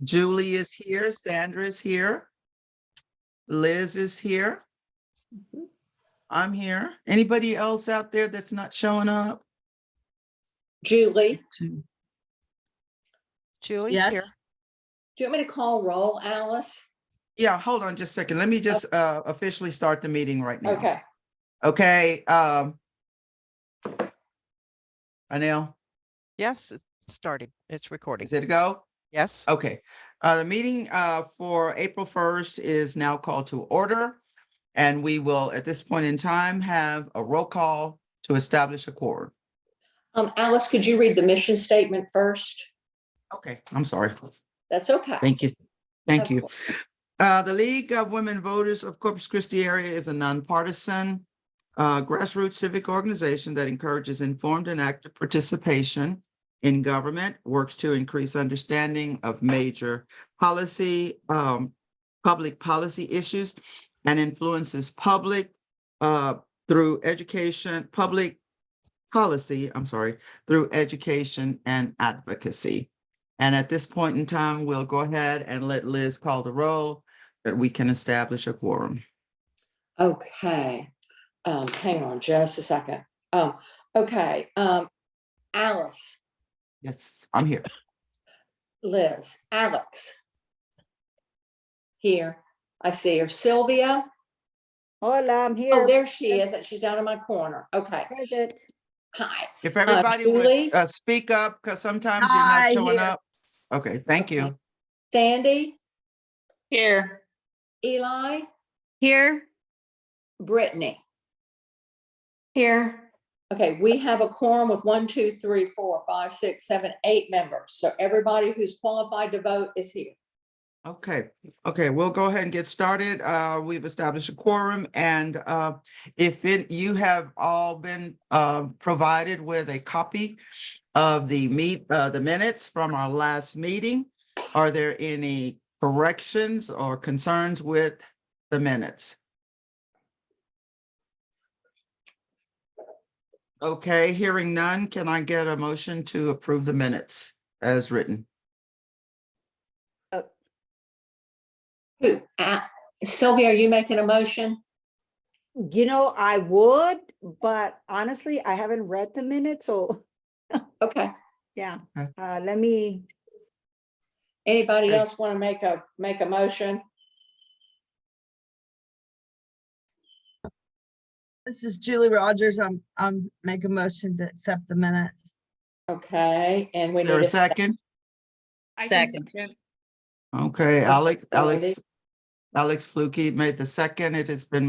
Julie is here, Sandra is here, Liz is here. I'm here. Anybody else out there that's not showing up? Julie, Julie Yes. here. do you want me to call roll, Alice? Yeah, hold on just a second. Let me just officially start the meeting right now. Okay. Okay, Anil, Yes, it's started. It's recording. is it a go? Yes. Okay, the meeting for April 1st is now called to order. And we will, at this point in time, have a roll call to establish a quorum. Alice, could you read the mission statement first? Okay, I'm sorry. That's okay. Thank you. Thank Of you. course. The League of Women Voters of Corpus Christi area is a nonpartisan grassroots civic organization that encourages informed and active participation in government, works to increase understanding of major policy, public policy issues, and influences public through education, public policy, through education and advocacy. And at this point in time, we'll go ahead and let Liz call the roll that we can establish a quorum. Okay. Hang on just a second. Okay. Alice, Yes, I'm here. Liz, Alex. Here. I see her. Sylvia. Hola, I'm Oh, here. there she is. She's down in my corner. Okay. Present. Hi. If everybody Julie? would speak up, because sometimes you're Hi, not showing here. up. Okay, thank Okay. you. Sandy, Here. Eli, Here. Brittany. Here. Okay, we have a quorum with 1, 2, 3, 4, 5, 6, 7, 8 members. So everybody who's qualified to vote is here. Okay, we'll go ahead and get started. We've established a quorum, and if you have all been provided with a copy of the minutes from our last meeting, are there any corrections or concerns with the minutes? Okay, hearing none, can I get a motion to approve the minutes as written? Who? Sylvia, are you making a motion? I would, but honestly, I haven't read the minutes, so Okay. yeah. Okay. Let me, Anybody else Yes. want to make a motion? This is Julie Rogers. I'm make a motion to accept the minutes. Okay, and we Is there need a second? Second. Okay, Okay, Alex Flukie made the second. It has been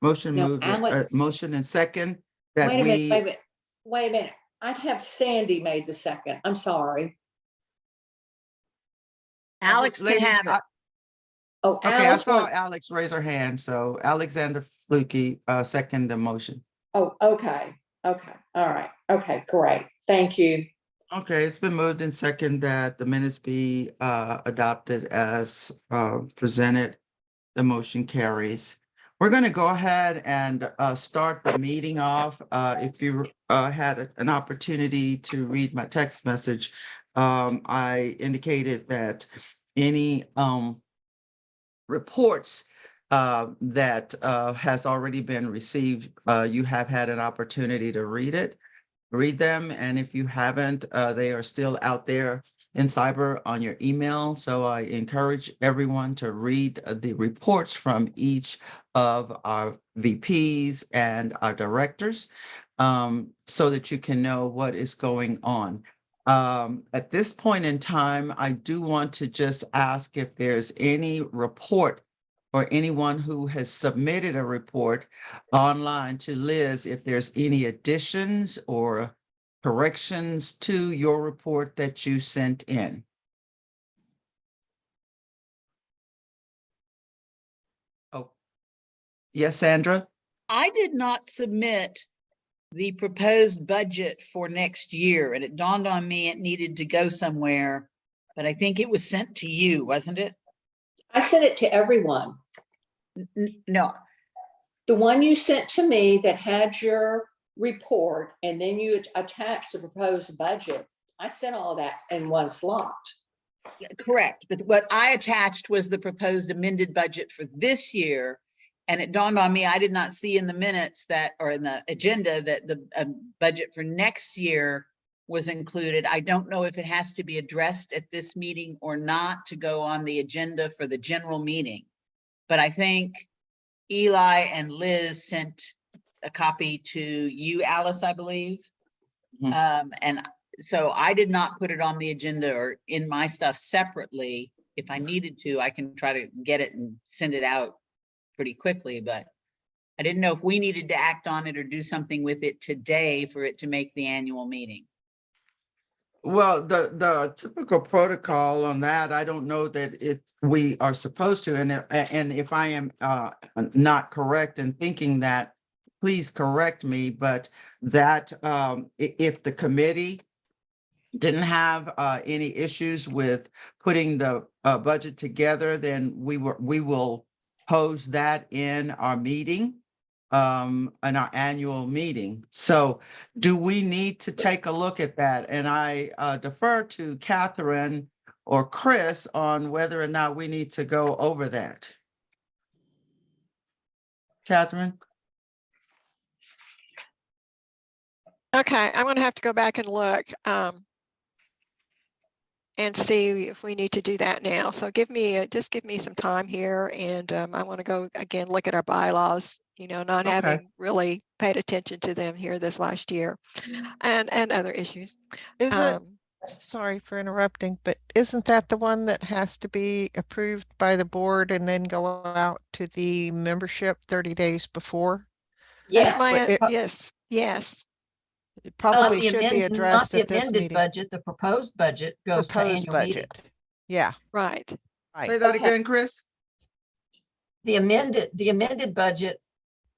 motion No, moved, Alex. motion and second that Wait a minute, we, wait a minute. I'd have Sandy made the second. I'm sorry. Alex can Ladies, have it. Oh, Okay, I Alice saw wants, Alex raise her hand, so Alexander Flukie, second the motion. oh, okay, all right, okay, great. Thank you. Okay, it's been moved and second that the minutes be adopted as presented. The motion carries. We're going to go ahead and start the meeting off. If you had an opportunity to read my text message, I indicated that any reports that has already been received, you have had an opportunity to read them. And if you haven't, they are still out there in cyber on your email. So I encourage everyone to read the reports from each of our VPs and our directors so that you can know what is going on. At this point in time, I do want to just ask if there's any report or anyone who has submitted a report online to Liz, if there's any additions or corrections to your report that you sent in. Oh, yes, Sandra? I did not submit the proposed budget for next year, and it dawned on me it needed to go somewhere, but I think it was sent to you, wasn't it? I sent it to everyone. No, The one you sent to me that had your report and then you attached the proposed budget, I sent all that in one slot. Correct, but what I attached was the proposed amended budget for this year. And it dawned on me, I did not see in the minutes that, or in the agenda, that the budget for next year was included. I don't know if it has to be addressed at this meeting or not to go on the agenda for the general meeting. But I think Eli and Liz sent a copy to you, Alice, I believe. And so I did not put it on the agenda or in my stuff separately. If I needed to, I can try to get it and send it out pretty quickly, but I didn't know if we needed to act on it or do something with it today for it to make the annual meeting. Well, the typical protocol on that, I don't know that we are supposed to, and if I am not correct in thinking that, please correct me, but that if the committee didn't have any issues with putting the budget together, then we will pose that in our meeting, in our annual meeting. So do we need to take a look at that? And I defer to Catherine or Chris on whether or not we need to go over that. Catherine? Okay, I'm gonna have to go back and look and see if we need to do that now. So just give me some time here, and I want to go again, look at our bylaws, not Okay. having really paid attention to them here this last year, and other issues. Is it, Um, sorry for interrupting, but isn't that the one that has to be approved by the board and then go out to the membership 30 days before? Yes, That's my, It- yes. It Not probably the should be amended, not addressed the at this amended meeting. budget, the proposed budget goes to Proposed annual meeting. budget. Yeah, Right. Say right. that Okay. again, Chris? The amended budget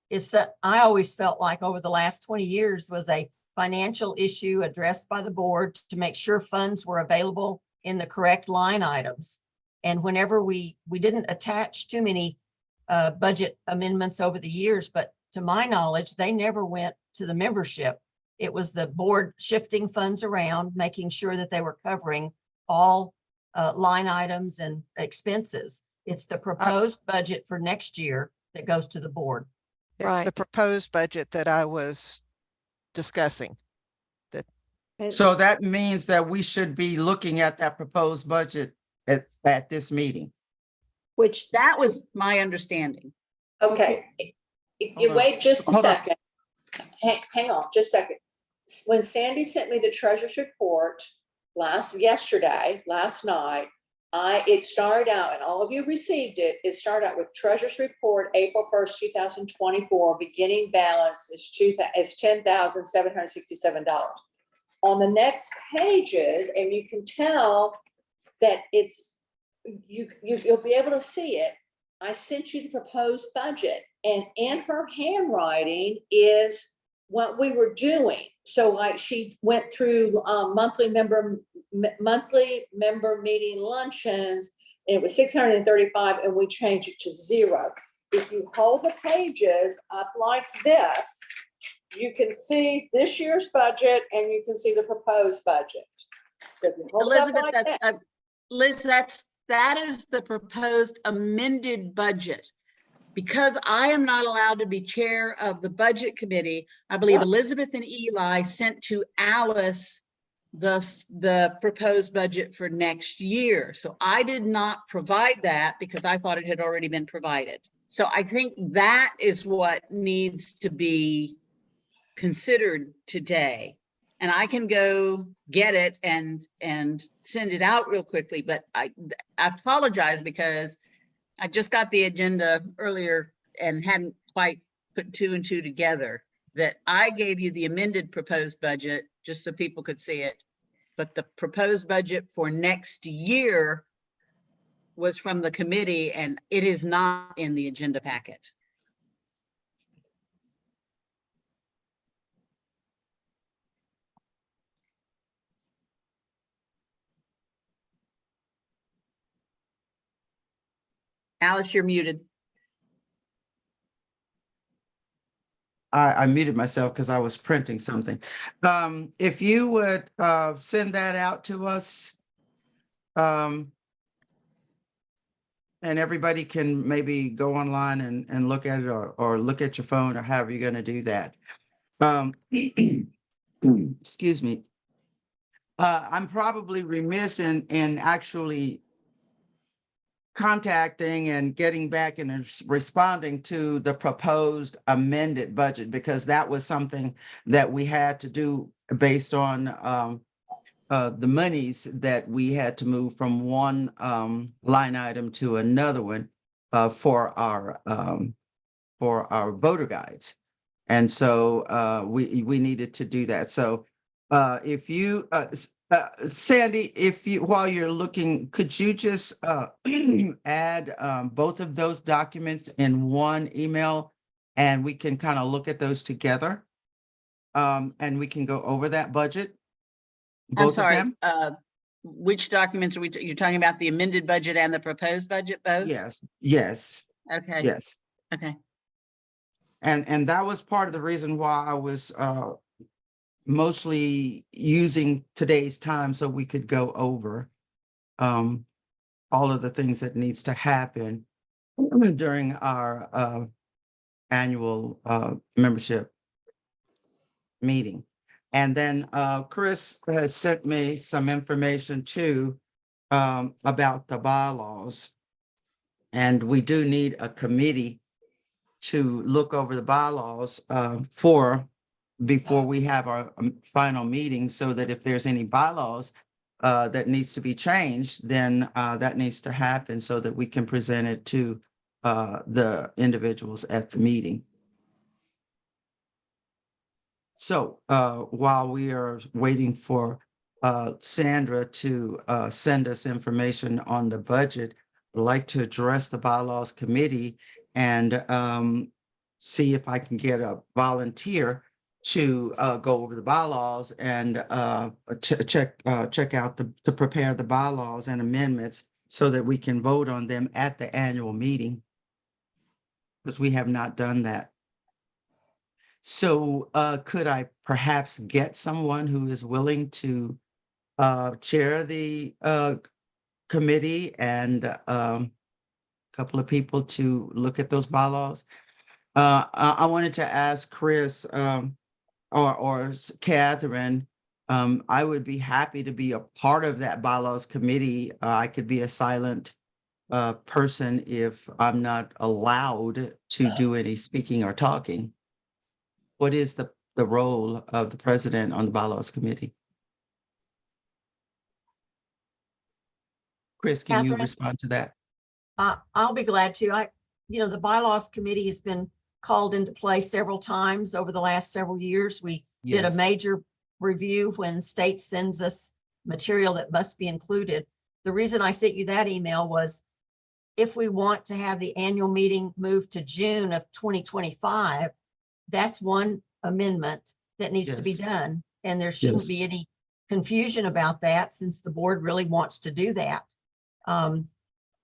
is, I always felt like over the last 20 years was a financial issue addressed by the board to make sure funds were available in the correct line items. And whenever we didn't attach too many budget amendments over the years, but to my knowledge, they never went to the membership. It was the board shifting funds around, making sure that they were covering all line items and expenses. It's the proposed budget for next year that goes to the board. It's the Right. proposed budget that I was discussing. And- So that means that we should be looking at that proposed budget at this meeting. Which, That was my understanding. okay. If you Hold on. wait just a Hold on. second. Hang on, just a second. When Sandy sent me the treasurer's report last night, it started out, and all of you received it. It started out with treasurer's report, April 1st, 2024, beginning balance is $10,767. On the next pages, and you can tell that you'll be able to see it. I sent you the proposed budget, and in her handwriting is what we were doing. So like she went through monthly member meeting luncheons, and it was 635, and we changed it to 0. If you hold the pages up like this, you can see this year's budget and you can see the proposed budget. So if you hold it up Elizabeth, like that- Liz, that is the proposed amended budget. Because I am not allowed to be chair of the budget committee, I believe Yeah. Elizabeth and Eli sent to Alice the proposed budget for next year. So I did not provide that because I thought it had already been provided. So I think that is what needs to be considered today. And I can go get it and send it out real quickly, but I apologize because I just got the agenda earlier and hadn't quite put 2 and 2 together, that I gave you the amended proposed budget just so people could see it. But the proposed budget for next year was from the committee and it is not in the agenda packet. Alice, you're muted. I muted myself because I was printing something. If you would send that out to us And everybody can maybe go online and look at it or look at your phone or however you're gonna do that. Excuse me. I'm probably remiss in actually contacting and getting back and responding to the proposed amended budget, because that was something that we had to do based on the monies that we had to move from one line item to another one for our voter guides. And so we needed to do that. So if you Sandy, if you, while you're looking, could you just add both of those documents in one email, and we can kind of look at those together, and we can go over that budget. I'm Both of sorry, them? which documents are you're talking about the amended budget and the proposed budget both? Yes, yes, Okay, yes. okay. And that was part of the reason why I was mostly using today's time so we could go over all of the things that needs to happen during our annual membership meeting. And then Chris has sent me some information too about the bylaws. And we do need a committee to look over the bylaws before we have our final meeting, so that if there's any bylaws that needs to be changed, then that needs to happen so that we can present it to the individuals at the meeting. So while we are waiting for Sandra to send us information on the budget, I'd like to address the bylaws committee and see if I can get a volunteer to go over the bylaws and check out to prepare the bylaws and amendments so that we can vote on them at the annual meeting, because we have not done that. So could I perhaps get someone who is willing to chair the committee and a couple of people to look at those bylaws? I wanted to ask Chris or Catherine. I would be happy to be a part of that bylaws committee. I could be a silent person if I'm not allowed to do any speaking or talking. What is the role of the president on the bylaws committee? Chris, can you Catherine? respond to that? I'll be glad to. The bylaws committee has been called into play several times over the last several years. We did a Yes. major review when state sends us material that must be included. The reason I sent you that email was if we want to have the annual meeting moved to June of 2025, that's one amendment that needs to be Yes. done. And there shouldn't be Yes. any confusion about that, since the board really wants to do that.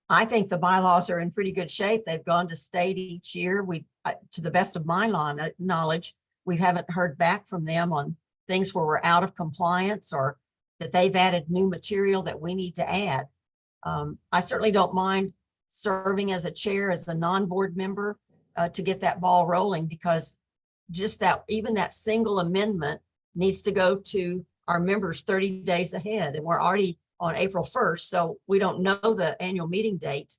I think the bylaws are in pretty good shape. They've gone to state each year. To the best of my knowledge, we haven't heard back from them on things where we're out of compliance or that they've added new material that we need to add. I certainly don't mind serving as a chair, as a non-board member, to get that ball rolling, because just that, even that single amendment needs to go to our members 30 days ahead, and we're already on April 1st, so we don't know the annual meeting date,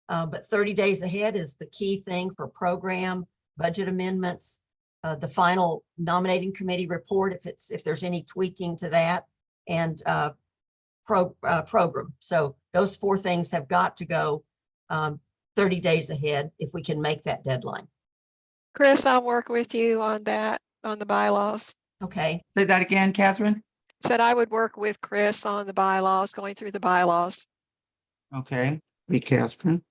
but 30 days ahead is the key thing for program, budget amendments, the final nominating committee report, if there's any tweaking to that, and program. So those four things have got to go 30 days ahead if we can make that deadline. Chris, I'll work with you on that, on the bylaws. Okay. Say that again, Catherine. Said I would work with Chris on the bylaws, going through the bylaws. Okay, be Catherine.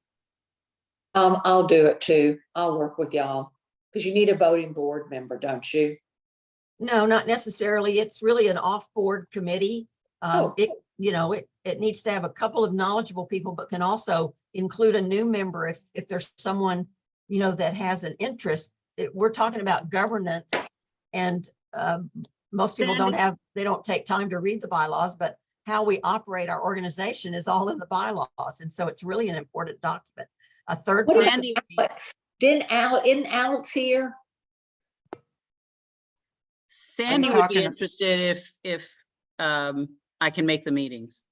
I'll do it too. I'll work with y'all, because you need a voting board member, don't you? No, not necessarily. It's really an off-board committee. Oh. It needs to have a couple of knowledgeable people, but can also include a new member if there's someone, that has an interest. We're talking about governance, and most people don't take time to read the bylaws, but how we operate our organization is all in the bylaws. And so it's really an important document. A third What person. about Alex? Isn't Alex here? Sandy would be talking- interested if I can make the meetings.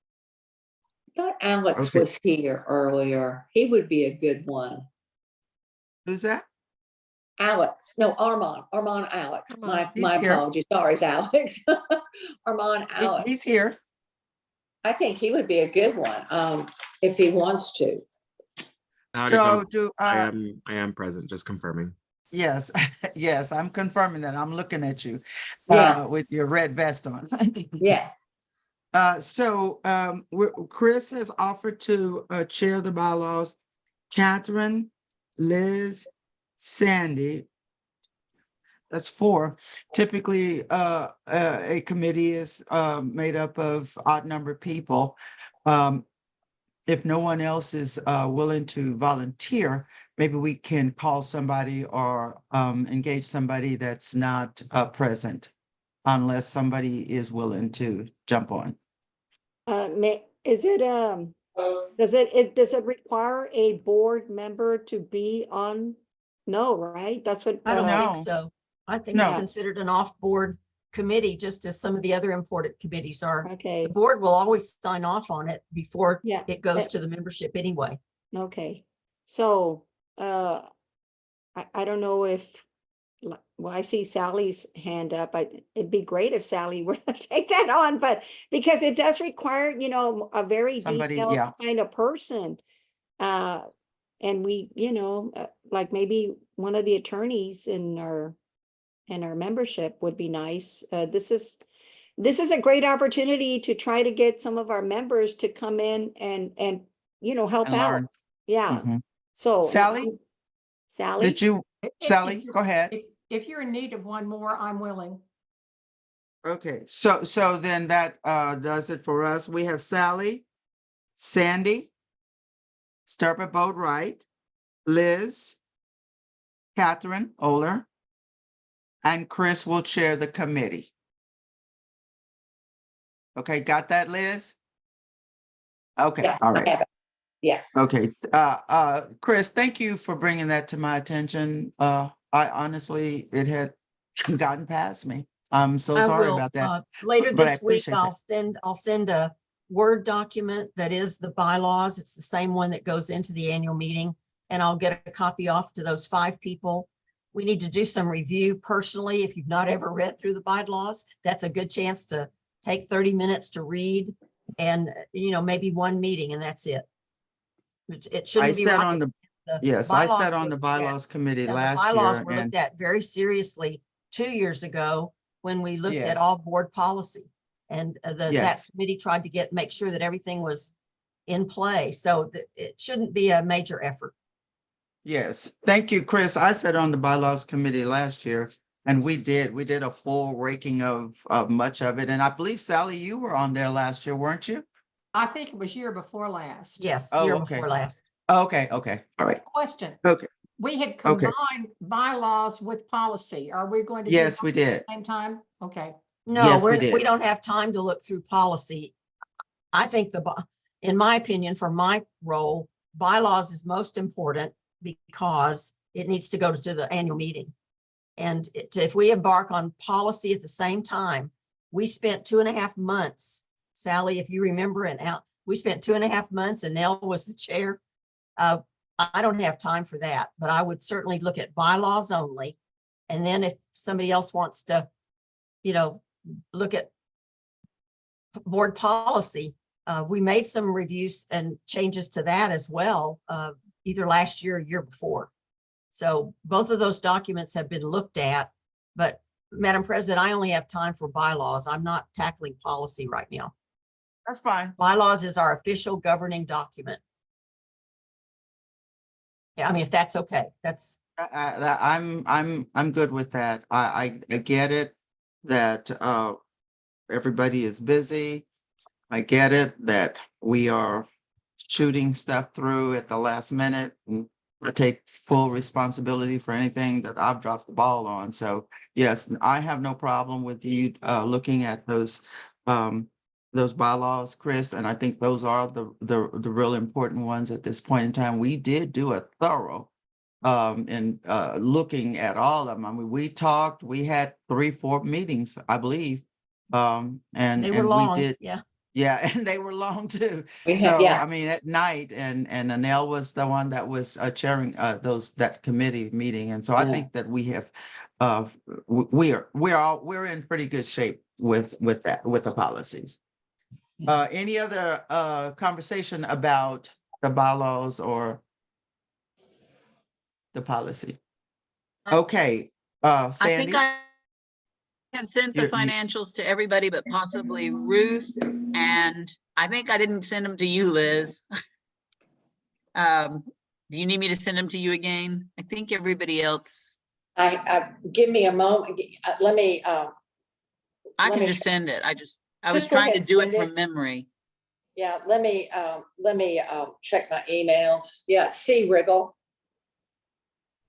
I thought Alex Okay. was here earlier. He would be a good one. Who's that? Alex, no, Armand Alex. Armand. He's My here. apologies. Sorry, it's Alex. Armand He- Alex. He's here. I think he would be a good one, if he wants to. Howdy, So folks. do, I am present, just confirming. yes, yes, I'm confirming that. I'm looking at you Yeah. with your red vest on. Yes. Chris has offered to chair the bylaws. Catherine, Liz, Sandy. That's 4. Typically, a committee is made up of odd number people. If no one else is willing to volunteer, maybe we can call somebody or engage somebody that's not present, unless somebody is willing to jump on. Is it, does it require a board member to be on? No, right? That's what. I don't think No. so. I think it's No. considered an off-board committee, just as some of the other important committees are. Okay, The board will always sign off on it before yeah, it goes to the membership anyway. okay. So, I don't know if, well, I see Sally's hand up. It'd be great if Sally were to take that on, but because it does require, a very Somebody, detailed yeah. kind of person. And we, like maybe one of the attorneys in our membership would be nice. This is a great opportunity to try to get some of our members to come in and help And out. learn. Yeah. Mhm. So. Sally? Sally? Did you, Sally, go ahead. If you're in need of one more, I'm willing. Okay, so then that does it for us. We have Sally, Sandy, start with vote right, Liz, Catherine Oler, and Chris will chair the committee. Okay, got that, Liz? Okay, Yes, all I right. have it. Yes. Okay, Chris, thank you for bringing that to my attention. I honestly, it had gotten past me. I'm so I sorry will, about that. later but I this week, appreciate I'll send a Word document that is the bylaws. It's the same one that goes into the annual meeting. And I'll get a copy off to those 5 people. We need to do some review personally. If you've not ever read through the bylaws, that's a good chance to take 30 minutes to read and, maybe one meeting and that's it. It I shouldn't be. sat rocket on the, The yes, I bylaws sat on were the looked at- bylaws committee yeah, the last bylaws year were and looked at very seriously 2 years ago when we looked Yes. at all board policy. And that Yes. committee tried to make sure that everything was in play. So that it shouldn't be a major effort. yes, thank you, Chris. I sat on the bylaws committee last year and we did a full raking of much of it. And I believe Sally, you were on there last year, weren't you? I think it was year before last. Yes, Oh, year okay. before last. Okay, all right. Question. Okay. We had Okay. combined bylaws with policy. Are we going to? do Yes, both we at the did. Same time? Okay. No, Yes, we we did. don't have time to look through policy. I think in my opinion, for my role, bylaws is most important because it needs to go to the annual meeting. And if we embark on policy at the same time, we spent 2.5 months, Sally, if you remember, we spent 2.5 months and Nell was the chair. I don't have time for that, but I would certainly look at bylaws only. And then if somebody else wants to, look at board policy, we made some reviews and changes to that as well, either last year or year before. So both of those documents have been looked at, but Madam President, I only have time for bylaws. I'm not tackling policy right now. That's fine. Bylaws is our official governing document. Yeah, I mean, if that's okay, that's. I'm good with that. I get it that everybody is busy. I get it that we are shooting stuff through at the last minute. And I take full responsibility for anything that I've dropped the ball on. So yes, I have no problem with you looking at those those bylaws, Chris, and I think those are the real important ones at this point in time. We did do a thorough in looking at all of them. I mean, we talked, we had 3-4 meetings, I believe. And They were we long, did, yeah. yeah, and they were long too. We have, So, yeah. I mean, at night, and Anel was the one that was chairing that committee meeting. And so I Yeah. think that we have, we're in pretty good shape with that, with the policies. Any other conversation about the bylaws or the policy? Okay, I think Sandy, I have sent the you financials to everybody but possibly Ruth, and I think I didn't send them to you, Liz. Do you need me to send them to you again? I think everybody else, Give me a moment. Let me, I Let can me just send it. I was Just go trying ahead to and do it send from it. memory. yeah, let me check my emails. Yeah, see Riggle.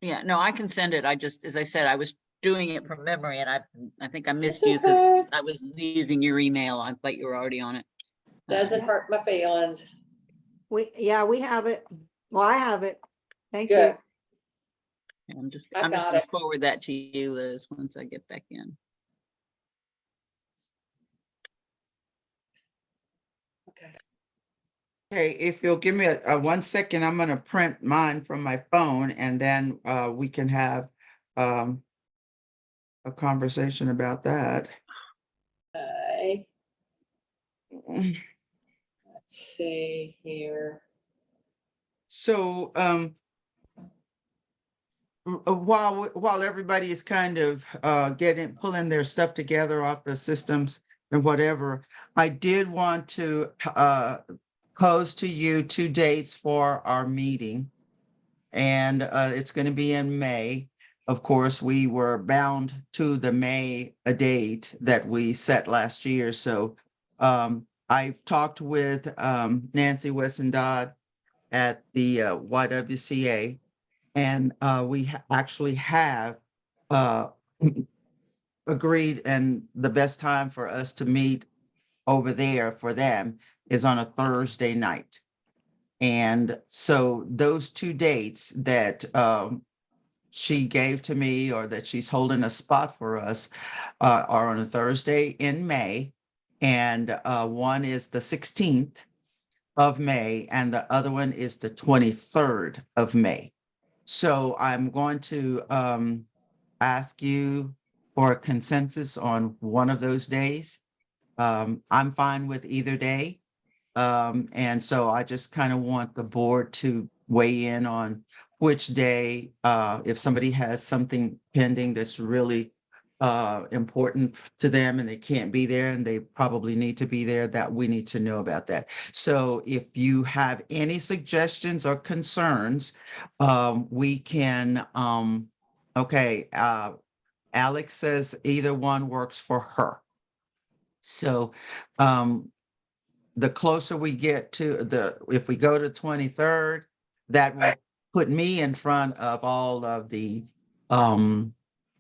Yeah, no, I can send it. I just, as I said, I was doing it from memory, and I think I missed It's you because okay. I was using your email. I thought you were already on it. Doesn't Yeah. hurt my feelings. We have it. Well, I have it. Thank Good. And I'm just I got gonna it. forward that to you, Liz, once I get back in. Okay. okay, if you'll give me a 1 second, I'm gonna print mine from my phone and then we can have a conversation about that. Okay. Let's see here. So while everybody is kind of pulling their stuff together off the systems and whatever, I did want to pose to you 2 dates for our meeting. And it's going to be in May. Of course, we were bound to the May date that we set last year. So I've talked with Nancy Wesson-Dodd at the YWCA, and we actually have uh, agreed, and the best time for us to meet over there for them is on a Thursday night. And so those 2 dates that she gave to me, or that she's holding a spot for us, are on a Thursday in May. And one is the 16th of May, and the other one is the 23rd of May. So I'm going to ask you for a consensus on one of those days. I'm fine with either day. And so I just kind of want the board to weigh in on which day, if somebody has something pending that's really important to them and they can't be there and they probably need to be there, that we need to know about that. So if you have any suggestions or concerns, we can, okay, Alex says either one works for her. So, the closer we get to if we go to 23rd, that will put me in front of all of the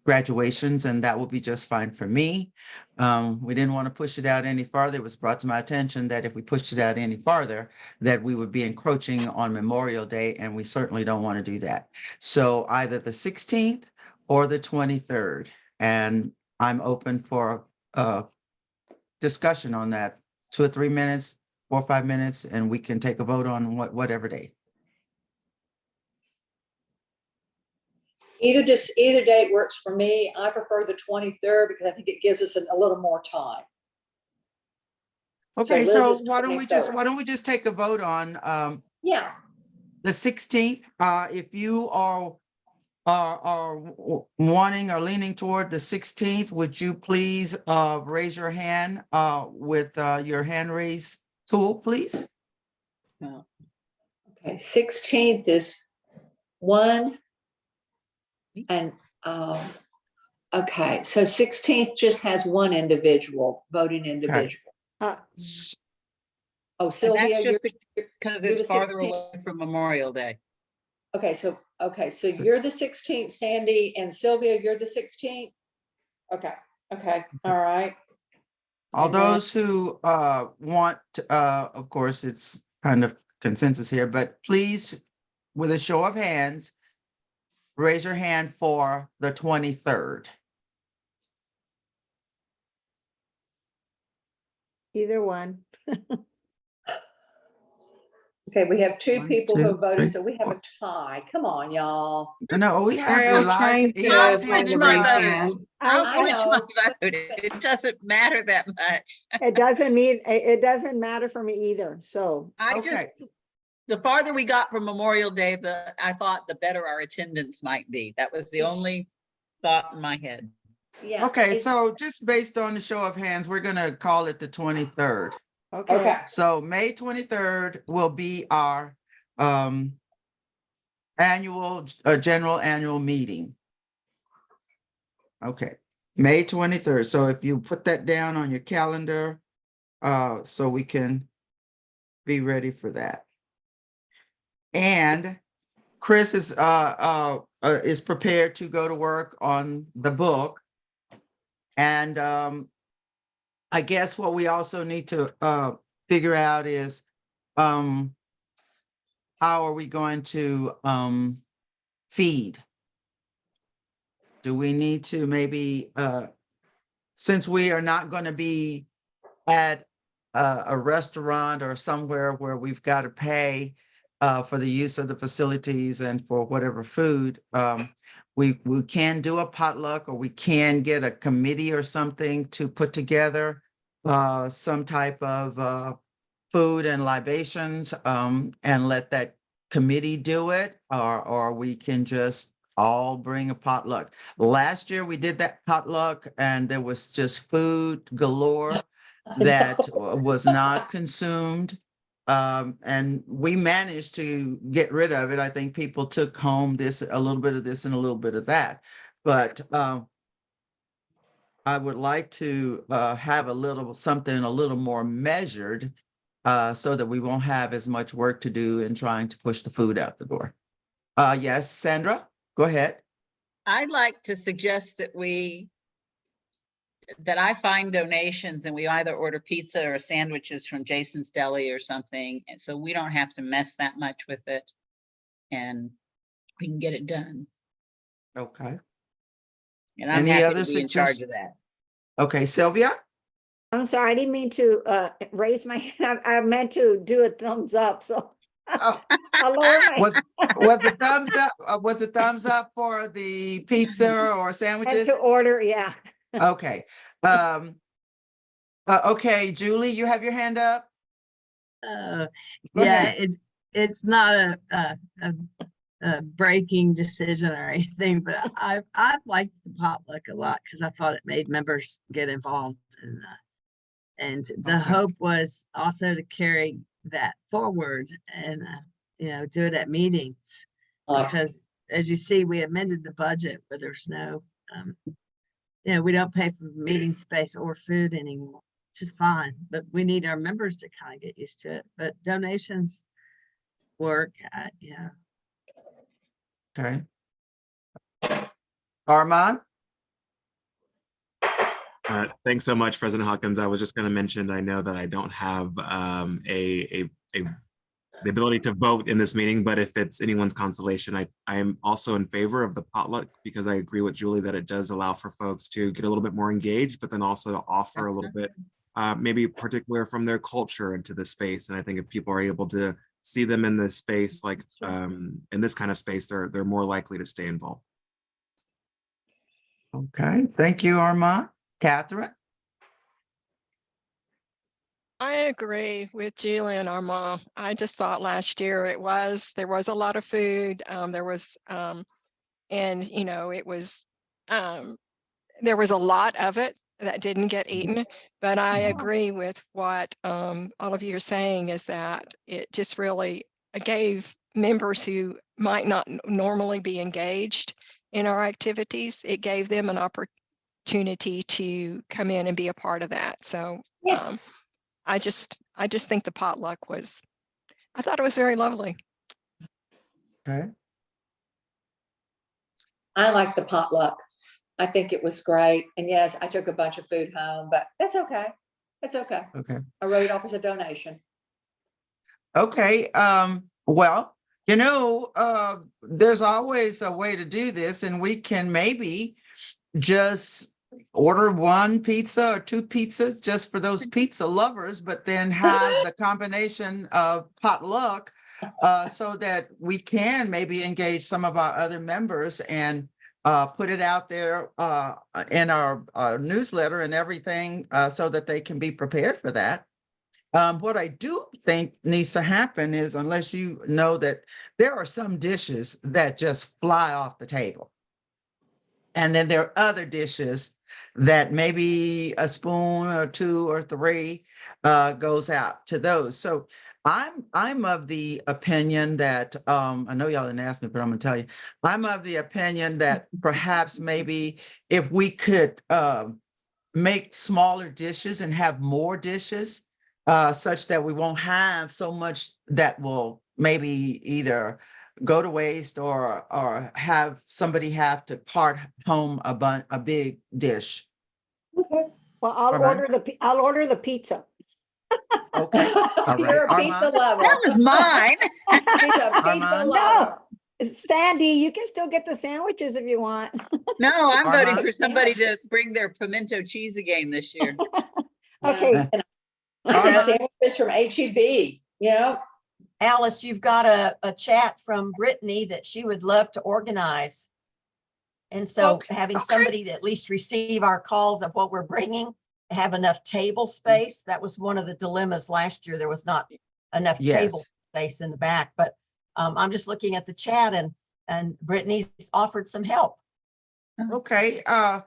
graduations, and that will be just fine for me. We didn't want to push it out any farther. It was brought to my attention that if we pushed it out any farther, that we would be encroaching on Memorial Day, and we certainly don't want to do that. So either the 16th or the 23rd, and I'm open for discussion on that. 2 or 3 minutes, 4 or 5 minutes, and we can take a vote on whatever day. Either date works for me. I prefer the 23rd because I think it gives us a little more time. Okay, Liz so is why don't we 23rd. take a vote on Yeah, the 16th? If you are wanting or leaning toward the 16th, would you please raise your hand with your hand raise tool, please? okay, 16th is one. And, okay, so 16th just has one voting individual. S- Oh, And Sylvia, that's you're, just because you're it's the farther 16th. away from Memorial Day. Okay, so So- you're the 16th, Sandy, and Sylvia, you're the 16th? Okay, all right. All And then- those who want, of course, it's kind of consensus here, but please, with a show of hands, raise your hand for the 23rd. Either one. Okay, we have two One, people who two, have voted, three, so we have a tie. Come on, y'all. No, we have I'm Eliza. trying to Eliza's find hand the is my right up. vote. hand. I'll I switch my know, vote. It doesn't matter that much. It doesn't mean, it doesn't matter for me either, so. I just, Okay, the farther we got from Memorial Day, I thought the better our attendance might be. That was the only thought in my head. yeah. okay, it's- so just based on the show of hands, we're gonna call it the 23rd. Okay, So May 23rd will be our general annual meeting. Okay, May 23rd. So if you put that down on your calendar, so we can be ready for that. And Chris is prepared to go to work on the book. And I guess what we also need to figure out is how are we going to feed? Do we need to maybe since we are not going to be at a restaurant or somewhere where we've got to pay for the use of the facilities and for whatever food, we can do a potluck, or we can get a committee or something to put together some type of food and libations, and let that committee do it, or we can just all bring a potluck. Last year we did that potluck and there was just food galore that was not consumed. And we managed to get rid of it. I think people took home a little bit of this and a little bit of that. But I would like to have something a little more measured, so that we won't have as much work to do in trying to push the food out the door. Yes, Sandra, go ahead. I'd like to suggest that I find donations and we either order pizza or sandwiches from Jason's Deli or something. And so we don't have to mess that much with it and we can get it done. Okay. And I'm Any happy other to be in charge of that. Okay, Sylvia? I'm sorry, I didn't mean to raise my hand. I meant to do a thumbs up, so. Oh, I'll lower my. was the thumbs up, was the thumbs up for the pizza or Had sandwiches? to order, yeah. Okay. Okay, Julie, you have your hand up? Uh, Go yeah, ahead. it's not a breaking decision or anything, but I liked the potluck a lot because I thought it made members get involved, and the Okay. hope was also to carry that forward and do it at meetings, because as you see, we amended the budget, but there's no we don't pay for meeting space or food anymore, which is fine, but we need our members to kind of get used to it. But donations work. Okay. Armand? Thanks so much, President Hawkins. I was just going to mention, I know that I don't have the ability to vote in this meeting, but if it's anyone's consolation, I am also in favor of the potluck, because I agree with Julie that it does allow for folks to get a little bit more engaged, but then also to offer a little bit, maybe particular from their culture into the space. And I think if people are able to see them in this space, like in this kind of space, they're more likely to stay involved. Okay, thank you, Armand. Catherine? I agree with Julie and Armand. I just thought last year there was a lot of food. There was, and it was, there was a lot of it that didn't get eaten. But I agree with what all of you are saying, is that it just really gave members who might not normally be engaged in our activities, it gave them an opportunity to come in and be a part of that. So I just think the potluck I thought it was very lovely. Okay. I like the potluck. I think it was great. And yes, I took a bunch of food home, but that's okay. That's okay. Okay. I wrote it off as a donation. Okay, well, there's always a way to do this, and we can maybe just order one pizza or two pizzas just for those pizza lovers, but then have the combination of potluck so that we can maybe engage some of our other members and put it out there in our newsletter and everything so that they can be prepared for that. What I do think needs to happen is, unless you know that there are some dishes that just fly off the table. And then there are other dishes that maybe a spoon or two or three goes out to those. So I'm of the opinion that I know y'all didn't ask me, but I'm gonna tell you, I'm of the opinion that perhaps maybe if we could make smaller dishes and have more dishes such that we won't have so much that will maybe either go to waste or have somebody have to cart home a big dish. Okay. Well, I'll Armand? I'll order the pizza. Okay, all right. You're a pizza Armand? lover. That was mine. She's a pizza Armand? lover. Sandy, you can still get the sandwiches if you want. No, I'm voting Armand? for somebody to bring their pimento cheese again this year. Okay. Yeah. And I Armand? got sandwiches from HEB, Alice, you've got a chat from Brittany that she would love to organize. And so Okay, having okay. somebody that at least receive our calls of what we're bringing, have enough table space. That was one of the dilemmas last year. There was not enough table Yes. space in the back, but I'm just looking at the chat and Brittany's offered some help. Okay, oh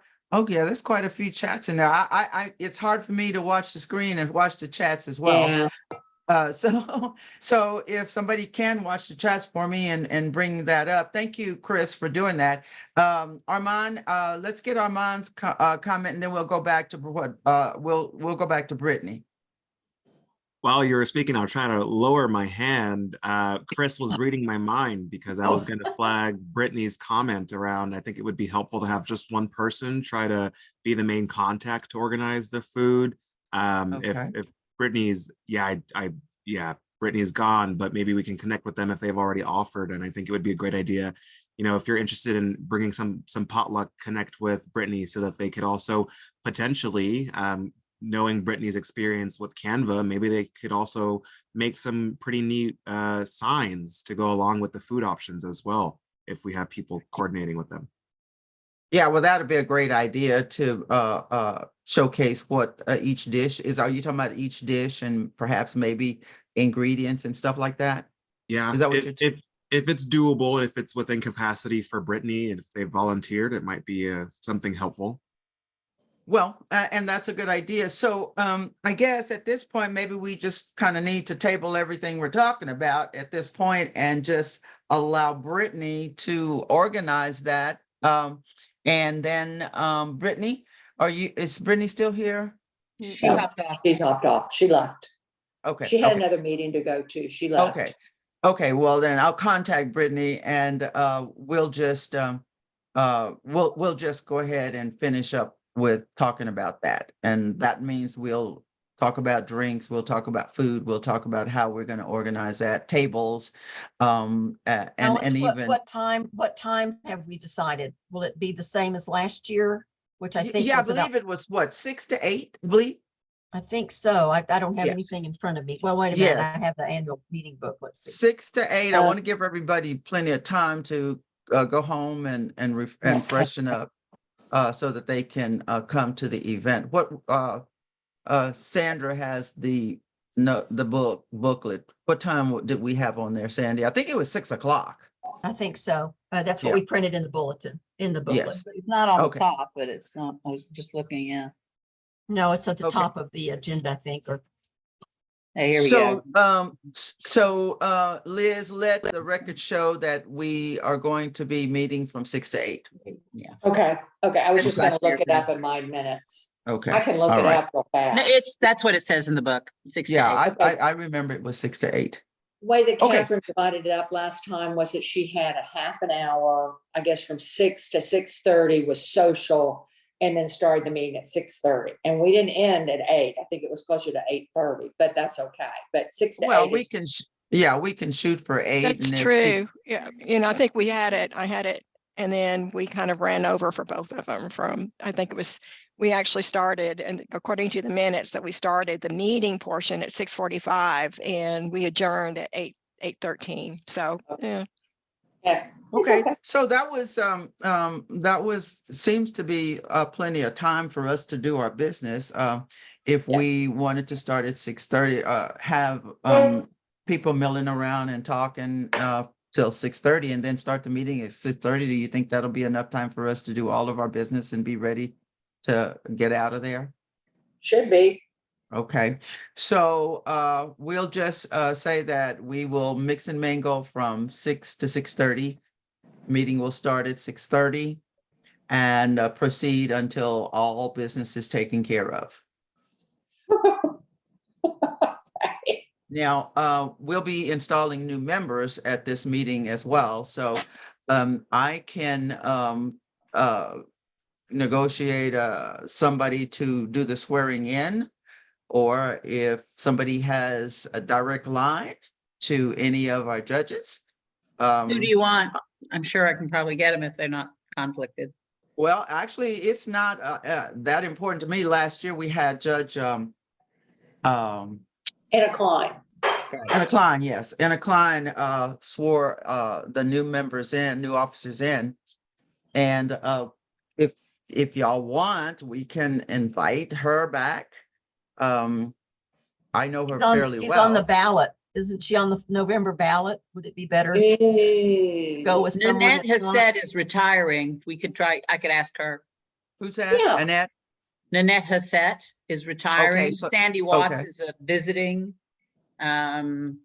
yeah, there's quite a few chats in there. It's hard for me to watch the screen and watch the chats as well. Yeah. So if somebody can watch the chats for me and bring that up, thank you, Chris, for doing that. Armand, let's get Armand's comment, and then we'll go back to what we'll go back to Brittany. While you were speaking, I was trying to lower my hand. Chris was reading my mind because I was going to flag Brittany's comment around. I think it would be helpful to have just one person try to be the main contact to organize the food. Okay. If Brittany's, Brittany's gone, but maybe we can connect with them if they've already offered. And I think it would be a great idea. If you're interested in bringing some potluck, connect with Brittany so that they could also potentially, knowing Brittany's experience with Canva, maybe they could also make some pretty neat signs to go along with the food options as well, if we have people coordinating with them. Yeah, well, that'd be a great idea to showcase what each dish is. Are you talking about each dish and perhaps maybe ingredients and stuff like that? Yeah, Is that what you're if it's doable, if it's within capacity for Brittany, and if they volunteered, it might be something helpful. Well, and that's a good idea. So I guess at this point, maybe we just kind of need to table everything we're talking about at this point and just allow Brittany to organize that. And then Brittany, is Brittany still here? She hopped off. She's hopped off. She left. Okay. She had okay. another meeting to go to. She left. Okay, well then I'll contact Brittany and we'll just we'll just go ahead and finish up with talking about that. And that means we'll talk about drinks, we'll talk about food, we'll talk about how we're going to organize that, tables. Alice, And even what time have we decided? Will it be the same as last year? Which I think I was believe about, it was what, 6 to 8, I believe. I think so. I don't have Yes. anything in front of me. Well, wait a minute. Yes. I have the annual meeting book. Let's see. 6 to 8. I want to give everybody plenty of time to go home and freshen up so that they can come to the event. What Sandra has the booklet. What time did we have on there, Sandy? I think it was 6 o'clock. I think so. That's what Yeah. we printed in the bulletin, in the booklet. Yes. It's not on Okay. the top, but it's not, I was just looking, yeah. No, it's at the Okay. top of the agenda, I think, or Hey, here we go. So Liz, let the record show that we are going to be meeting from 6 to 8. Yeah. Okay. I was just That's gonna look last it year. up in my minutes. Okay. I can look All it right. up real fast. No, that's what it says in the book. 6 to 8. Yeah, Okay. I remember it was 6 to 8. The way that Okay. Catherine divided it up last time was that she had a half an hour, I guess from 6 to 6:30 was social. and then started the meeting at 6:30. And we didn't end at 8. I think it was closer to 8:30, but that's okay. But 6 to Well, 8 we is can, yeah, we can shoot for 8. That's And if peop- true. Yeah, I think I had it, and then we kind of ran over for both of them I think it was, we actually started, and according to the minutes that we started the meeting portion at 6:45 and we adjourned at 8:13. So, yeah. yeah. It's Okay, so that seems to be plenty of time for us to do our business. If Yeah. we wanted to start at 6:30, have people milling around and talking till 6:30 and then start the meeting at 6:30, do you think that'll be enough time for us to do all of our business and be ready to get out of there? Should be. Okay, so we'll just say that we will mix and mingle from 6 to 6:30. Meeting will start at 6:30 and proceed until all business is taken care of. Now, we'll be installing new members at this meeting as well, so I can negotiate somebody to do the swearing in, or if somebody has a direct line to any of our judges. Who do you want? I'm sure I can probably get them if they're not conflicted. Well, actually, it's not that important to me. Last year, we had Judge And a Klein. Anna Klein, yes. Anna Klein swore the new officers in. And if y'all want, we can invite her back. I know her fairly She's on the well. ballot. Isn't she on the November ballot? Would it be better to go with someone? Nanette that's has not- said is retiring. We could try, I could ask her. Who's that? Yeah. Annette? Nanette Hassett is retiring. so- Sandy Watts okay. is visiting. I'm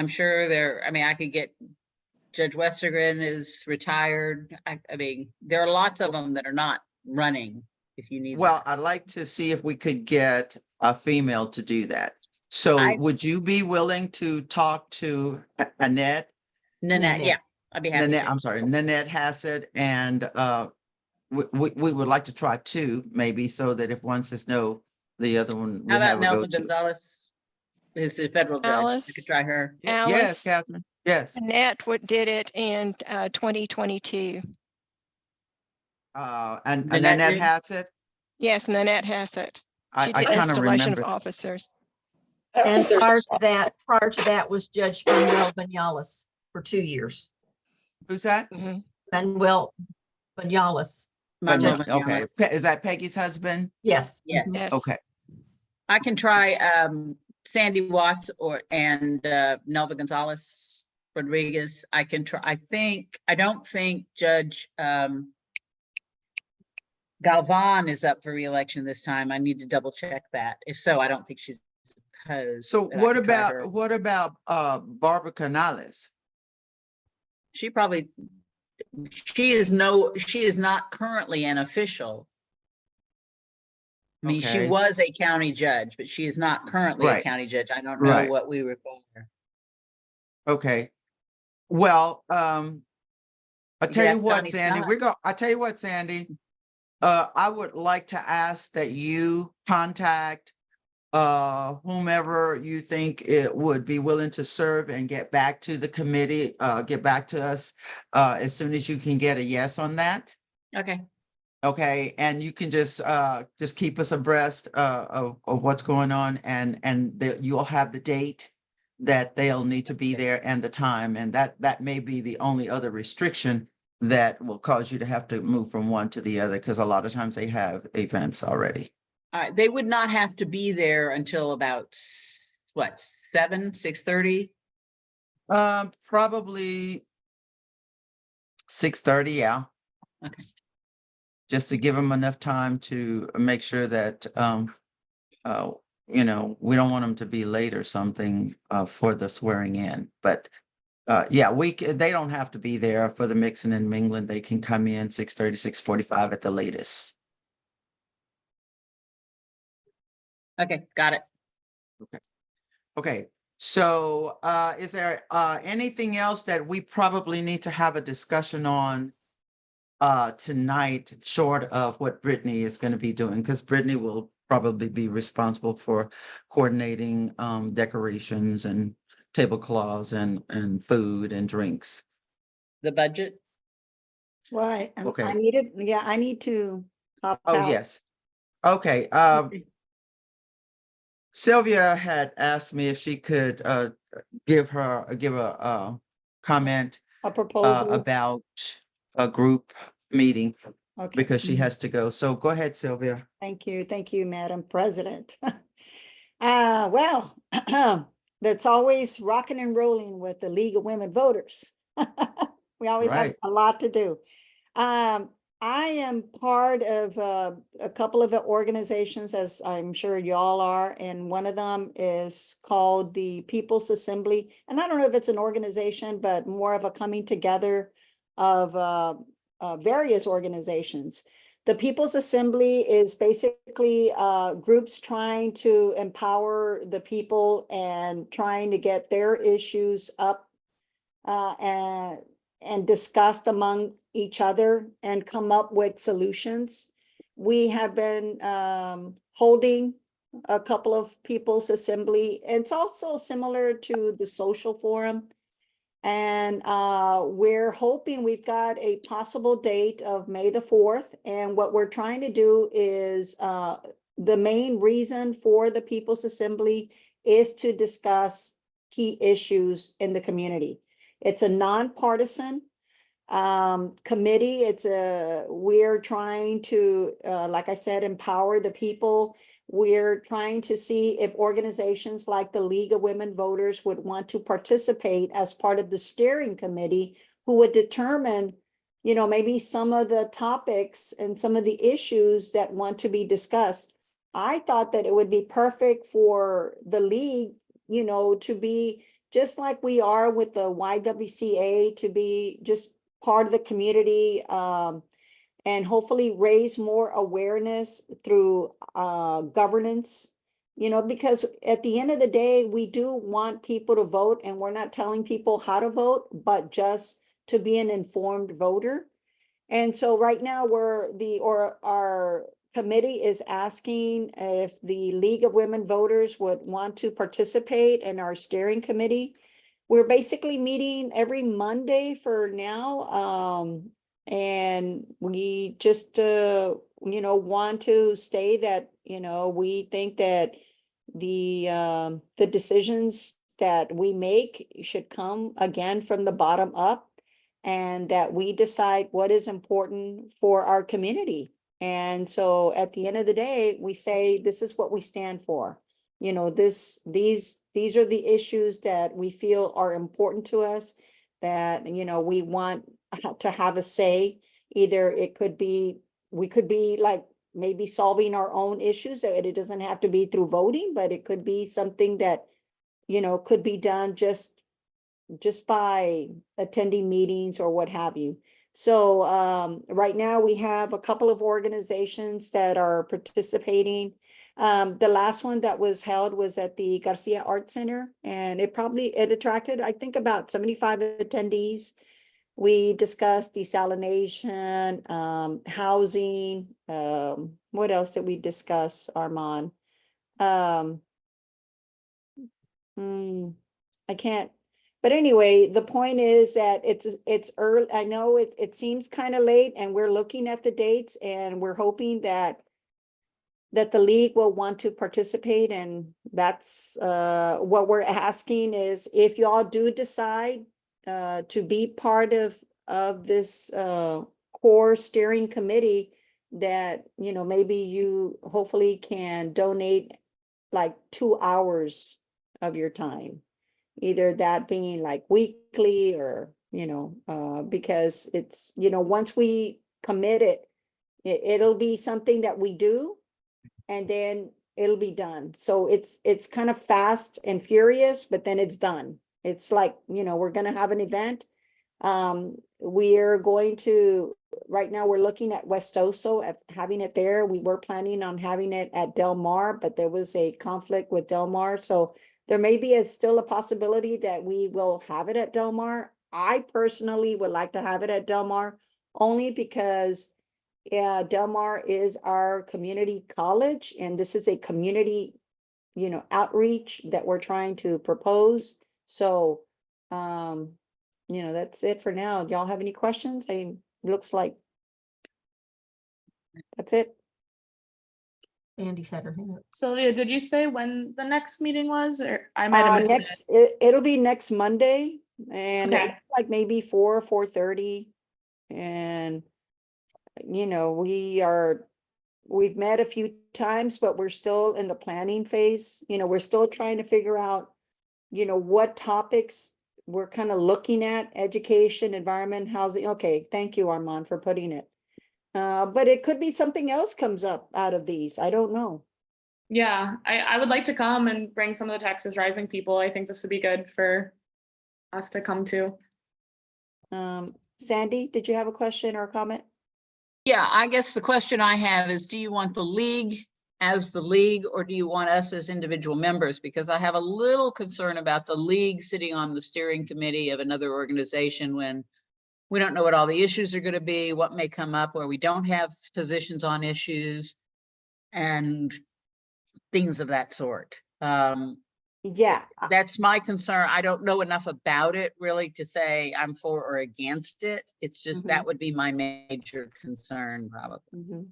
sure I could get Judge Westergren is retired. I mean, there are lots of them that are not running if you need. Well, that. I'd like to see if we could get a female to do that. So I- would you be willing to talk to Annette? Nanette, Nanette. yeah, I'd be happy Nanette, to. I'm sorry, Nanette Hassett, and we would like to try 2 maybe, so that if one says no, the other one How will about have a Nelva go-to. Gonzalez? Who's the federal judge? I Alice. could try her. Yes, Alice, Catherine, yes. Annette, what did it in 2022? And Nanette Nanette did? Hassett, Yes, Nanette Hassett. She I did kind of installation of remember. officers. I don't And think there's prior to that was Judge Manuel Banales for 2 years. Who's that? Mhm. Manuel Banales. Manuel Okay, Banales. Is that Peggy's husband? Yes. Yes. Yes. Okay, I can try Sandy Watts and Nelva Gonzalez Rodriguez. I can try. I don't think Judge Galvan is up for re-election this time. I need to double check that. If so, I don't think she's opposed. so but I can try her. what about Barbara Canales? She is not currently an official. I mean, she Okay. was a county judge, but she is not currently a Right. county judge. I don't know Right. what we require. Okay, well, I could tell you ask what, Donnie Sandy, Scott. I tell you what, Sandy, I would like to ask that you contact whomever you think it would be willing to serve and get back to the committee, get back to us as soon as you can get a yes on that. Okay, Okay, and you can just keep us abreast of what's going on, and you'll have the date that they'll need to be Okay. there and the time, and that may be the only other restriction that will cause you to have to move from one to the other, because a lot of times they have events already. all right. They would not have to be there until about 6:30? Probably 6:30, yeah. Okay. Just to give them enough time to make sure that, we don't want them to be late or something for the swearing in. But yeah, they don't have to be there for the mixing and mingling. They can come in 6:30, 6:45 at the latest. Okay, got it. Okay, so is there anything else that we probably need to have a discussion on tonight, short of what Brittany is going to be doing, because Brittany will probably be responsible for coordinating decorations and tablecloths and food and drinks. The budget? Well, I Okay. needed, yeah, I need to hop Oh, out. yes. Okay, Sylvia had asked me if she could give a comment A proposal. about a group meeting Okay. because she has to go. So go ahead, Sylvia. Thank you, Madam President. Well, that's always rocking and rolling with the League of Women Voters. We always have Right. a lot to do. I am part of a couple of organizations, as I'm sure y'all are, and one of them is called the People's Assembly. And I don't know if it's an organization, but more of a coming together of various organizations. The People's Assembly is basically groups trying to empower the people and trying to get their issues up and discussed among each other and come up with solutions. We have been holding a couple of People's Assembly. It's also similar to the social forum. And we're hoping we've got a possible date of May the 4th. And what we're trying to do is the main reason for the People's Assembly is to discuss key issues in the community. It's a nonpartisan committee. We're trying to, like I said, empower the people. We're trying to see if organizations like the League of Women Voters would want to participate as part of the steering committee, who would determine, maybe some of the topics and some of the issues that want to be discussed. I thought that it would be perfect for the league, to be just like we are with the YWCA, to be just part of the community, and hopefully raise more awareness through governance, because at the end of the day, we do want people to vote, and we're not telling people how to vote, but just to be an informed voter. And so right now our committee is asking if the League of Women Voters would want to participate in our steering committee. We're basically meeting every Monday for now. And we just, want to say that, we think that the decisions that we make should come again from the bottom up, and that we decide what is important for our community. And so at the end of the day, we say, this is what we stand for. These are the issues that we feel are important to us, that, we want to have a say. Either we could be like maybe solving our own issues, so it doesn't have to be through voting, but it could be something that, could be done just by attending meetings or what have you. So right now we have a couple of organizations that are participating. The last one that was held was at the Garcia Art Center, and it attracted, I think, about 75 attendees. We discussed desalination, housing. What else did we discuss, Armand? I can't. But anyway, the point is that it's early. I know it seems kind of late, and we're looking at the dates, and we're hoping that the league will want to participate. And that's what we're asking is, if y'all do decide to be part of this core steering committee, that maybe you hopefully can donate like 2 hours of your time, either that being like weekly or because it's once we commit it'll be something that we do, and then it'll be done. So it's kind of fast and furious, but then it's done. It's like, we're going to have an event. We're going to, right now we're looking at West Oso, at having it there. We were planning on having it at Del Mar, but there was a conflict with Del Mar. So there may be still a possibility that we will have it at Del Mar. I personally would like to have it at Del Mar, only because Del Mar is our community college, and this is a community, outreach that we're trying to propose. So, that's it for now. Y'all have any questions? Looks like that's it. Andy's had her hand up. Sylvia, did you say when the next meeting was, or I might have missed it? It'll be next Monday, and it Okay. looks like maybe 4:30. And, we've met a few times, but we're still in the planning phase. We're still trying to figure out, what topics we're kind of looking at: education, environment, housing. Okay, thank you, Armand, for putting it. But it could be something else comes up out of these. I don't know. Yeah, I would like to come and bring some of the Texas Rising people. I think this would be good for us to come to. Sandy, did you have a question or a comment? Yeah, I guess the question I have is, do you want the league as the league, or do you want us as individual members? Because I have a little concern about the league sitting on the steering committee of another organization when we don't know what all the issues are going to be, what may come up where we don't have positions on issues, and things of that sort. Yeah, That's my concern. I don't know enough about it really to say I'm for or against it. It's just that would be my major concern probably. mhm.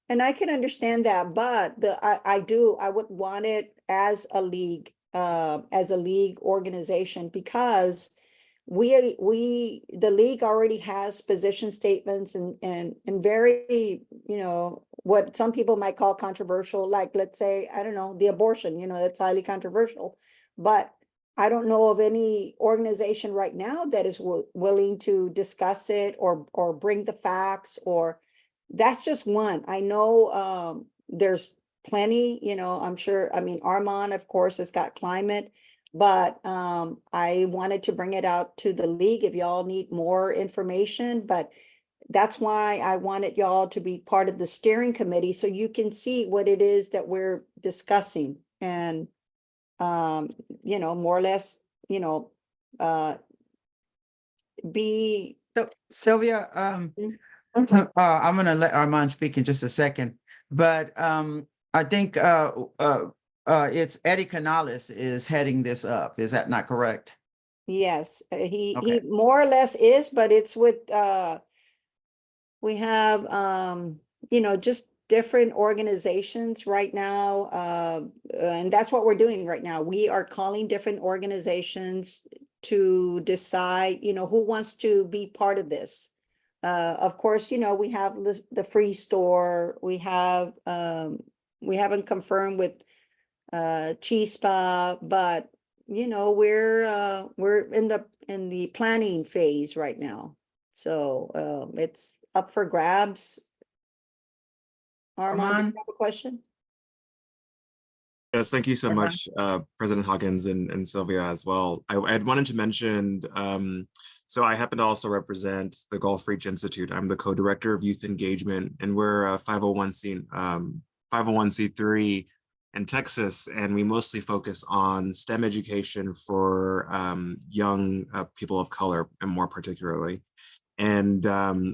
And I can understand that, but I would want it as a league organization, because the league already has position statements and very, what some people might call controversial, like, let's say, I don't know, the abortion, that's highly controversial. But I don't know of any organization right now that is willing to discuss it or bring the facts, or that's just one. I know there's plenty, I'm sure. I mean, Armand, of course, has got climate, but I wanted to bring it out to the league if y'all need more information. But that's why I wanted y'all to be part of the steering committee, so you can see what it is that we're discussing, and more or less, be. So Sylvia, Mm. I'm gonna let Armand speak in just a second, but I think it's Eddie Canales is heading this up. Is that not correct? Yes, he Okay. more or less is, but it's with we have just different organizations right now, and that's what we're doing right now. We are calling different organizations to decide, who wants to be part of this. Of course, we have the free store. We haven't confirmed with Chispa, but we're in the planning phase right now. So it's up for grabs. Armand, do you Armand? have a question? Yes, thank you so Armand? much, President Hawkins and Sylvia as well. I had wanted to mention, so I happen to also represent the Gulf Reach Institute. I'm the co-director of youth engagement, and we're a 501c3 in Texas, and we mostly focus on STEM education for young people of color, and more particularly. And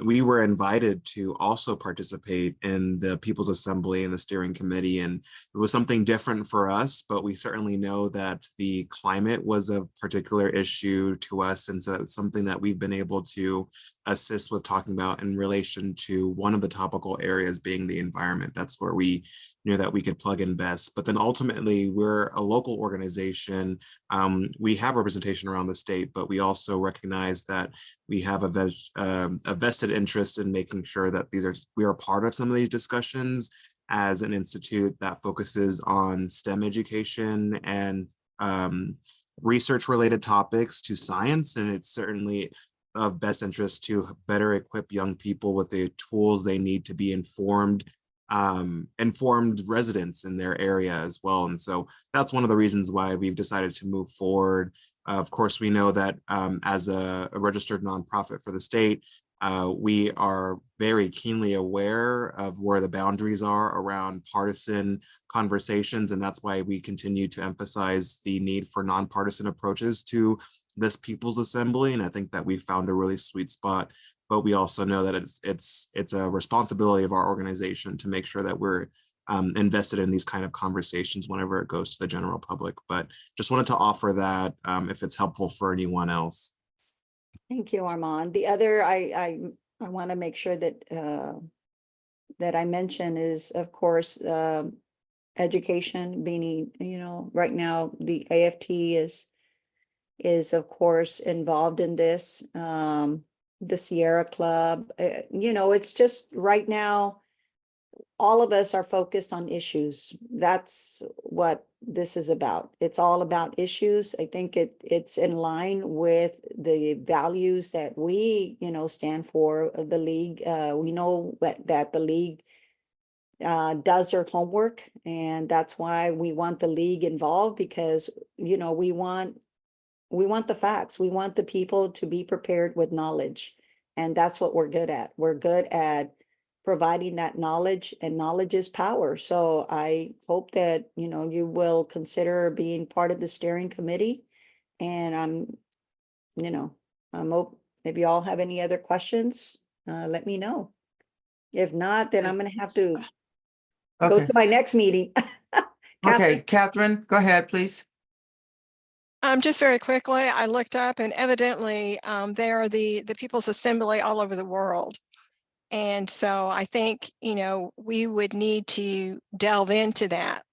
we were invited to also participate in the People's Assembly and the steering committee. And it was something different for us, but we certainly know that the climate was a particular issue to us. And so it's something that we've been able to assist with talking about in relation to one of the topical areas being the environment. That's where we knew that we could plug in best. But then ultimately, we're a local organization. We have representation around the state, but we also recognize that we have a vested interest in making sure that we are part of some of these discussions as an institute that focuses on STEM education and research related topics to science. And it's certainly of best interest to better equip young people with the tools they need to be informed residents in their area as well. And so that's one of the reasons why we've decided to move forward. Of course, we know that as a registered nonprofit for the state, We are very keenly aware of where the boundaries are around partisan conversations, and that's why we continue to emphasize the need for nonpartisan approaches to this People's Assembly. And I think that we found a really sweet spot, but we also know that it's a responsibility of our organization to make sure that we're invested in these kind of conversations whenever it goes to the general public. But just wanted to offer that if it's helpful for anyone else. Thank you, Armand. The other, I want to make sure that, that I mention is, of course, education, being, right now, the AFT is of course involved in this, the Sierra Club, it's just right now, all of us are focused on issues. That's what this is about. It's all about issues. I think it's in line with the values that we, stand for, the league. We know that the league does their homework, and that's why we want the league involved, because, we want the facts. We want the people to be prepared with knowledge. And that's what we're good at. We're good at providing that knowledge, and knowledge is power. So I hope that, you will consider being part of the steering committee. And if you all have any other questions, let me know. If not, then I'm going to have to go Okay, to my next meeting. okay, Catherine, go ahead, please. Just very quickly, I looked up, and evidently they are the People's Assembly all over the world. And so I think, we would need to delve into that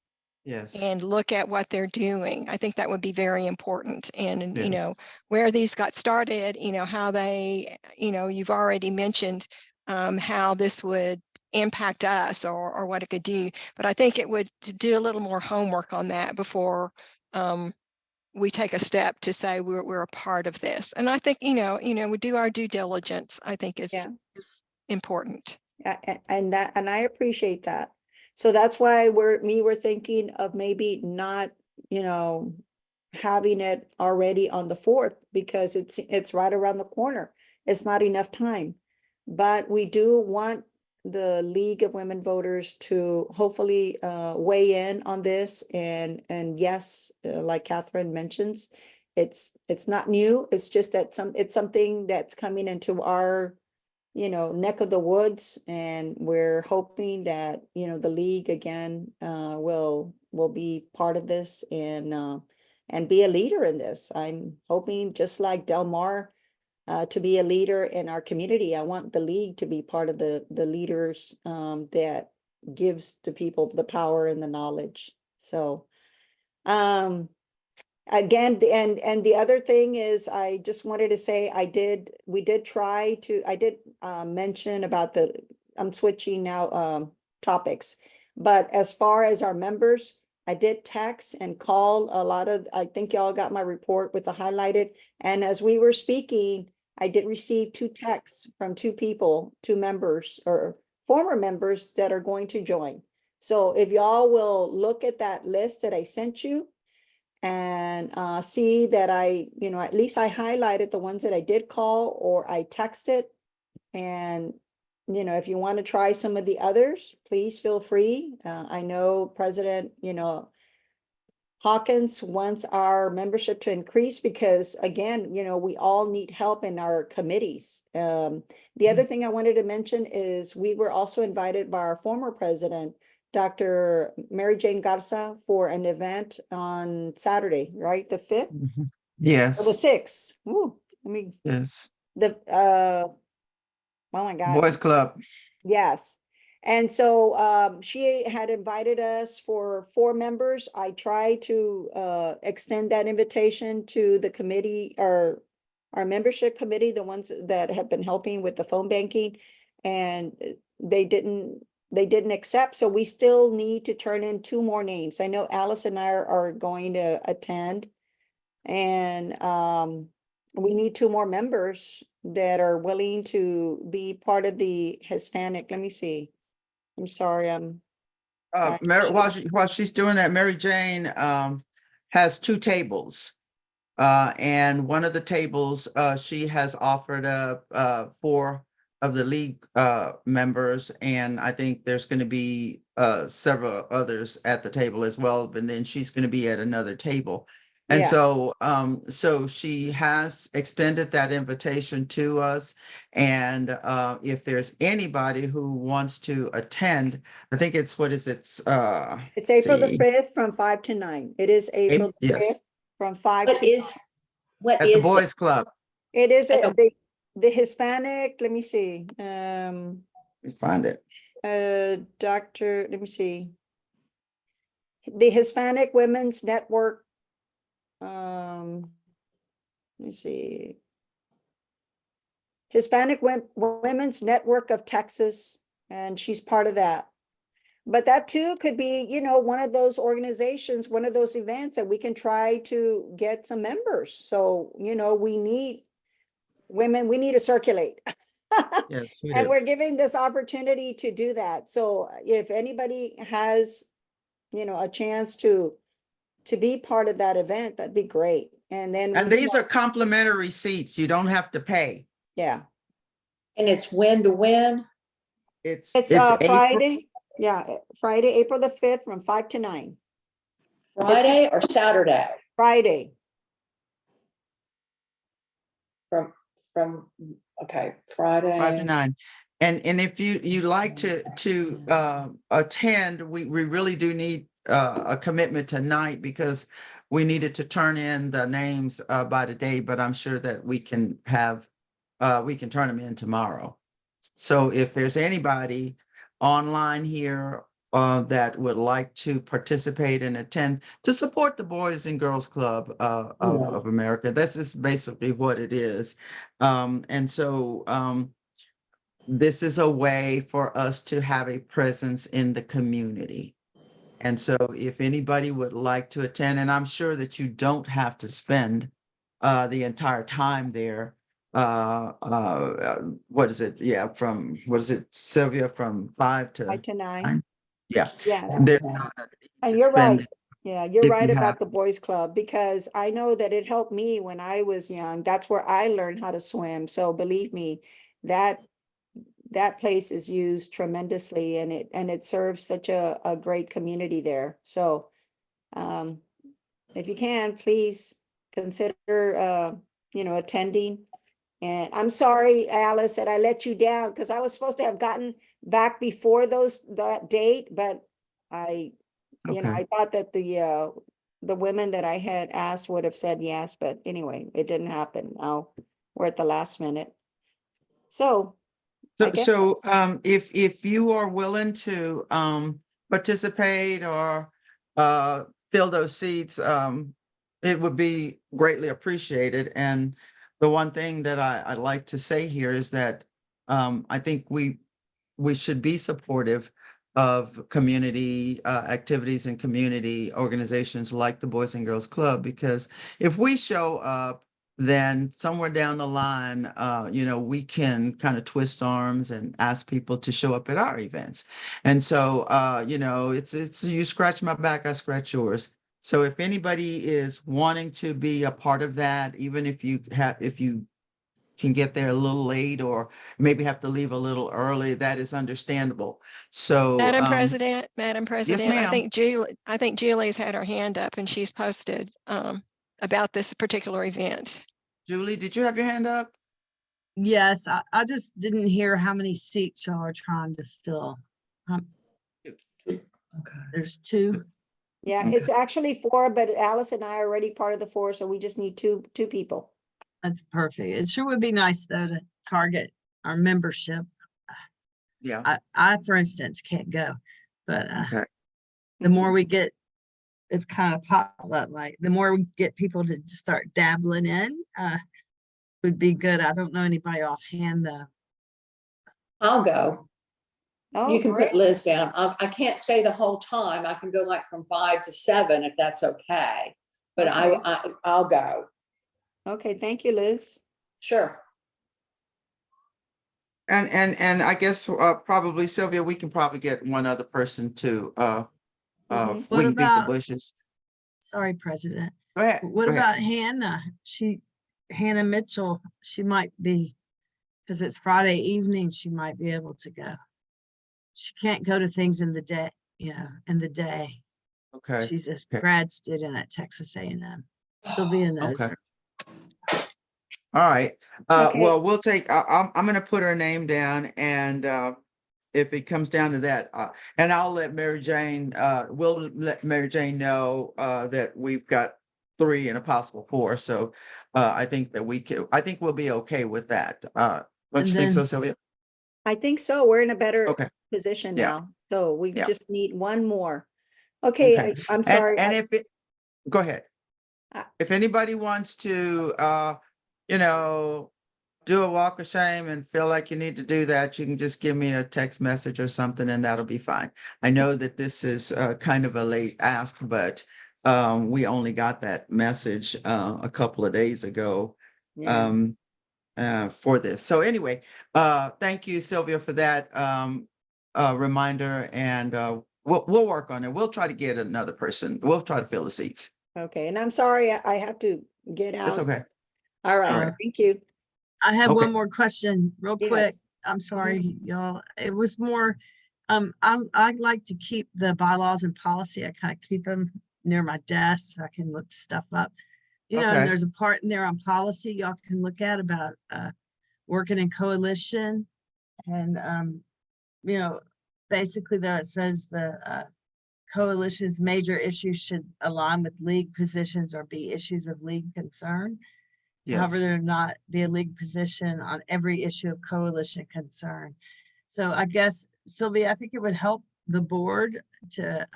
Yes. and look at what they're doing. I think that would be very important. And, Yes. where these got started, how they, you've already mentioned how this would impact us, or what it could do. But I think it would do a little more homework on that before we take a step to say we're a part of this. And I think, we do our due diligence. I think is important. And I appreciate that. So that's why we're thinking of maybe not, having it already on the 4th, because it's right around the corner. It's not enough time. But we do want the League of Women Voters to hopefully weigh in on this. And yes, like Catherine mentions, it's not new. It's just that it's something that's coming into our neck of the woods, and we're hoping that, the league again, will be part of this, and be a leader in this. I'm hoping, just like Del Mar, to be a leader in our community. I want the league to be part of the leaders, that gives the people the power and the knowledge. So, again, and the other thing is, I just wanted to say, we did try to, I did mention about I'm switching now topics, but as far as our members, I did text and call a lot of, I think y'all got my report with the highlighted, and as we were speaking, I did receive 2 texts from 2 people, 2 members or former members that are going to join. So if y'all will look at that list that I sent you, and see that at least I highlighted the ones that I did call or I texted. And, if you want to try some of the others, please feel free. I know President, Hawkins wants our membership to increase because, again, we all need help in our committees. The other thing I wanted to mention is we were also invited by our former president, Dr. Mary Jane Garza, for an event on Saturday, right? The 5th or the Yes, 6th. Ooh, yes. oh my God. Boys Club. Yes. And so she had invited us for 4 members. I tried to extend that invitation to the committee, or our membership committee, the ones that have been helping with the phone banking, and they didn't accept. So we still need to turn in 2 more names. I know Alice and I are going to attend, and we need 2 more members that are willing to be part of the Hispanic. Let me see. I'm sorry. While she's doing that, Mary Jane has 2 tables. And one of the tables she has offered for league members, and I think there's going to be several others at the table as well, but then she's going to be at another table. And Yeah. so she has extended that invitation to us. And if there's anybody who wants to attend, I think it's, what is it? It's April the see. 5th from 5 to 9. It is April the Yes. 5th from 5 What to, is, what At the is, Boys Club. it is I don't- the Hispanic, let me see, Let me find it. Dr., let me see. The Hispanic Women's Network. Let me see. Hispanic Women's Network of Texas, and she's part of that. But that too could be, you know, one of those organizations, one of those events that we can try to get some members. So, you know, we need women, we need to circulate. Yes. we And do. we're giving this opportunity to do that. So if anybody has, you know, a chance to be part of that event, that'd be great. And then, And you these know, are complimentary seats. You don't have to pay. yeah, and it's when to when? it's April. Friday. Yeah, Friday, April the 5th from 5 to 9. Friday or Saturday? Friday. From, okay, 5 to Friday. 9. And if you like to attend, we really do need a commitment tonight, because we needed to turn in the names by today, but I'm sure that we can turn them in tomorrow. So if there's anybody online here that would like to participate and attend to support the Boys and Girls Club of America, this is basically what it is. And so this is a way for us to have a presence in the community. And so if anybody would like to attend, and I'm sure that you don't have to spend the entire time there. What is it? Yeah, from, what is it, Sylvia, from 5 to 5 to 9. 9? Yeah, Yes. there's not a need And to you're right. spend. Yeah, you're if right you about have- the boys club, because I know that it helped me when I was young. That's where I learned how to swim. So believe me, that place is used tremendously, and it serves such a great community there. So if you can, please consider you know, attending. And I'm sorry, Alice, that I let you down, because I was supposed to have gotten back before that date, but you know, Okay. I thought that the women that I had asked would have said yes, but anyway, it didn't happen. Now we're at the last minute. So I guess, If you are willing to participate or fill those seats, it would be greatly appreciated. And the one thing that I'd like to say here is that I think we should be supportive of community activities and community organizations like the Boys and Girls Club, because if we show up, then somewhere down the line, you know, we can kind of twist arms and ask people to show up at our events. And so, you know, it's you scratch my back, I scratch yours. So if anybody is wanting to be a part of that, even if you can get there a little late or maybe have to leave a little early, that is understandable. So, Madam President, I ma'am. think Julie's had her hand up and she's posted about this particular event. Julie, did you have your hand up? Yes, I just didn't hear how many seats y'all are trying to fill. Okay. There's 2. yeah, Okay. it's actually 4, but Alice and I are already part of the 4, so we just need two people. That's perfect. It sure would be nice though to target our membership. Yeah. I, for instance, can't go, but Okay. the more we get, it's kind of potluck, like the more we get people to start dabbling in, would be good. I don't know anybody offhand though. I'll go. Oh, You can great. put Liz down. I can't stay the whole time. I can go like from 5 to 7 if that's okay. But Okay. I'll go. Okay, thank you, Liz. Sure. And I guess probably Sylvia, we can probably get one other person to Mhm. we What can beat the about- bushes. Sorry, President. Go ahead. What go ahead. about Hannah? Hannah Mitchell, she might be Because it's Friday evening, she might be able to go. She can't go to things in the day, in the day. Okay, She's a okay. grad student at Texas A&M. Sylvia knows Okay. her. All right. Okay. Well, we'll take, I'm gonna put her name down, and if it comes down to that, and I'll let Mary Jane, we'll let Mary Jane know that we've got 3 and a possible 4. So I think that I think we'll be okay with that. Don't And you think so, then- Sylvia? I think so. We're in a better Okay. position Yeah. now. So we Yeah. just need one more. Okay, Okay. I'm sorry. And if it, go ahead. Uh, If anybody wants to, you know, do a walk of shame and feel like you need to do that, you can just give me a text message or something, and that'll be fine. I know that this is kind of a late ask, but we only got that message a couple of days ago Yeah. for this. So anyway, thank you, Sylvia, for that reminder, and we'll work on it. We'll try to get another person. We'll try to fill the seats. Okay, and I'm sorry, I have to get That's out. okay. All right, right. thank you. I have Okay. one more question real quick. Yes. I'm sorry, y'all. It was more, I like to keep the bylaws and policy. I kind of keep them near my desk so I can look stuff up. And Okay. there's a part in there on policy y'all can look at about working in coalition. And basically though, it says the coalition's major issues should align with league positions or be issues of league concern. However, Yes. there not be a league position on every issue of coalition concern. So I guess, Sylvia, I think it would help the board to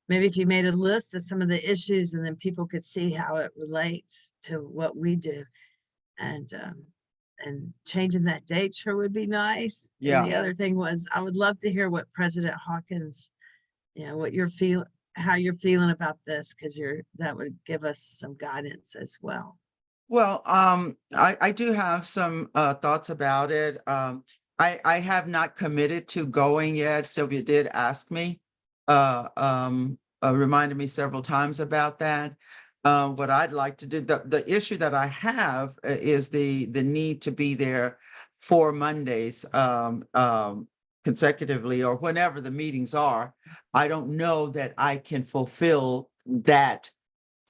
maybe if you made a list of some of the issues and then people could see how it relates to what we do. And changing that date sure would be nice. Yeah. And the other thing was, I would love to hear what President Hawkins, what how you're feeling about this, because that would give us some guidance as well. Well, I do have some thoughts about it. I have not committed to going yet. Sylvia did ask me, reminded me several times about that. What I'd like to do, the issue that I have is the need to be there 4 Mondays consecutively, or whenever the meetings are. I don't know that I can fulfill that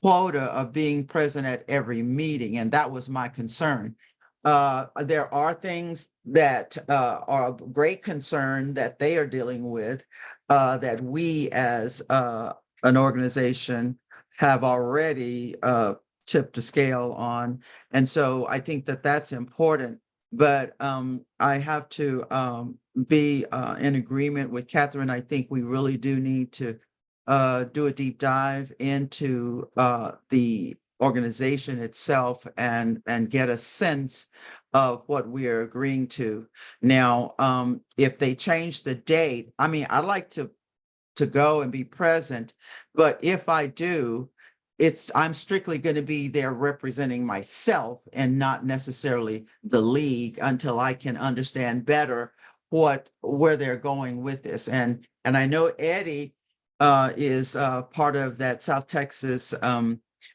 quota of being present at every meeting, and that was my concern. There are things that are of great concern that they are dealing with, that we as an organization have already tipped the scale on. And so I think that that's important. But I have to be in agreement with Catherine. I think we really do need to do a deep dive into the organization itself and get a sense of what we are agreeing to. Now, if they change the date, I mean, I'd like to go and be present, but if I do, I'm strictly going to be there representing myself and not necessarily the league until I can understand better where they're going with this. And I know Eddie is part of that South Texas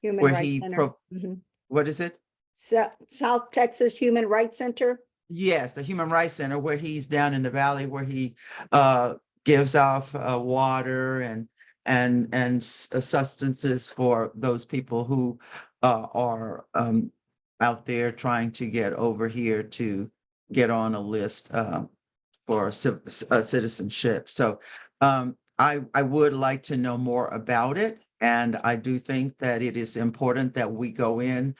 Human where Rights he Center. Mhm. what is it? South Texas Human Rights Center. Yes, the Human Rights Center, where he's down in the valley, where he gives off water and sustenances for those people who are out there trying to get over here to get on a list for citizenship. So I would like to know more about it, and I do think that it is important that we go in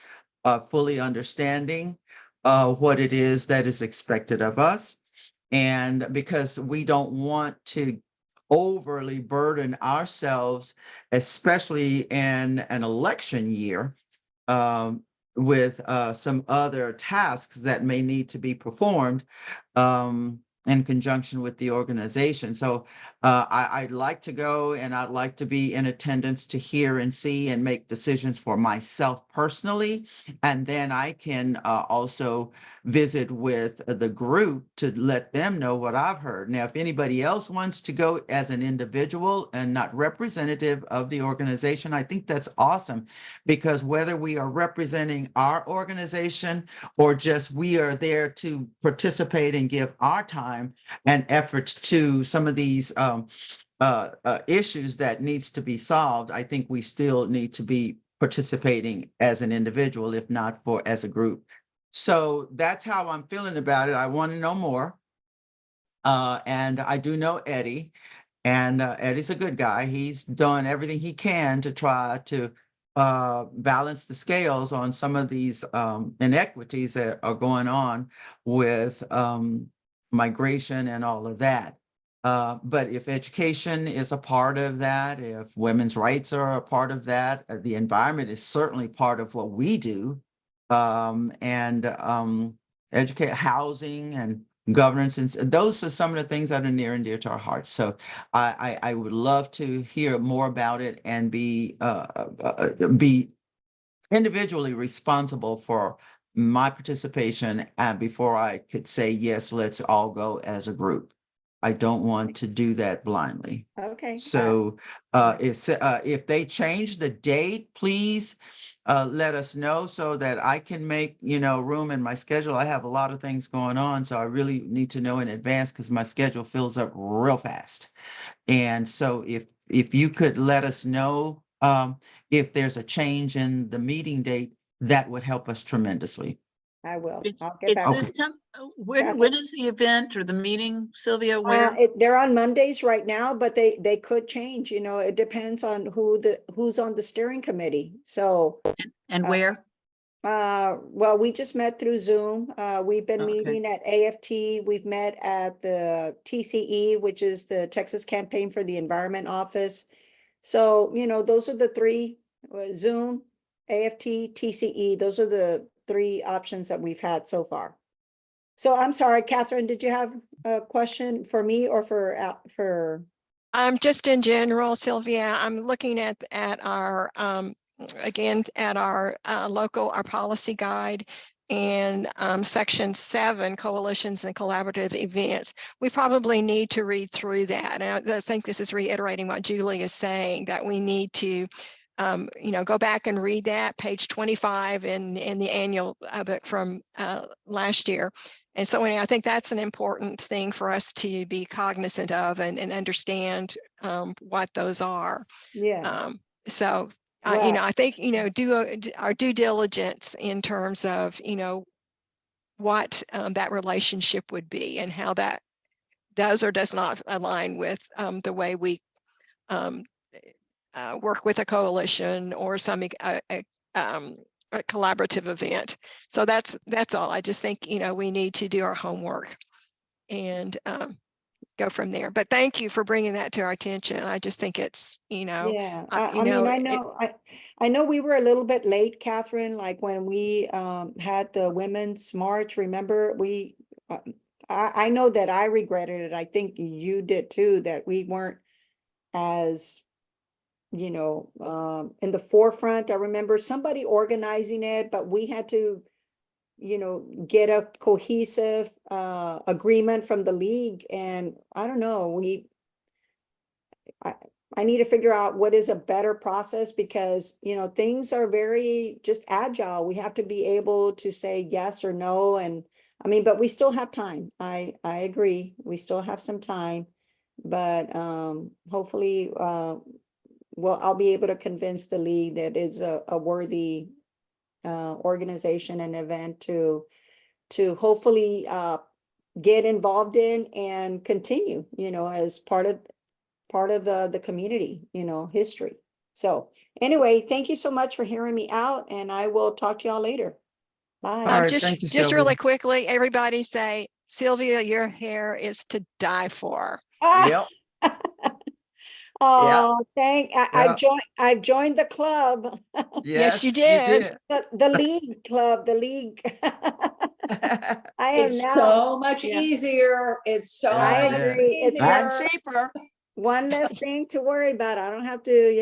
fully understanding what it is that is expected of us. And because we don't want to overly burden ourselves, especially in an election year, with some other tasks that may need to be performed. in conjunction with the organization. So I'd like to go, and I'd like to be in attendance to hear and see and make decisions for myself personally. And then I can also visit with the group to let them know what I've heard. Now, if anybody else wants to go as an individual and not representative of the organization, I think that's awesome, because whether we are representing our organization or just we are there to participate and give our time and efforts to some of these issues that needs to be solved, I think we still need to be participating as an individual, if not for as a group. So that's how I'm feeling about it. I want to know more. And I do know Eddie, and Eddie's a good guy. He's done everything he can to try to balance the scales on some of these inequities that are going on with migration and all of that. But if education is a part of that, if women's rights are a part of that, the environment is certainly part of what we do. And educate housing and governance, and those are some of the things that are near and dear to our hearts. So I would love to hear more about it and be individually responsible for my participation before I could say, yes, let's all go as a group. I don't want to do that blindly. Okay. So if they change the date, please let us know so that I can make, room in my schedule. I have a lot of things going on, so I really need to know in advance because my schedule fills up real fast. And so if you could let us know if there's a change in the meeting date, that would help us tremendously. I will. It's, I'll get it's back. this time, when Catherine? is the event or the meeting, Sylvia, where? They're on Mondays right now, but they could change, it depends on who's on the steering committee. So, And where? well, we just met through Zoom. We've been Okay. meeting at AFT. We've met at the TCE, which is the Texas Campaign for the Environment Office. So, those are the three, Zoom, AFT, TCE, those are the three options that we've had so far. So I'm sorry, Catherine, did you have a question for me or for? Just in general, Sylvia, I'm looking at our, again, at our our policy guide and section 7, coalitions and collaborative events. We probably need to read through that. And I think this is reiterating what Julie is saying, that we need to go back and read that, page 25 in the annual book from last year. And so I think that's an important thing for us to be cognizant of and understand what those are. Yeah. So, Well, I think, do our due diligence in terms of, what that relationship would be and how that does or does not align with the way we work with a coalition or some a collaborative event. So that's all. I just think, we need to do our homework and go from there. But thank you for bringing that to our attention. I just think it's, yeah, I I know we were a little bit late, Catherine, like when we had the Women's March, remember I know that I regretted it. I think you did too, that we weren't as in the forefront. I remember somebody organizing it, but we had to, get a cohesive agreement from the league. And I don't know, I need to figure out what is a better process because, things are very just agile. We have to be able to say yes or no. And I mean, but we still have time. I agree. We still have some time, but hopefully, well, I'll be able to convince the league that it's a worthy organization and event to hopefully get involved in and continue, as part of the community, history. So anyway, thank you so much for hearing me out, and I will talk to y'all later. Bye. All right, just thank you, just Sylvia. really quickly, everybody say, Sylvia, your hair is to die for. Yep. Oh, Yeah. I've joined the club, Yes, you Yes, you did. did. the league club, the league. I am It's now, so much yeah. easier. It's so I much agree. It's And easier. cheaper. one less thing to worry about. I don't have to,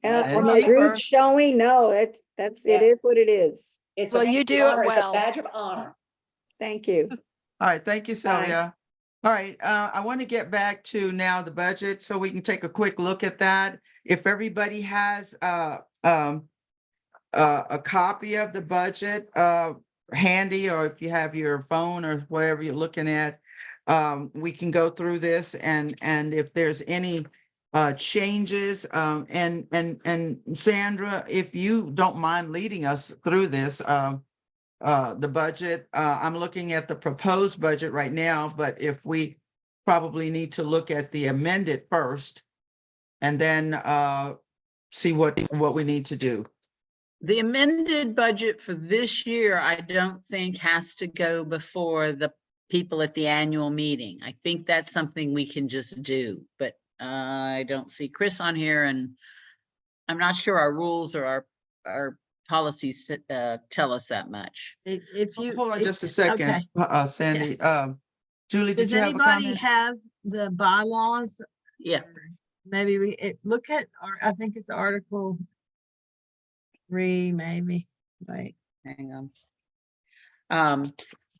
That's And am a right. cheaper. rude showing. No, it Yes. is what it is. It's Well, a you badge of do it honor. It's a well. badge of honor. Thank you. All right, thank you, Sylvia. All right, I want to get back to now the budget so we can take a quick look at that. If everybody has a copy of the budget handy, or if you have your phone or whatever you're looking at, we can go through this and if there's any changes, and Sandra, if you don't mind leading us through this, the budget, I'm looking at the proposed budget right now, but if we probably need to look at the amended first and then see what we need to do. The amended budget for this year, I don't think has to go before the people at the annual meeting. I think that's something we can just do, but I don't see Chris on here, and I'm not sure our rules or our policies tell us that much. If you. Hold on if- just a second, okay. Sandy. Julie, did Does you have a anybody comment? have the bylaws? Yeah. Maybe look at, or I think it's Article 3, maybe. Wait. Hang on. It's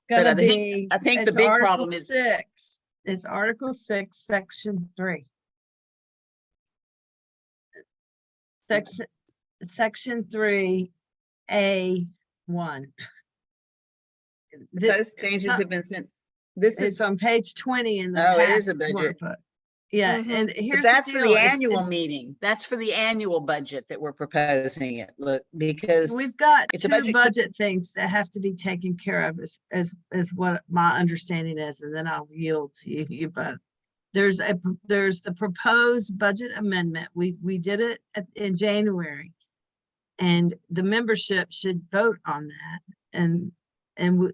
But gonna be. I think the it's big Article problem is 6. It's Article 6, Section 3. Section 3, A1. those changes have been sent. This It's is, on page 20 in the Oh, it is a past budget. workbook. Yeah, Mhm. and but here's that's the for deal. the it's- annual meeting. That's for the annual budget that we're proposing it, look, because We've got it's a two budget- budget things that have to be taken care of as what my understanding is, and then I'll yield to you both. There's the proposed budget amendment. We did it in January. And the membership should vote on that. And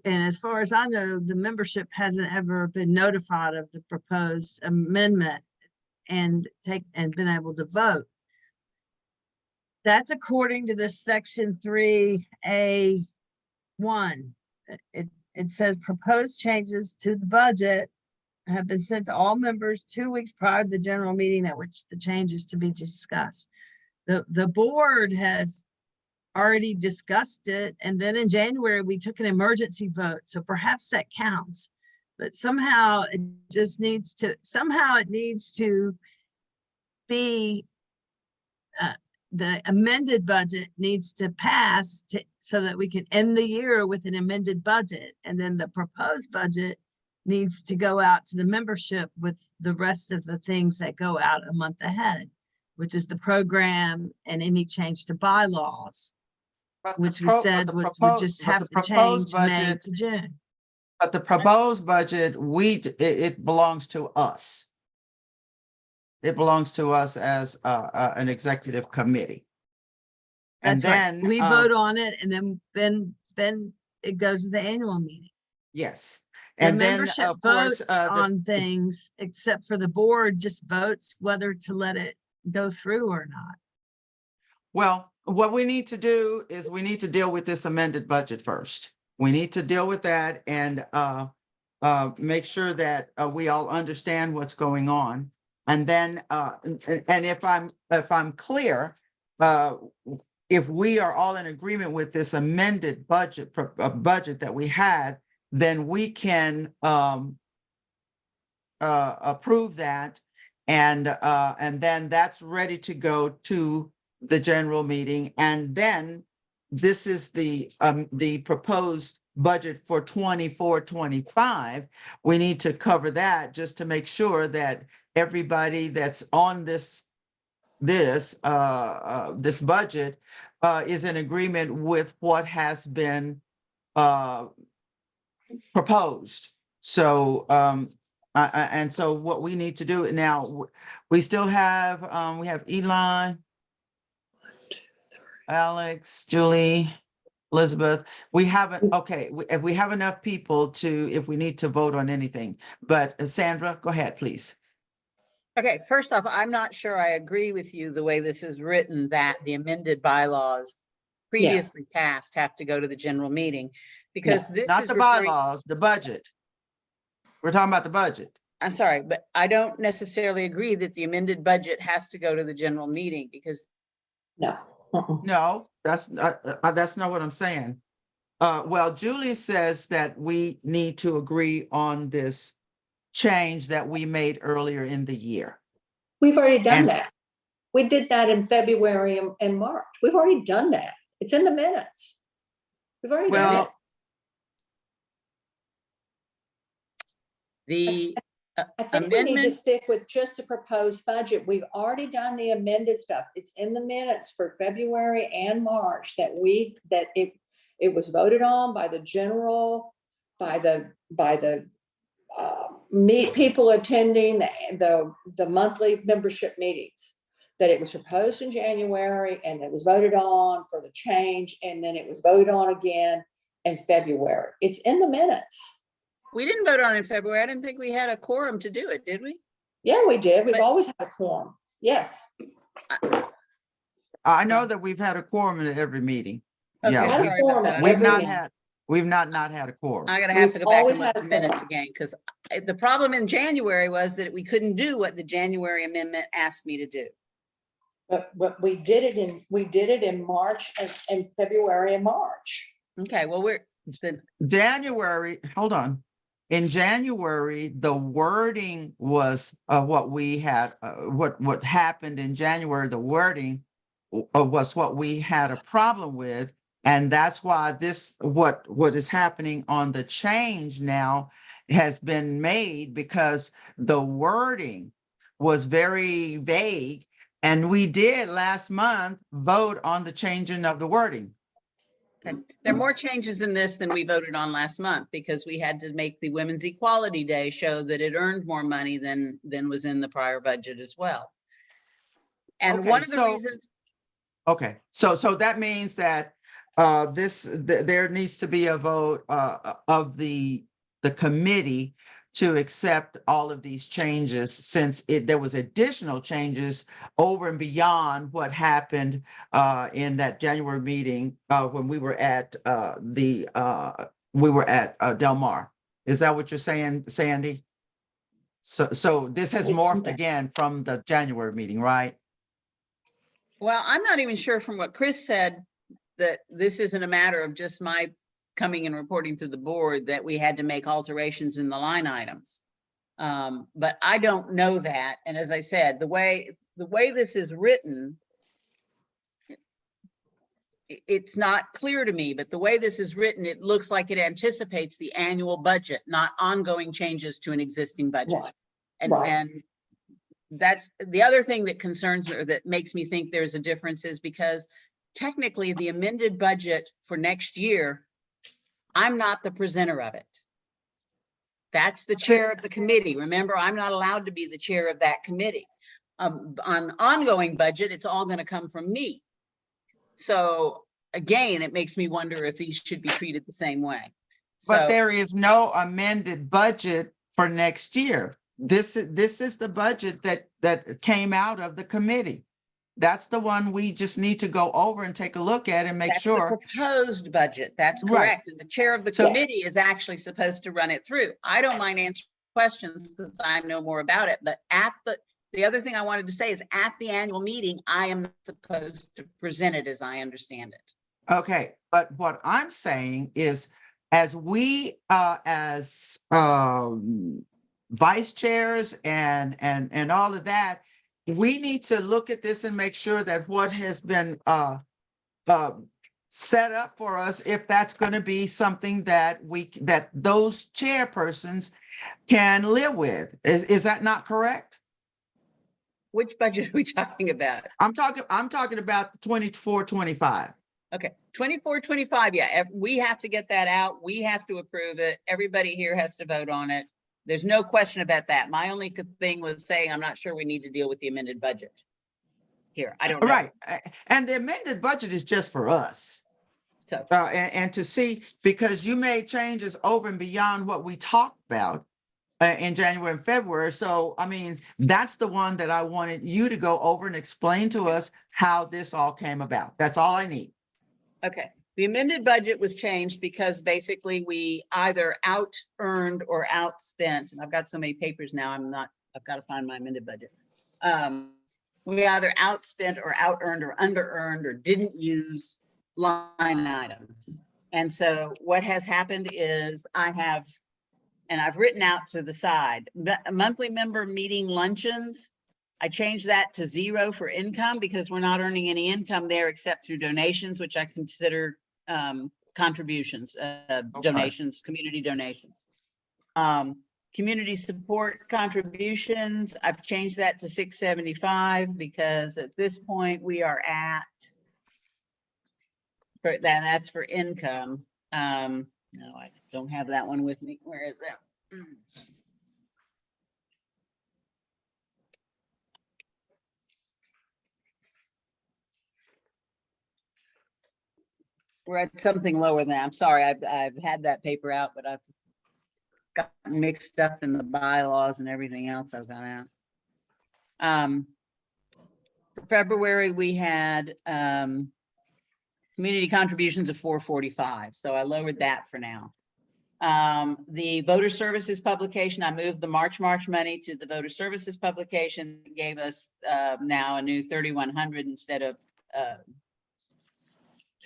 as far as I know, the membership hasn't ever been notified of the proposed amendment and been able to vote. That's according to this Section 3A1. It says proposed changes to the budget have been sent to all members 2 weeks prior to the general meeting at which the changes to be discussed. The board has already discussed it, and then in January we took an emergency vote, so perhaps that counts. But somehow it needs to be the amended budget needs to pass so that we can end the year with an amended budget, and then the proposed budget needs to go out to the membership with the rest of the things that go out a month ahead, which is the program and any change to bylaws, which we said would just have to change May to June. But the proposed budget, it belongs to us. It belongs to us as an executive committee. And That's right. then We vote on it, and then it goes to the annual meeting. yes. The And then membership of course, votes on things, except for the board just votes whether to let it go through or not. well, what we need to do is we need to deal with this amended budget first. We need to deal with that and make sure that we all understand what's going on. And then and if I'm clear, if we are all in agreement with this amended budget that we had, then we can approve that, and then that's ready to go to the general meeting. And then this is the proposed budget for 24-25. We need to cover that just to make sure that everybody that's on this budget is in agreement with what has been proposed. So and so what we need to do now, we still have we have Eli, Alex, Julie, Elizabeth. We haven't, okay, if we have enough people if we need to vote on anything. But Sandra, go ahead, please. Okay, first off, I'm not sure I agree with you the way this is written, that the amended bylaws previously passed have to go to the general meeting, because this Not is the referring, bylaws, the budget. We're talking about the budget. I'm sorry, but I don't necessarily agree that the amended budget has to go to the general meeting, because No. No, that's not what I'm saying. Well, Julie says that we need to agree on this change that we made earlier in the year. We've already done And- that. We did that in February and March. We've already done that. It's in the minutes. We've already done it. Well, the I think we need to amendment, stick with just the proposed budget. We've already done the amended stuff. It's in the minutes for February and March that it was voted on by the general, by the people attending the monthly membership meetings. That it was proposed in January and it was voted on for the change, and then it was voted on again in February. It's in the minutes. we didn't vote on it in February. I didn't think we had a quorum to do it, did we? Yeah, we did. We've But- always had a quorum. Yes. I know that we've had a quorum at every meeting. Okay, Yeah, Had a sorry about quorum that. at we've every not meeting. had, we've not had a quorum. I gotta have to We've go back always and look had at the minutes quorum. again, because the problem in January was that we couldn't do what the January amendment asked me to do. But we did it in March and February and March. Okay, well, then, January, hold on. In January, the wording was what we had, what happened in January, the wording was what we had a problem with. And that's why what is happening on the change now has been made, because the wording was very vague. And we did last month vote on the changing of the wording. okay, there are more changes in this than we voted on last month, because we had to make the Women's Equality Day show that it earned more money than was in the prior budget as well. And Okay, one of the so- reasons, Okay, so that means that there needs to be a vote of the committee to accept all of these changes, since there was additional changes over and beyond what happened in that January meeting when we were at Del Mar. Is that what you're saying, Sandy? So this has morphed again from the January meeting, right? well, I'm not even sure from what Chris said, that this isn't a matter of just my coming and reporting to the board that we had to make alterations in the line items. But I don't know that. And as I said, the way this is written, it's not clear to me, but the way this is written, it looks like it anticipates the annual budget, not ongoing changes to an existing budget. Right. And, Right. and that's the other thing that concerns me, or that makes me think there's a difference, is because technically the amended budget for next year, I'm not the presenter of it. That's the chair of the committee. Remember, I'm not allowed to be the chair of that committee. On ongoing budget, it's all going to come from me. So again, it makes me wonder if these should be treated the same way. But So- there is no amended budget for next year. This is the budget that came out of the committee. That's the one we just need to go over and take a look at and make That's the sure. proposed budget. That's Right. correct. And the chair of the So- committee is actually supposed to run it through. I don't mind answering questions because I know more about it, but the other thing I wanted to say is at the annual meeting, I am not supposed to present it as I understand it. Okay, but what I'm saying is, as we, as vice chairs and all of that, we need to look at this and make sure that what has been set up for us, if that's going to be something that those chairpersons can live with. Is that not correct? Which budget are we talking about? I'm talking about the 24-25. Okay, 24-25, yeah, we have to get that out. We have to approve it. Everybody here has to vote on it. There's no question about that. My only thing was saying, I'm not sure we need to deal with the amended budget here. I don't know. Right, and the amended budget is just for us. So, And to see, because you made changes over and beyond what we talked about in January and February. So, I mean, that's the one that I wanted you to go over and explain to us how this all came about. That's all I need. Okay, the amended budget was changed because basically we either out earned or outspent, and I've got so many papers now, I've got to find my amended budget. We either outspent or out earned or under earned or didn't use line items. And so what has happened is I've written out to the side, monthly member meeting luncheons. I changed that to 0 for income because we're not earning any income there except through donations, which I consider contributions, donations, community donations. Community support contributions, I've changed that to 675 because at this point we are at, that's for income. No, I don't have that one with me. Where is that? We're at something lower than that. I'm sorry, I've had that paper out, but I've got mixed up in the bylaws and everything else I've got out. For February, we had community contributions of 445, so I lowered that for now. The voter services publication, I moved the March money to the voter services publication, gave us now a new 3,100 instead of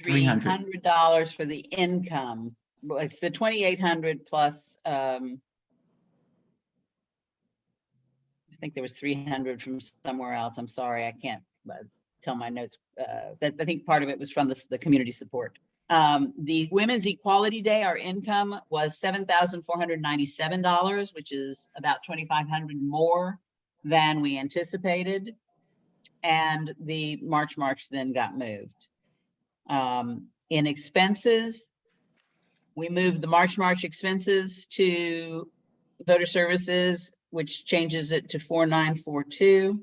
$300 for the income. Well, it's the 2,800 plus I think there was 300 from somewhere else. I'm sorry, I can't tell my notes. I think part of it was from the community support. The Women's Equality Day, our income was $7,497, which is about 2,500 more than we anticipated. And the March then got moved. In expenses, we moved the March expenses to voter services, which changes it to 4,942.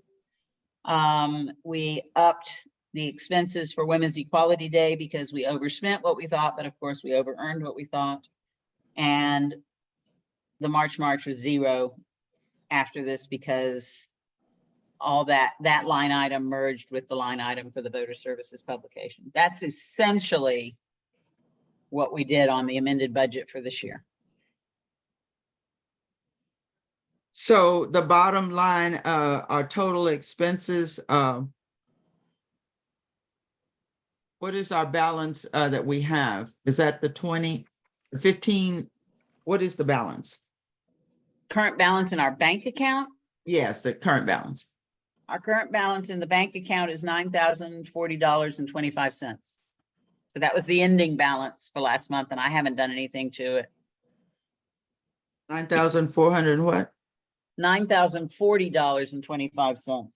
We upped the expenses for Women's Equality Day because we overspent what we thought, but of course we over-earned what we thought. And the March was 0 after this because all that line item merged with the line item for the voter services publication. That's essentially what we did on the amended budget for this year. So the bottom line, our total expenses, what is our balance that we have? Is that the 15? What is the balance? Current balance in our bank account? Yes, the current balance. Our current balance in the bank account is $9,040.25. So that was the ending balance for last month, and I haven't done anything to it. 9,400 and what? $9,040.25.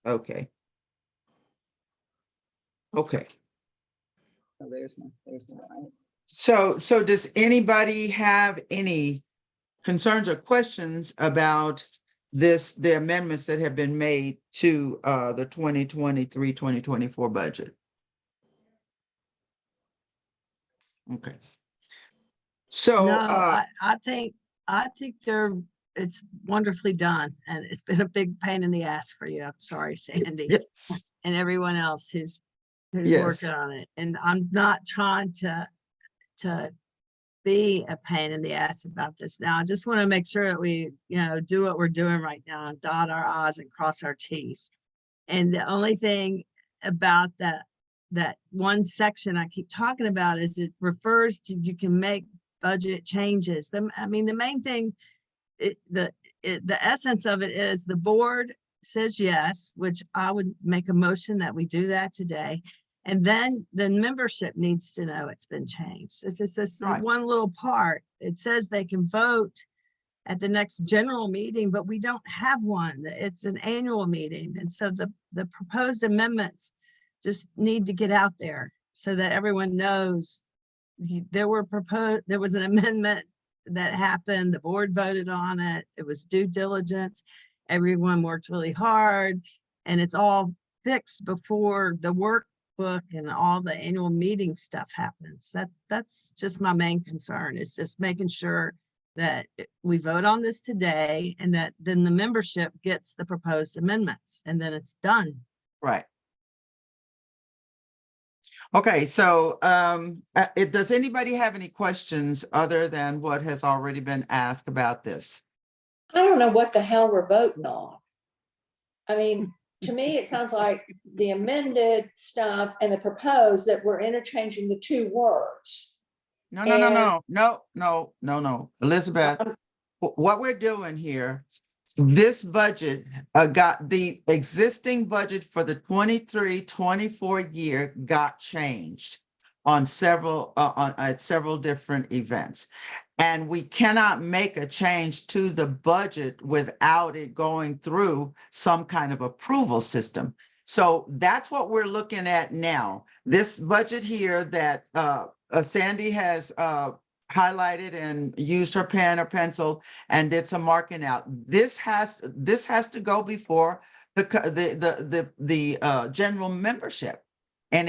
Okay. Okay. So there's the right. So does anybody have any concerns or questions about the amendments that have been made to the 2023-2024 budget? Okay. So No, I think it's wonderfully done, and it's been a big pain in the ass for you. I'm sorry, Sandy, yes. and everyone else who's Yes. working on it. And I'm not trying to be a pain in the ass about this. Now, I just want to make sure that we, do what we're doing right now, dot our I's and cross our T's. And the only thing about that one section I keep talking about is it refers to, you can make budget changes. The main thing, the essence of it is the board says yes, which I would make a motion that we do that today. And then the membership needs to know it's been changed. It's this Right. one little part. It says they can vote at the next general meeting, but we don't have one. It's an annual meeting. And so the proposed amendments just need to get out there so that everyone knows there was an amendment that happened. The board voted on it. It was due diligence. Everyone worked really hard, and it's all fixed before the workbook and all the annual meeting stuff happens. That's just my main concern, is just making sure that we vote on this today, and that then the membership gets the proposed amendments, and then it's done. Right. Okay, so does anybody have any questions other than what has already been asked about this? I don't know what the hell we're voting on. I mean, to me, it sounds like the amended stuff and the proposed that we're interchanging the two words. No, And- Elizabeth, what we're doing here, this budget got the existing budget for the 23-24 year got changed on several, at several different events. And we cannot make a change to the budget without it going through some kind of approval system. So that's what we're looking at now. This budget here that Sandy has highlighted and used her pen or pencil and did some marking out. This has to go before the general membership. And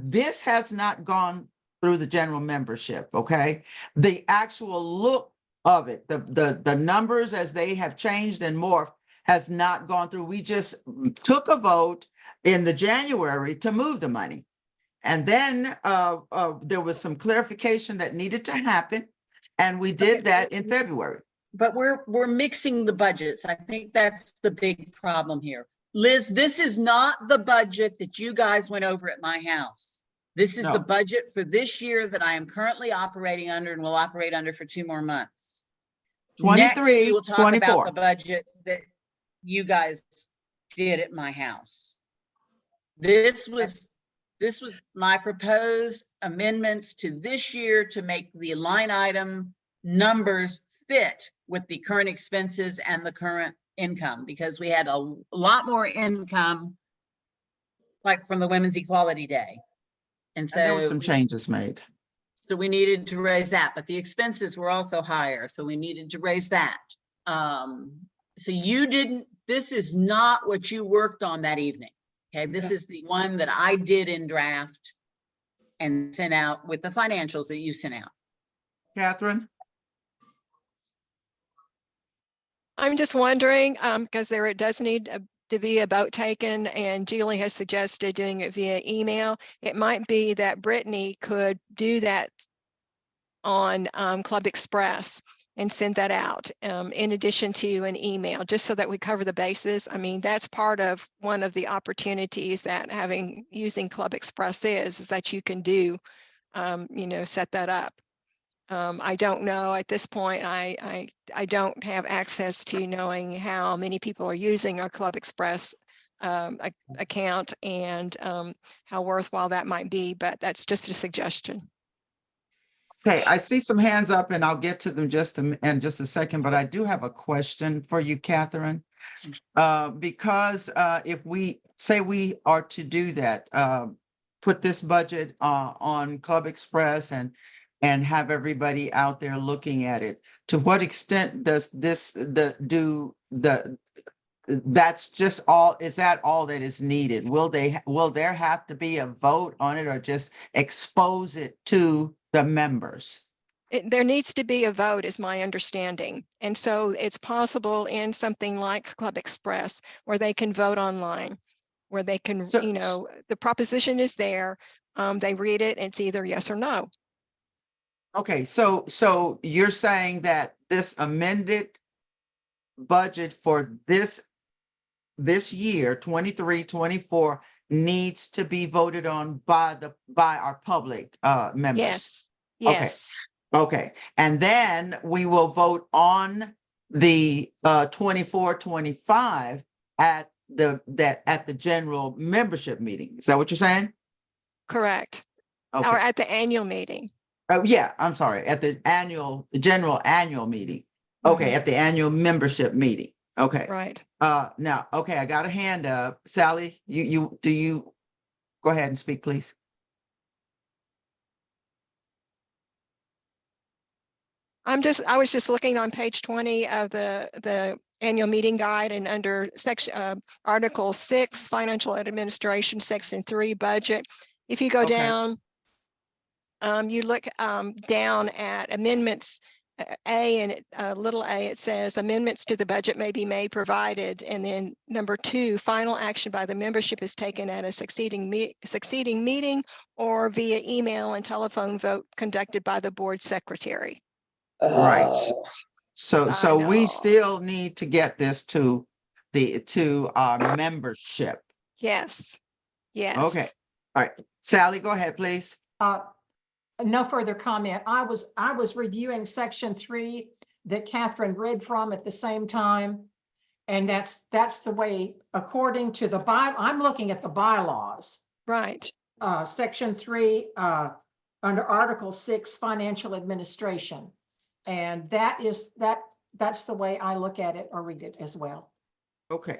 this has not gone through the general membership, okay? The actual look of it, the numbers as they have changed and morphed has not gone through. We just took a vote in the January to move the money. And then there was some clarification that needed to happen, and we did that in February. But we're mixing the budgets. I think that's the big problem here. Liz, this is not the budget that you guys went over at my house. This is the No. budget for this year that I am currently operating under and will operate under for 2 more months. Next, 23, we will talk 24. about the budget that you guys did at my house. This was my proposed amendments to this year to make the line item numbers fit with the current expenses and the current income, because we had a lot more income like from the Women's Equality Day. And so And there were some changes made. So we needed to raise that, but the expenses were also higher. So we needed to raise that. So this is not what you worked on that evening. Okay, this is the one that I did in draft and sent out with the financials that you sent out. Catherine? I'm just wondering, because there does need to be a vote taken, and Julie has suggested doing it via email. It might be that Brittany could do that on Club Express and send that out in addition to an email, just so that we cover the bases. I mean, that's part of one of the opportunities that using Club Express is that you can do, set that up. I don't know at this point. I don't have access to knowing how many people are using our Club Express account and how worthwhile that might be, but that's just a suggestion. Okay, I see some hands up and I'll get to them in just a second, but I do have a question for you, Catherine. Because if we say we are to do that, put this budget on Club Express and have everybody out there looking at it, to what extent does that's just all, is that all that is needed? Will there have to be a vote on it, or just expose it to the members? There needs to be a vote, is my understanding. And so it's possible in something like Club Express where they can vote online, where they can, the proposition is there. They read it and it's either yes or no. Okay, so you're saying that this amended budget for this year, 23-24, needs to be voted on by our public members? Yes. Okay, and then we will vote on the 24-25 at the general membership meeting. Is that what you're saying? Correct. Okay. Or at the annual meeting. Oh, yeah, I'm sorry, at the general annual meeting. Okay, at the annual membership meeting. Okay. Right. Now, okay, I got a hand up. Sally, you go ahead and speak, please. I was just looking on page 20 of the annual meeting guide, and under section Article 6, Financial Administration, Section 3, Budget. If you go down, you look down at amendments A and little a, it says amendments to the budget may be made provided. And then number 2, final action by the membership is taken at a succeeding meeting or via email and telephone vote conducted by the board secretary. Right. Oh, So I we know. still need to get this to our membership. Yes, yes. Okay. All right. Sally, go ahead, please. No further comment. I was reviewing section 3 that Catherine read from at the same time. And that's the way, according to the I'm looking at the bylaws. Right. Section 3, under Article 6, financial administration. And that's the way I look at it or read it as well. Okay.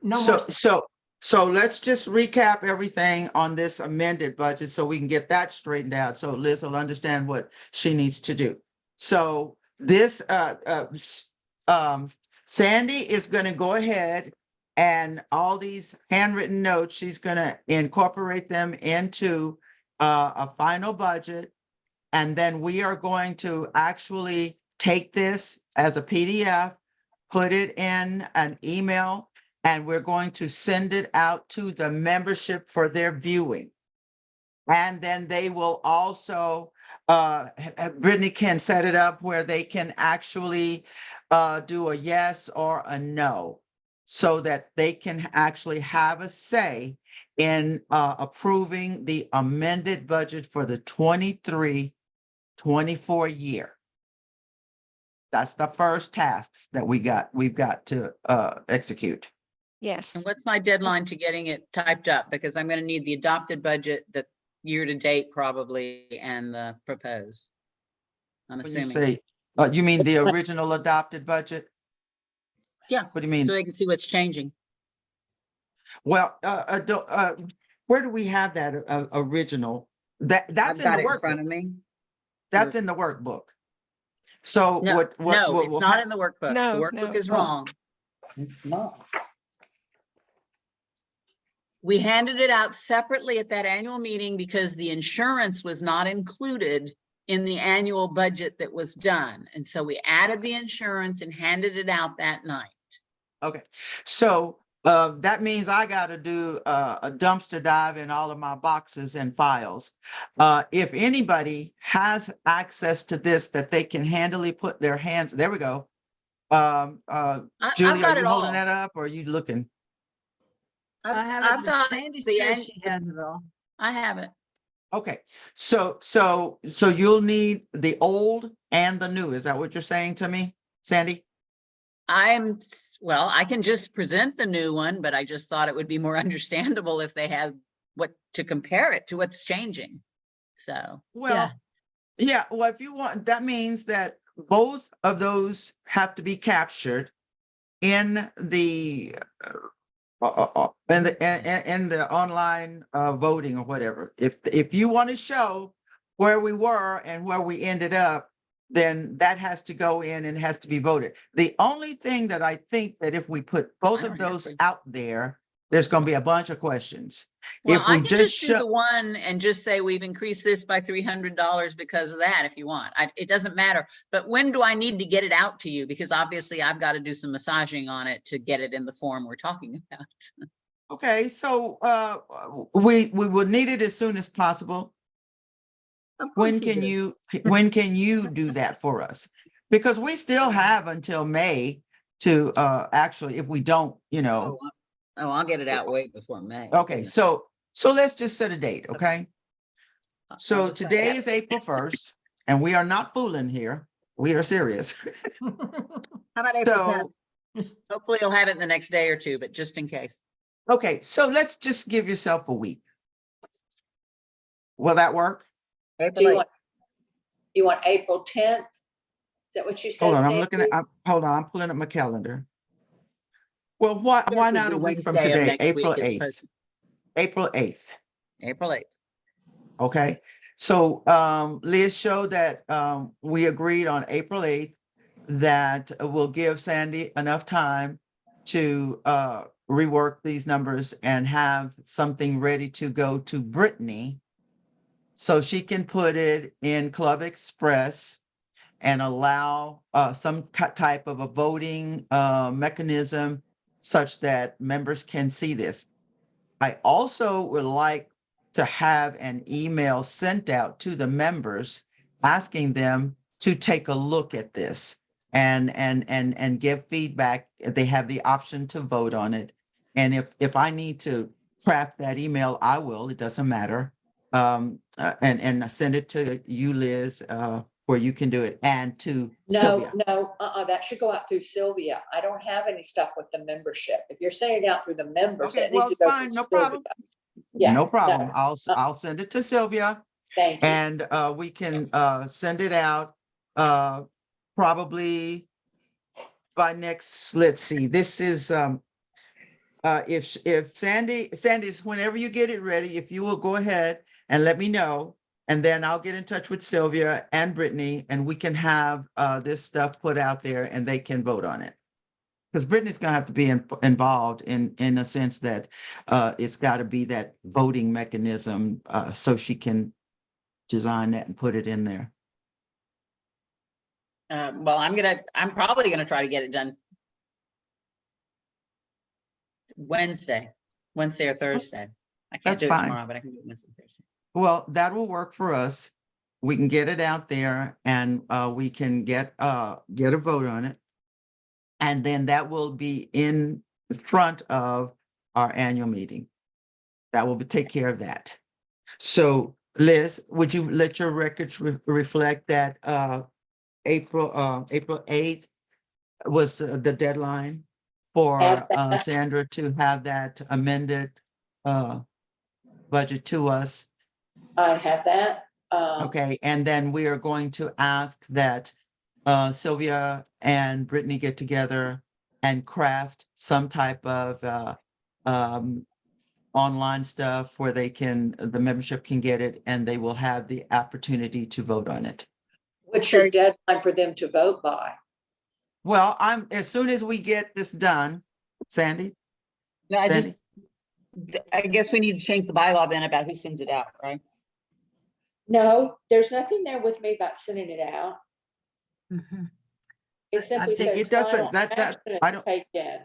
No more. So let's just recap everything on this amended budget so we can get that straightened out. So Liz will understand what she needs to do. So this, Sandy is going to go ahead and all these handwritten notes, she's going to incorporate them into a final budget. And then we are going to actually take this as a PDF, put it in an email, and we're going to send it out to the membership for their viewing. And then they will also, Brittany can set it up where they can actually do a yes or a no, so that they can actually have a say in approving the amended budget for the 23-24 year. That's the first tasks that we've got to execute. Yes. And what's my deadline to getting it typed up? Because I'm going to need the adopted budget, the year to date probably, and the proposed. I'm When you assuming. say, you mean the original adopted budget? Yeah. What do you mean? So they can see what's changing. Well, where do we have that original? That's I've in got the it in front of workbook. me. That's in the workbook. So No, what no, it's will not in the workbook. No, The workbook no. is wrong. it's not. We handed it out separately at that annual meeting because the insurance was not included in the annual budget that was done. And so we added the insurance and handed it out that night. Okay, so that means I got to do a dumpster dive in all of my boxes and files. If anybody has access to this that they can handily put their hands, there we go. I've Julie, got are it you holding all. that up or are you looking? I have I've it. got Sandy the says she has it all. I have it. Okay, so you'll need the old and the new. Is that what you're saying to me, Sandy? Well, I can just present the new one, but I just thought it would be more understandable if they had what to compare it to what's changing. So, Well, yeah, well, if you want, that means that both of those have to be captured in the in the online voting or whatever. If you want to show where we were and where we ended up, then that has to go in and has to be voted. The only thing that I think that if we put both I of don't have those to. out there, there's going to be a bunch of questions. well, If I we can just just do show, the one and just say we've increased this by $300 because of that, if you want. It doesn't matter. But when do I need to get it out to you? Because obviously I've got to do some massaging on it to get it in the form we're talking about. okay, so we would need it as soon as possible. Of course When can do. when can you do that for us? Because we still have until May to actually, if we don't, I'll get it out way before May. okay, so let's just set a date, okay? I'll So just- today yep. is April 1st, and we are not fooling here. We are serious. How about April 10th? So, Hopefully you'll have it in the next day or two, but just in case. okay, so let's just give yourself a week. Will that work? Do April you 8th. want, April 10th? Is that what you said? Hold on, I'm looking at, Sandy? hold on, I'm pulling up my calendar. Well, why Would not be a week from Wednesday of today, next week April as 8th? opposed- April 8th. April 8th. Okay, so Liz showed that we agreed on April 8th that we'll give Sandy enough time to rework these numbers and have something ready to go to Brittany so she can put it in Club Express and allow some type of a voting mechanism such that members can see this. I also would like to have an email sent out to the members asking them to take a look at this and give feedback. They have the option to vote on it. And if I need to craft that email, I will. It doesn't matter. And send it to you, Liz, where you can do it, and to No, Sylvia. no, that should go out through Sylvia. I don't have any stuff with the membership. If you're sending it out through the members, Okay, it needs well, to go fine, through no Sylvia. problem. Yeah, No problem. no, I'll send it to Sylvia. thank you. And we can send it out probably by next, let's see, this is if Sandy's, whenever you get it ready, if you will go ahead and let me know, and then I'll get in touch with Sylvia and Brittany, and we can have this stuff put out there and they can vote on it. Because Brittany's gonna have to be involved in a sense that it's got to be that voting mechanism so she can design that and put it in there. Well, I'm probably gonna try to get it done Wednesday or Thursday. I can't That's do it fine. tomorrow, but I can do it Wednesday, Thursday. Well, that will work for us. We can get it out there and we can get a vote on it. And then that will be in front of our annual meeting. That will take care of that. So Liz, would you let your records reflect that April 8th was the deadline for Sandra to have that amended budget to us? I have that. Okay, and then we are going to ask that Sylvia and Brittany get together and craft some type of online stuff where the membership can get it and they will have the opportunity to vote on it. What's your deadline for them to vote by? Well, as soon as we get this done, Sandy? No, Sandy? I guess we need to change the bylaw then about who sends it out, right? No, there's nothing there with me about sending it out. Mhm. It simply think says it doesn't- final that- action is I don't- taken.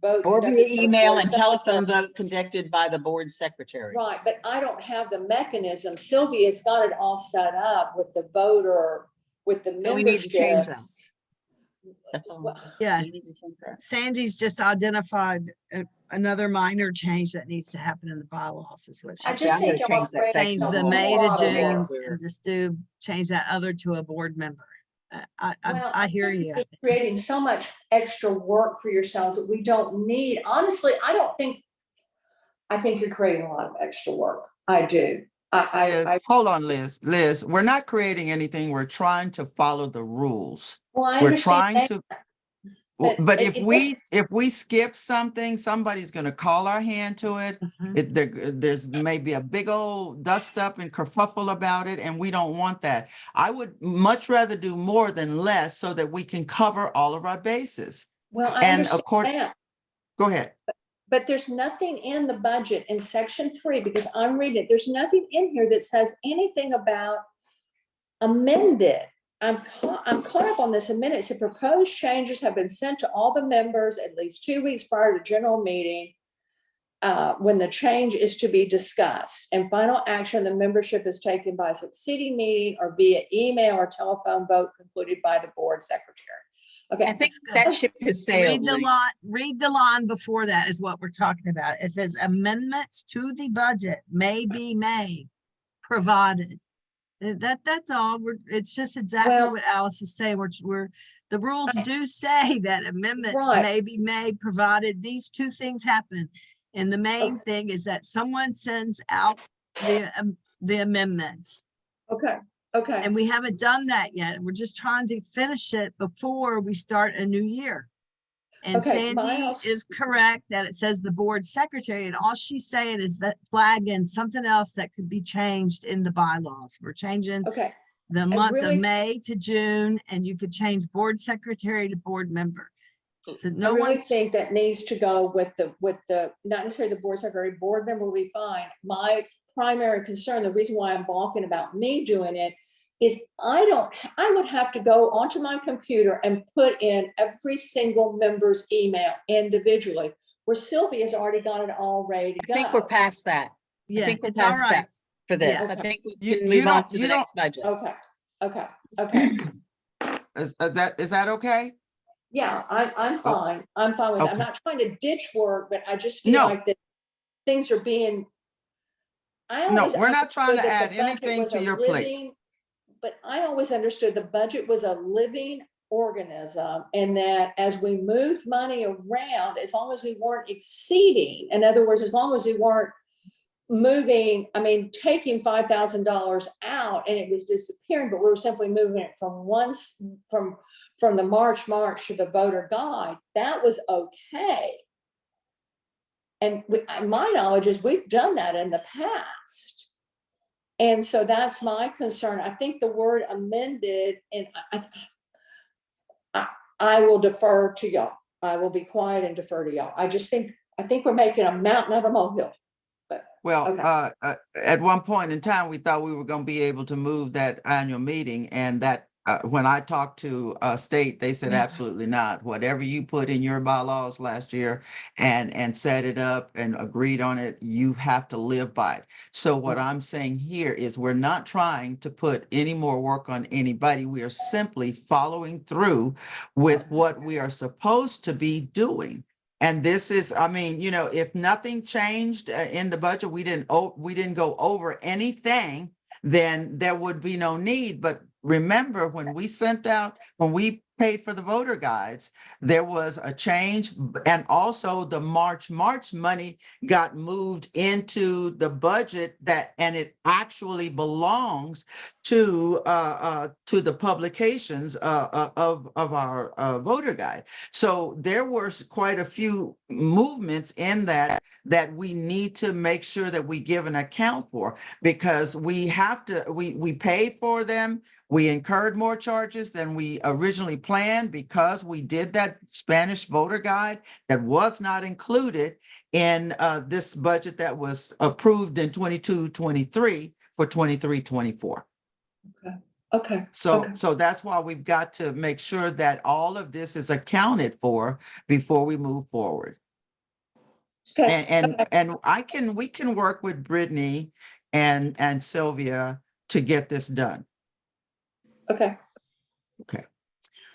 Vote Or conducted via by the email board and secretary. telephone vote conducted by the board secretary. Right, but I don't have the mechanism. Sylvia's got it all set up with the voter, with the So we need to change that. memberships. That's all. Well, Yeah, We need to change that. Sandy's just identified another minor change that needs to happen in the bylaws is what I she's. Okay, just I'm gonna think change that Change section the a May little to bit. June Clear. and just change that other to a board member. Well, I hear think you. you're just creating so much extra work for yourselves that we don't need. Honestly, I think you're creating a lot of extra work. I do. Liz, hold on, Liz. Liz, we're not creating anything. We're trying to follow the rules. Well, I We're understand trying that, to, but but it if we skip something, somebody's gonna call our hand to it. Mhm. There's maybe a big old dust up and kerfuffle about it, and we don't want that. I would much rather do more than less so that we can cover all of our bases. Well, I And understand that. go ahead. But there's nothing in the budget in section 3, because I'm reading it, there's nothing in here that says anything about amended. I'm caught up on this a minute. So proposed changes have been sent to all the members at least 2 weeks prior to the general meeting when the change is to be discussed, and final action, the membership is taken by a succeeding meeting or via email or telephone vote concluded by the board secretary. Okay. I think that ship has sailed. Read the line before that is what we're talking about. It says amendments to the budget may be made, provided. That's all. It's just exactly Well- what Alice is saying. The rules do say that amendments Right. may be made, provided these two things happen. And the main thing is that someone sends out the amendments. Okay. And we haven't done that yet. We're just trying to finish it before we start a new year. And Okay, Sandy is correct that it says the board secretary, and all she's saying is that flagging something else that could be changed in the bylaws. We're changing Okay. the month really- of May to June, and you could change board secretary to board member. So I no really one, think that needs to go with the, not necessarily the board secretary, board member will be fine. My primary concern, the reason why I'm balking about me doing it is I would have to go onto my computer and put in every single member's email individually, where Sylvia's already got it all ready to I think we're go. past that. I Yeah, think we're it's all past right. that for this. Yeah. I think we You- can you move on don't- to you the next budget. Okay, okay. Is that okay? Yeah, I'm fine. I'm fine with it. I'm Okay. not trying to ditch work, but I just feel No. like that things are being. No, we're not trying to understood that add the budget anything was to a your plate. living- But I always understood the budget was a living organism, and that as we moved money around, as long as we weren't exceeding, in other words, as long as we weren't moving, I mean, taking $5,000 out and it was disappearing, but we were simply moving it from the March to the voter guide, that was okay. And my knowledge is we've done that in the past. And so that's my concern. I think the word amended, and I will defer to y'all. I will be quiet and defer to y'all. I think we're making a mountain of a molehill. Well, Okay. at one point in time, we thought we were going to be able to move that annual meeting, and that when I talked to state, they said Yeah. absolutely not. Whatever you put in your bylaws last year and set it up and agreed on it, you have to live by it. So what I'm saying here is we're not trying to put any more work on anybody. We are simply following through with what we are supposed to be doing. And this is, I mean, you know, if nothing changed in the budget, we didn't go over anything, then there would be no need. But remember, when we paid for the voter guides, there was a change, and also the March money got moved into the budget and it actually belongs to the publications of our voter guide. So there were quite a few movements in that we need to make sure that we give an account for, because we paid for them. We incurred more charges than we originally planned because we did that Spanish voter guide that was not included in this budget that was approved in 22-23 for 23-24. Okay. So Okay. that's why we've got to make sure that all of this is accounted for before we move forward. Okay. And we can work with Brittany and Sylvia to get this done. Okay. Okay.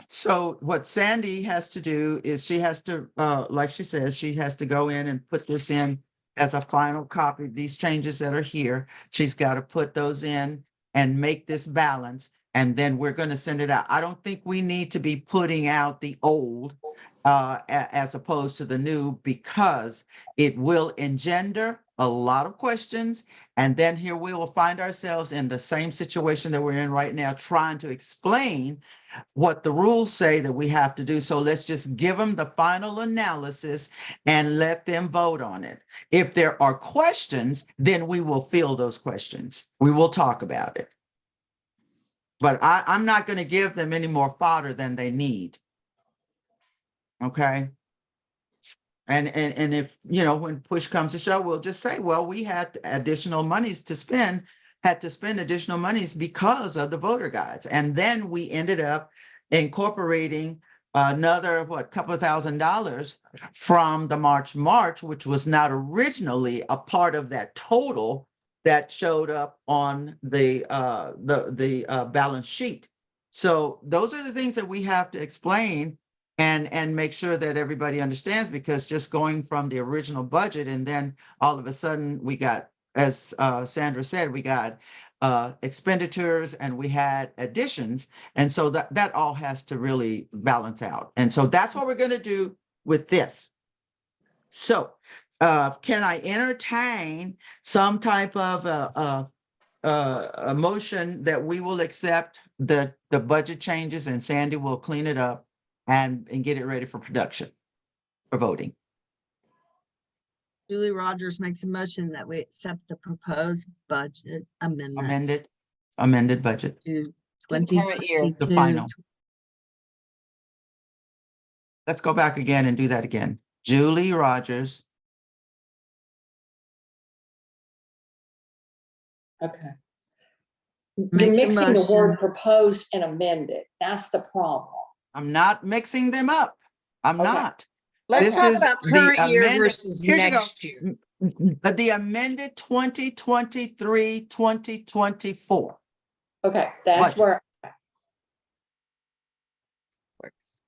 So what Sandy has to do is she has to, like she says, she has to go in and put this in as a final copy. These changes that are here, she's got to put those in and make this balance. And then we're going to send it out. I don't think we need to be putting out the old as opposed to the new, because it will engender a lot of questions. And then here we will find ourselves in the same situation that we're in right now, trying to explain what the rules say that we have to do. So let's just give them the final analysis and let them vote on it. If there are questions, then we will field those questions. We will talk about it. But I'm not going to give them any more fodder than they need. Okay. And if, you know, when push comes to shove, we'll just say, well, we had additional monies to spend, additional monies because of the voter guides. And then we ended up incorporating another, couple of $1,000s from the March, which was not originally a part of that total that showed up on the balance sheet. So those are the things that we have to explain and make sure that everybody understands, because just going from the original budget and then all of a sudden we got, as Sandra said, we got expenditures and we had additions. And so that all has to really balance out. And so that's what we're going to do with this. So can I entertain some type of a motion that we will accept the budget changes and Sandy will clean it up and get it ready for production, for voting? Julie Rogers makes a motion that we accept the proposed budget amendments Amended budget, to The current year. 2022. the final. Let's go back again and do that again. Julie Rogers. Okay. You're Makes a mixing the word motion. proposed and amended. That's the problem. I'm not mixing them up. I'm Okay. not. Let's This talk is about the current year amended. versus Here you go. next year. The amended 2023, 2024. Okay, that's Budget. where, Works.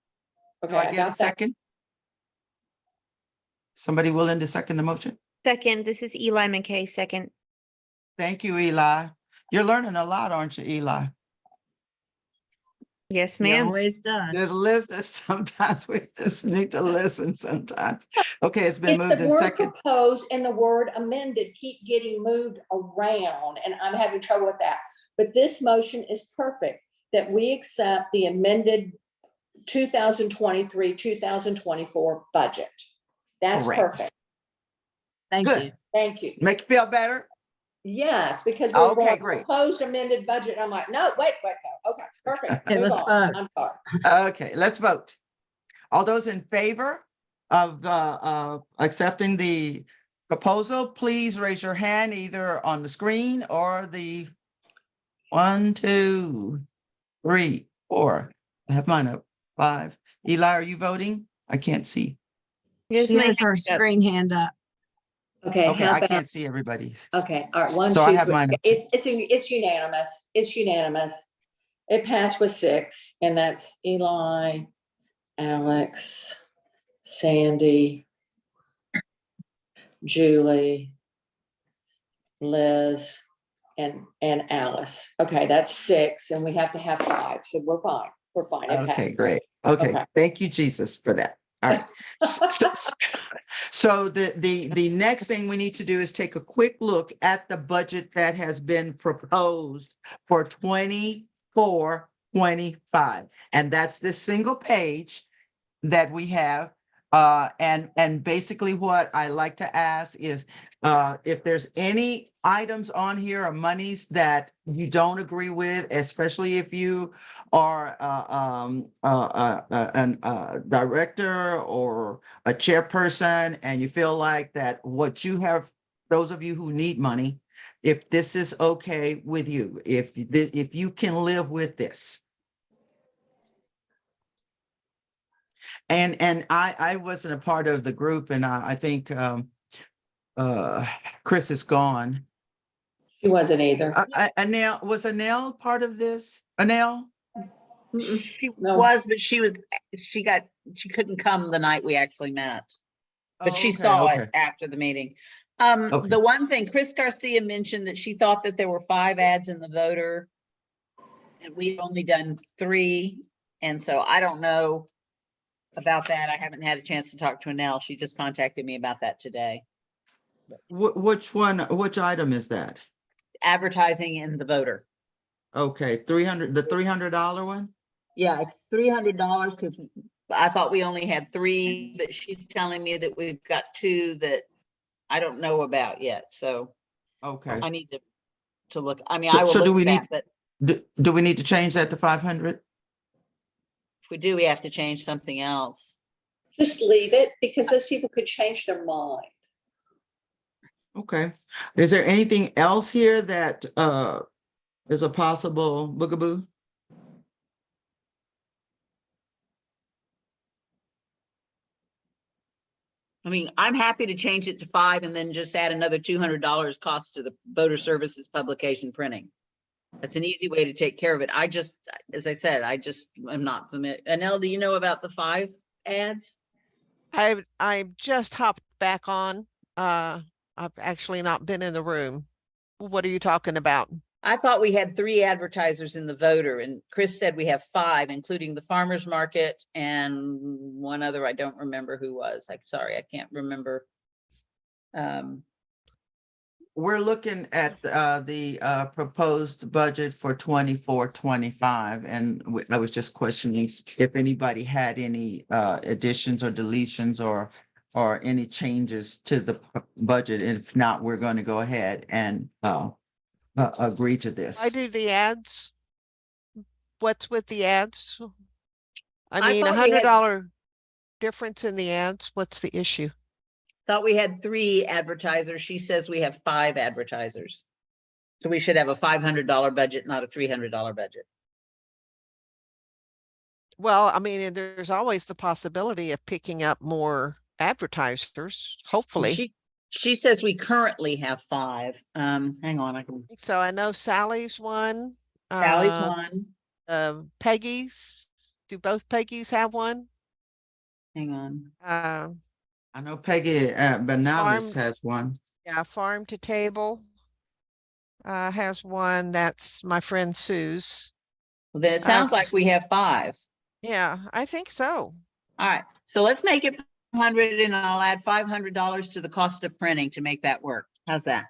okay, Do I I get a got that. second? Somebody willing to second the motion? Second, this is Eli McKay, second. Thank you, Eli. You're learning a lot, aren't you, Eli? Yes, He ma'am. always Just does. listen. Sometimes we just need to listen sometimes. Okay, it's been It's moved the in word second. proposed and the word amended keep getting moved around, and I'm having trouble with that. But this motion is perfect, that we accept the amended 2023, 2024 budget. That's Correct. perfect. Thank Good. you. Thank you. Make you feel better? Yes, because we're Okay, going great. proposed amended budget. I'm like, no, wait, no. Okay, perfect. Okay, Move let's on. vote. I'm sorry. Okay, let's vote. All those in favor of accepting the proposal, please raise your hand either on the screen or the 1, 2, 3, 4. I have mine up. 5. Eli, are you voting? I can't see. Yes, She my has her hand up. screen hand up. Okay, Okay, how I about, can't see everybody. okay, all right, 1, So I 2, have 3. mine up too. It's unanimous. It's unanimous. It passed with 6, and that's Eli, Alex, Sandy, Julie, Liz, and Alice. Okay, that's 6, and we have to have 5, so we're fine. We're fine. It Okay, passed. great. Okay, Okay. thank you, Jesus, for that. All right. So the next thing we need to do is take a quick look at the budget that has been proposed for 24, 25. And that's this single page that we have. And basically what I like to ask is if there's any items on here or monies that you don't agree with, especially if you are a director or a chairperson and you feel like that what you have, those of you who need money, if this is okay with you, if you can live with this. And I wasn't a part of the group, and I think Chris is gone. She wasn't either. Anel, was Anel part of this? Anel? She No. was, but she couldn't come the night we actually met. But Oh, she okay, saw okay. us after the meeting. Okay. The one thing, Chris Garcia mentioned that she thought that there were 5 ads in the voter. And we've only done 3. And so I don't know about that. I haven't had a chance to talk to Anel. She just contacted me about that today. Which one, which item is that? Advertising in the voter. Okay, 300, the $300 one? Yeah, it's $300 because I thought we only had 3, but she's telling me that we've got 2 that I don't know about yet. So Okay. I need to look. I mean, So- I will so do look we at need- that, but Do we need to change that to 500? if we do, we have to change something else. Just leave it because those people could change their mind. Okay. Is there anything else here that is a possible boogaboo? I mean, I'm happy to change it to 5 and then just add another $200 cost to the voter services publication printing. That's an easy way to take care of it. I just, as I said, I just am not familiar. Anel, do you know about the 5 ads? I just hopped back on. I've actually not been in the room. What are you talking about? I thought we had 3 advertisers in the voter, and Chris said we have 5, including the farmer's market and one other. I don't remember who was. Like, sorry, I can't remember. We're looking at the proposed budget for 24, 25, and I was just questioning if anybody had any additions or deletions or any changes to the budget. If not, we're going to go ahead and agree to this. I do the ads. What's with the ads? I I mean, thought we had- $100 difference in the ads. What's the issue? Thought we had 3 advertisers. She says we have 5 advertisers. So we should have a $500 budget, not a $300 budget. Well, I mean, and there's always the possibility of picking up more advertisers, hopefully. She says we currently have 5. Hang on, I can. So I know Sally's one. Sally's one. Peggy's. Do both Peggy's have one? Hang on. I know Peggy Benalis Farm- has one. Yeah, Farm to Table has one. That's my friend Sue's. Well, then it sounds like we have 5. Yeah, I think so. All right, so let's make it 100, and I'll add $500 to the cost of printing to make that work. How's that?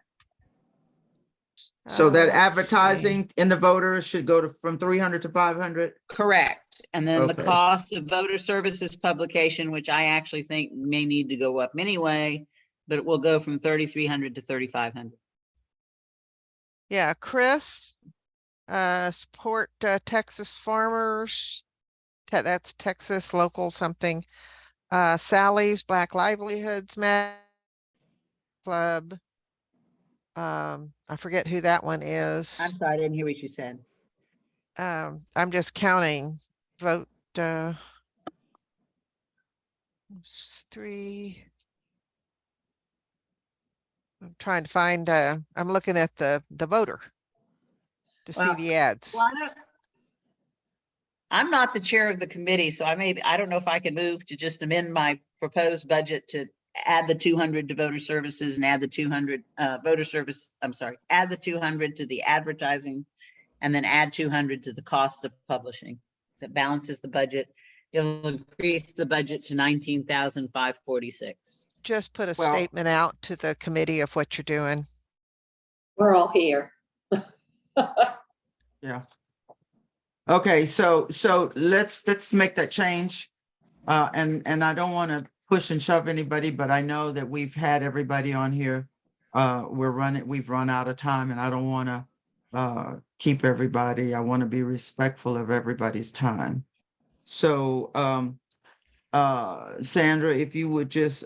So that Let's advertising in the voter should go from 300 to 500? Correct. And then the Okay. cost of voter services publication, which I actually think may need to go up anyway, but it will go from 3,300 to 3,500. Yeah, Chris, support Texas farmers. That's Texas local something. Sally's Black Livelihoods Club. I forget who that one is. I'm sorry, I didn't hear what you said. I'm just counting. Vote 3. I'm trying to find, I'm looking at the voter to see Well, the ads. Well, I'm not the chair of the committee, so I don't know if I can move to just amend my proposed budget to add the 200 to voter services and add the 200 add the 200 to the advertising, and then add 200 to the cost of publishing. That balances the budget. It'll increase the budget to 19,546. Just put a Well- statement out to the committee of what you're doing. We're all here. Yeah. Okay, so let's make that change. And I don't want to push and shove anybody, but I know that we've had everybody on here. We've run out of time, and I don't want to keep everybody. I want to be respectful of everybody's time. So Sandra, if you would just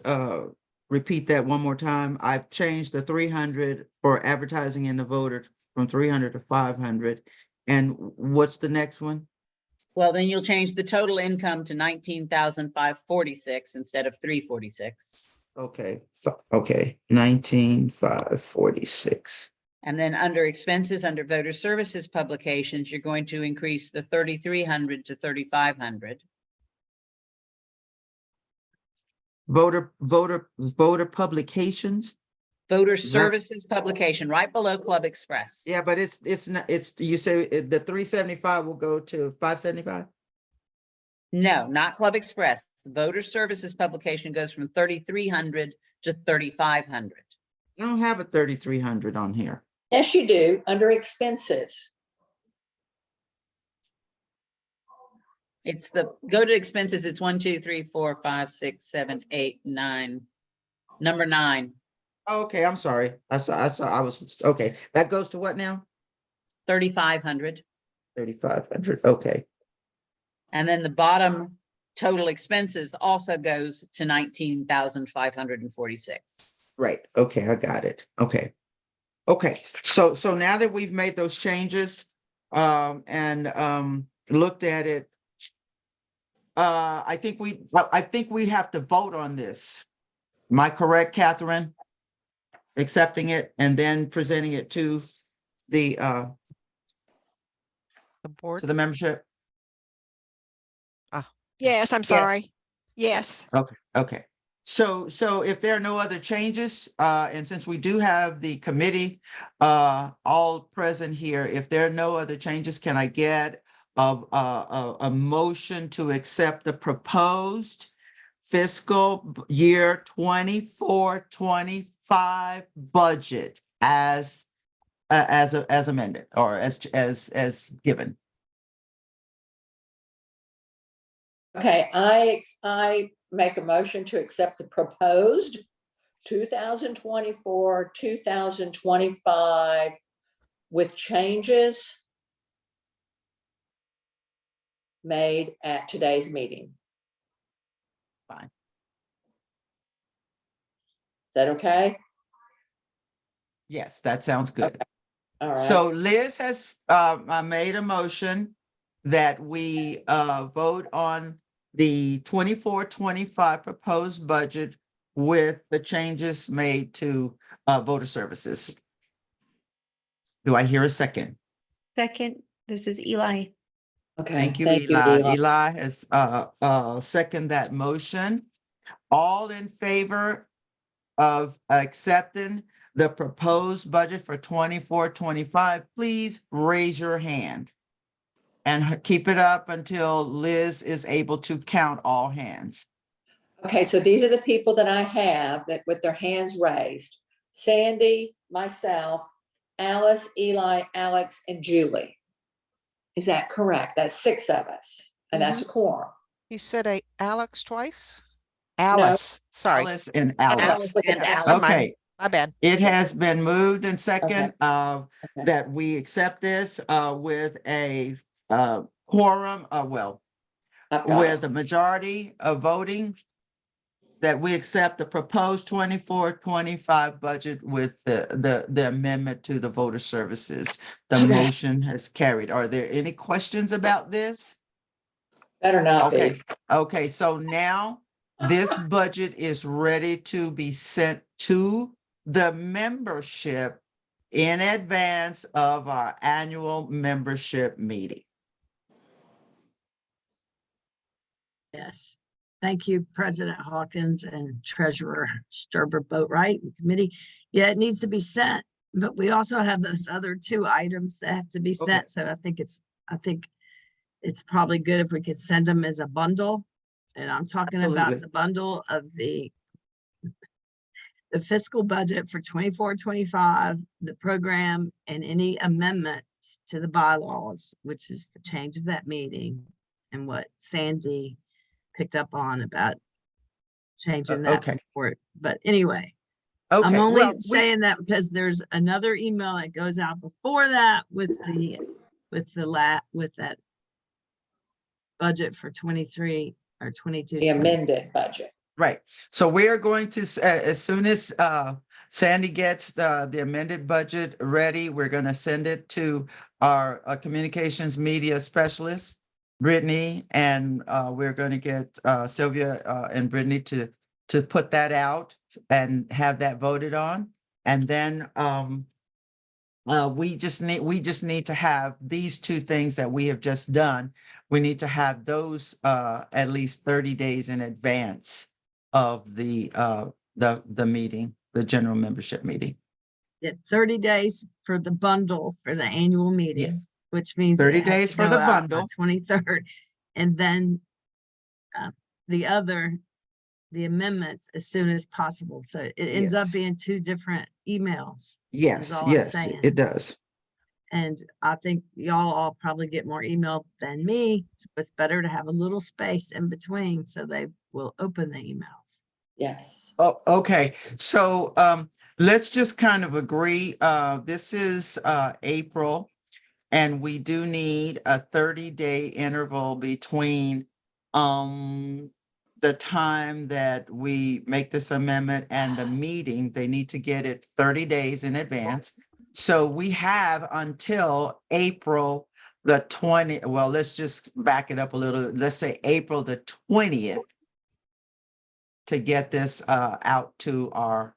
repeat that one more time. I've changed the 300 for advertising in the voter from 300 to 500. And what's the next one? Well, then you'll change the total income to 19,546 instead of 346. Okay, 19,546. And then under expenses, under voter services publications, you're going to increase the 3,300 to 3,500. Voter publications? Voter services publication, right below Club Express. Yeah, but it's not, you say the 375 will go to 575? No, not Club Express. The voter services publication goes from 3,300 to 3,500. I don't have a 3,300 on here. Yes, you do, under expenses. It's go to expenses. It's 1, 2, 3, 4, 5, 6, 7, 8, 9. Number 9. Oh, okay, I'm sorry. I was, okay. That goes to what now? 3,500. 3,500, okay. And then the bottom total expenses also goes to 19,546. Right, okay, I got it. Okay. Okay, so now that we've made those changes and looked at it, I think we have to vote on this. Am I correct, Catherine? Accepting it and then presenting it to the board. to the membership? Yes, I'm sorry. Yes. Okay. So if there are no other changes, and since we do have the committee all present here, if there are no other changes, can I get a motion to accept the proposed fiscal year 24-25 budget as amended or as given? Okay, I make a motion to accept the proposed 2024, 2025 with changes made at today's meeting. Fine. Is that okay? Yes, that sounds good. All right. So Liz has made a motion that we vote on the 24-25 proposed budget with the changes made to voter services. Do I hear a second? Second, this is Eli. Okay. Thank you, Eli. Eli has seconded that motion. All in favor of accepting the proposed budget for 24-25, please raise your hand. And keep it up until Liz is able to count all hands. Okay, so these are the people that I have that with their hands raised. Sandy, myself, Alice, Eli, Alex, and Julie. Is that correct? That's 6 of us, and that's a quorum. You said Alex twice? Alice, sorry. Alice and Alice Alex. with an and Alex. Never mind. Okay, My bad. it has been moved and second Okay. that we accept this with a quorum, well, I've got with it. a majority of voting that we accept the proposed 24-25 budget with the amendment to the voter services. The Okay. motion has carried. Are there any questions about this? Better not Okay, be. okay, so now this budget is ready to be sent to the membership in advance of our annual membership meeting. Yes. Thank you, President Hawkins and Treasurer Sturber Boatright and committee. Yeah, it needs to be sent, but we also have those other 2 items that have to be Okay. sent. So I think it's probably good if we could send them as a bundle. And I'm talking about Absolutely. the bundle of the fiscal budget for 24-25, the program, and any amendments to the bylaws, which is the change of that meeting and what Sandy picked up on about changing that Okay. report. But anyway, Okay, I'm only well, saying that because there's another email that goes out before that with that budget for 23 or 22. The amended budget. right. So we are going to, as soon as Sandy gets the amended budget ready, we're going to send it to our communications media specialist, Brittany, and we're going to get Sylvia and Brittany to put that out and have that voted on. And then we just need to have these 2 things that we have just done. We need to have those at least 30 days in advance of the meeting, the general membership meeting. Yeah, 30 days for the bundle for the annual meeting, Yes. which means 30 it has days to for go the out on bundle. 23rd. And then the amendments as soon as possible. So it ends up Yes. being 2 different emails. Yes, all I'm yes, saying. it does. And I think y'all all probably get more email than me. So it's better to have a little space in between so they will open the emails. Yes. Oh, okay. So let's just kind of agree. This is April, and we do need a 30-day interval between the time that we make this amendment and the meeting. They need to get it 30 days in advance. So we have until April the 20th. Well, let's just back it up a little. Let's say April the 20th to get this out to our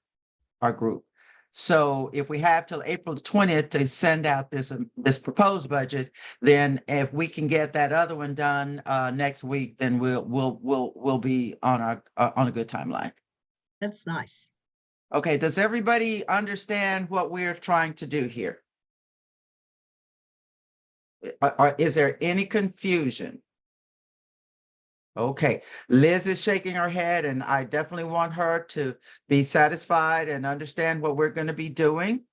group. So if we have till April 20th to send out this proposed budget, then if we can get that other one done next week, then we'll be on a good timeline. That's nice. Okay, does everybody understand what we're trying to do here? Or is there any confusion? Okay, Liz is shaking her head, and I definitely want her to be satisfied and understand what we're going to be doing.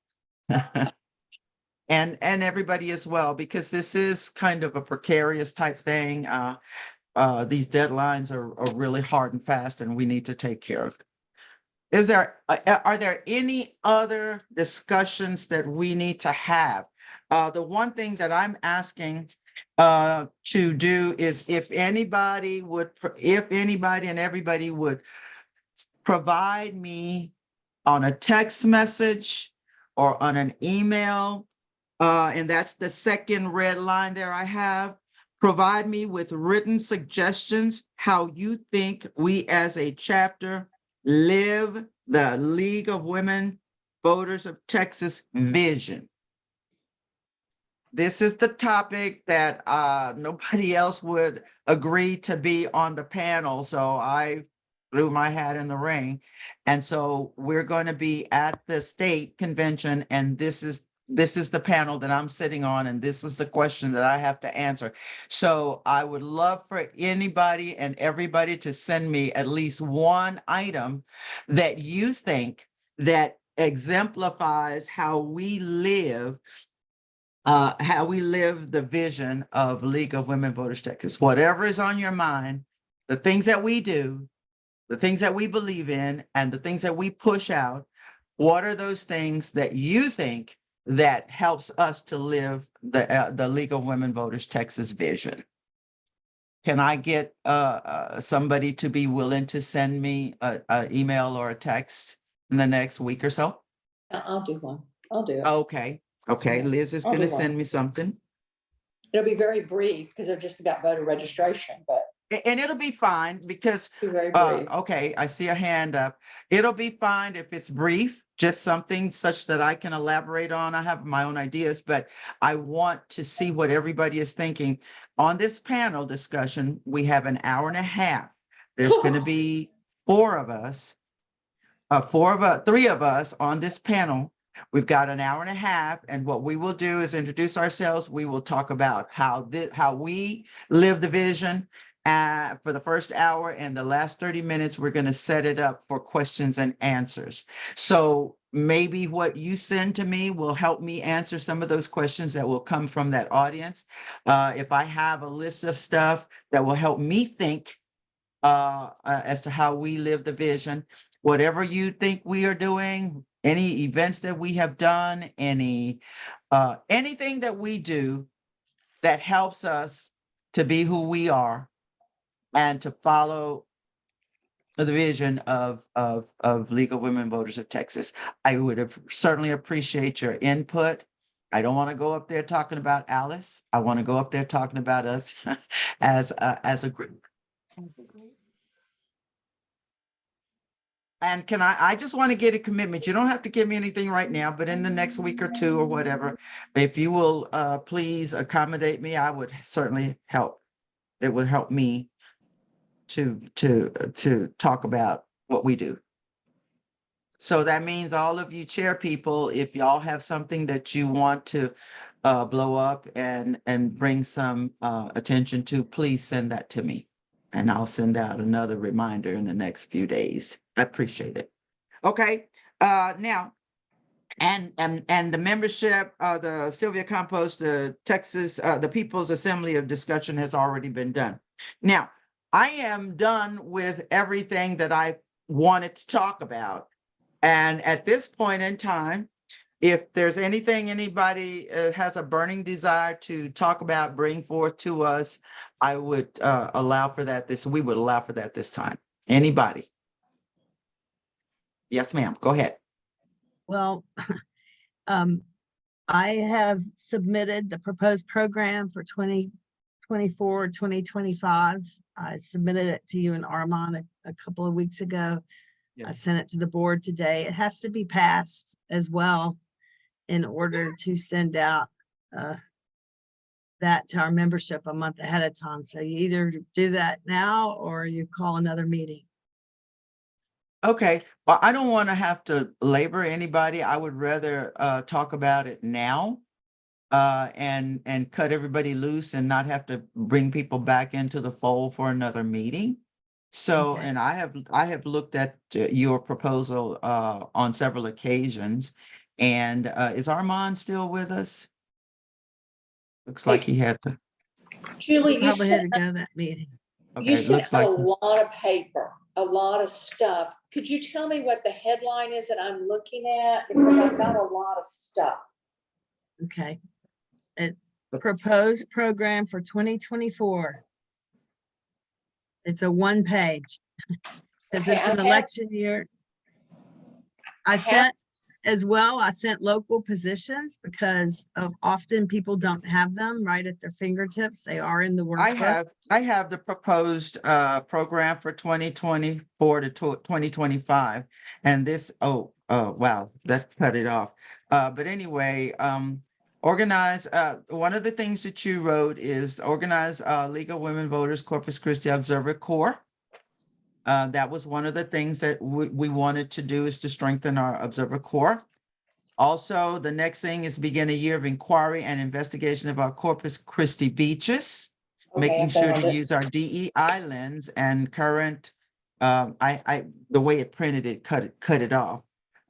And everybody as well, because this is kind of a precarious type thing. These deadlines are really hard and fast, and we need to take care of it. Are there any other discussions that we need to have? The one thing that I'm asking to do is if anybody and everybody would provide me on a text message or on an email And that's the second red line there I have. Provide me with written suggestions how you think we as a chapter live the League of Women Voters of Texas vision. This is the topic that nobody else would agree to be on the panel, so I threw my hat in the ring. And so we're going to be at the state convention, and this is the panel that I'm sitting on, and this is the question that I have to answer. So I would love for anybody and everybody to send me at least one item that you think that exemplifies how we live the vision of League of Women Voters Texas. Whatever is on your mind, the things that we do, the things that we believe in, and the things that we push out, what are those things that you think that helps us to live the League of Women Voters Texas vision? Can I get somebody to be willing to send me a email or a text in the next week or so? I'll do one. I'll do it. Okay, Liz is I'll do gonna one. send me something. It'll be very brief because they're just about voter registration, but And it'll be fine because, be very brief. okay, I see a hand up. It'll be fine if it's brief, just something such that I can elaborate on. I have my own ideas, but I want to see what everybody is thinking. On this panel discussion, we have an hour and a half. There's going to be three of us on this panel. We've got an hour and a half, and what we will do is introduce ourselves. We will talk about how we live the vision for the first hour, and the last 30 minutes, we're going to set it up for questions and answers. So maybe what you send to me will help me answer some of those questions that will come from that audience. If I have a list of stuff that will help me think as to how we live the vision, whatever you think we are doing, any events that we have done, anything that we do that helps us to be who we are and to follow the vision of League of Women Voters of Texas. I would have certainly appreciate your input. I don't want to go up there talking about Alice. I want to go up there talking about us as a group. And I just want to get a commitment. You don't have to give me anything right now, but in the next week or two or whatever, if you will please accommodate me, I would certainly help. It would help me to talk about what we do. So that means all of you chair people, if y'all have something that you want to blow up and bring some attention to, please send that to me. And I'll send out another reminder in the next few days. I appreciate it. Okay, now, and the membership, the Sylvia Compost, the Texas, the People's Assembly of Discussion has already been done. Now, I am done with everything that I wanted to talk about. And at this point in time, if there's anything anybody has a burning desire to talk about, bring forth to us, I would allow for that. We would allow for that this time. Anybody? Yes, ma'am. Go ahead. Well, I have submitted the proposed program for 2024, 2025. I submitted it to you and Armand a couple of weeks ago. I sent it to the board today. It has to be passed as well in order to send out that to our membership a month ahead of time. So you either do that now or you call another meeting. Okay, well, I don't want to have to labor anybody. I would rather talk about it now and cut everybody loose and not have to bring people back into the fold for another meeting. So, Okay. and I have looked at your proposal on several occasions. And is Armand still with us? Looks like he had to. Julie, you Probably had to sent, go to that meeting. Okay, you it sent looks like a lot of paper, a lot of stuff. Could you tell me what the headline is that I'm looking at? Because I've got a lot of stuff. Okay. It proposed program for 2024. It's a one page because Okay, it's an I have- election year. I have- sent as well, I sent local positions because of often people don't have them right at their fingertips. They are in the workbook. I have the proposed program for 2024 to 2025. And this, wow, that cut it off. But anyway, organize, one of the things that you wrote is organize League of Women Voters Corpus Christi Observer Corps. That was one of the things that we wanted to do, is to strengthen our Observer Corps. Also, the next thing is begin a year of inquiry and investigation of our Corpus Christi beaches, Okay, making I sure to found it. use our DEI lens and current, the way it printed it, cut it off.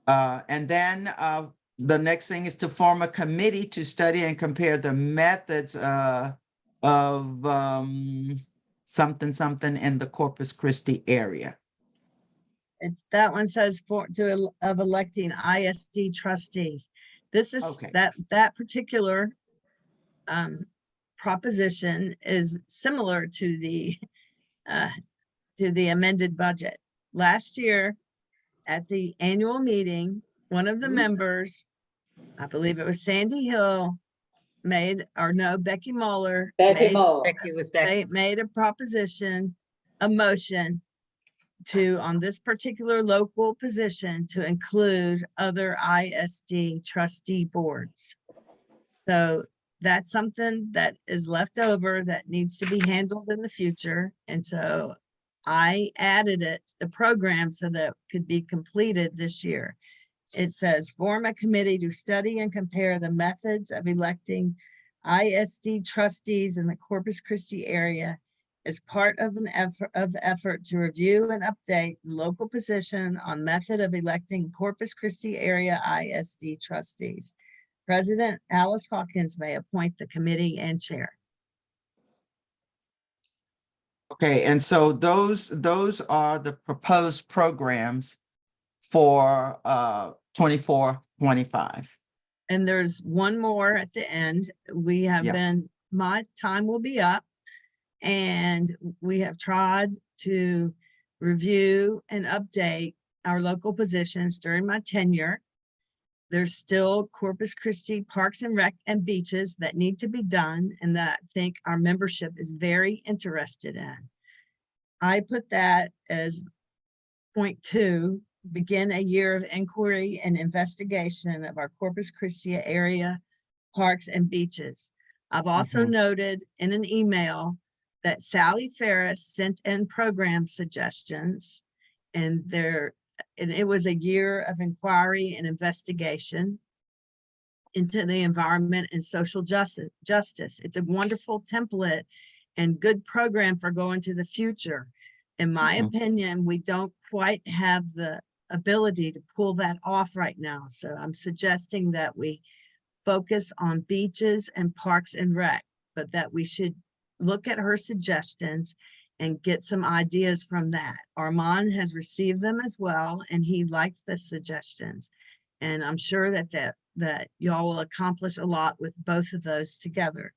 And then the next thing is to form a committee to study and compare the methods of something in the Corpus Christi area. It's, that one says of electing ISD trustees. This is Okay. that particular proposition is similar to the amended budget. Last year at the annual meeting, one of the members, I believe it was Sandy Hill, Becky Mueller. Becky Mueller. Becky was back. Made a proposition, a motion on this particular local position to include other ISD trustee boards. So that's something that is left over that needs to be handled in the future. And so I added it to the program so that it could be completed this year. It says form a committee to study and compare the methods of electing ISD trustees in the Corpus Christi area as part of an effort to review and update the local position on method of electing Corpus Christi area ISD trustees. President Alice Hawkins may appoint the committee and chair. Okay, and so those are the proposed programs for 24-25. And there's one more at the end. We have my time will be up. And we have tried to review and update our local positions during my tenure. There's still Corpus Christi Parks and Rec and beaches that need to be done and that I think our membership is very interested in. I put that as point 2, begin a year of inquiry and investigation of our Corpus Christi area parks and beaches. I've also noted in an email that Sally Ferris sent in program suggestions, and it was a year of inquiry and investigation into the environment and social justice. It's a wonderful template and good program for going to the future. In my opinion, we don't quite have the ability to pull that off right now. So I'm suggesting that we focus on beaches and parks and rec, but that we should look at her suggestions and get some ideas from that. Armand has received them as well, and he liked the suggestions. And I'm sure that y'all will accomplish a lot with both of those together.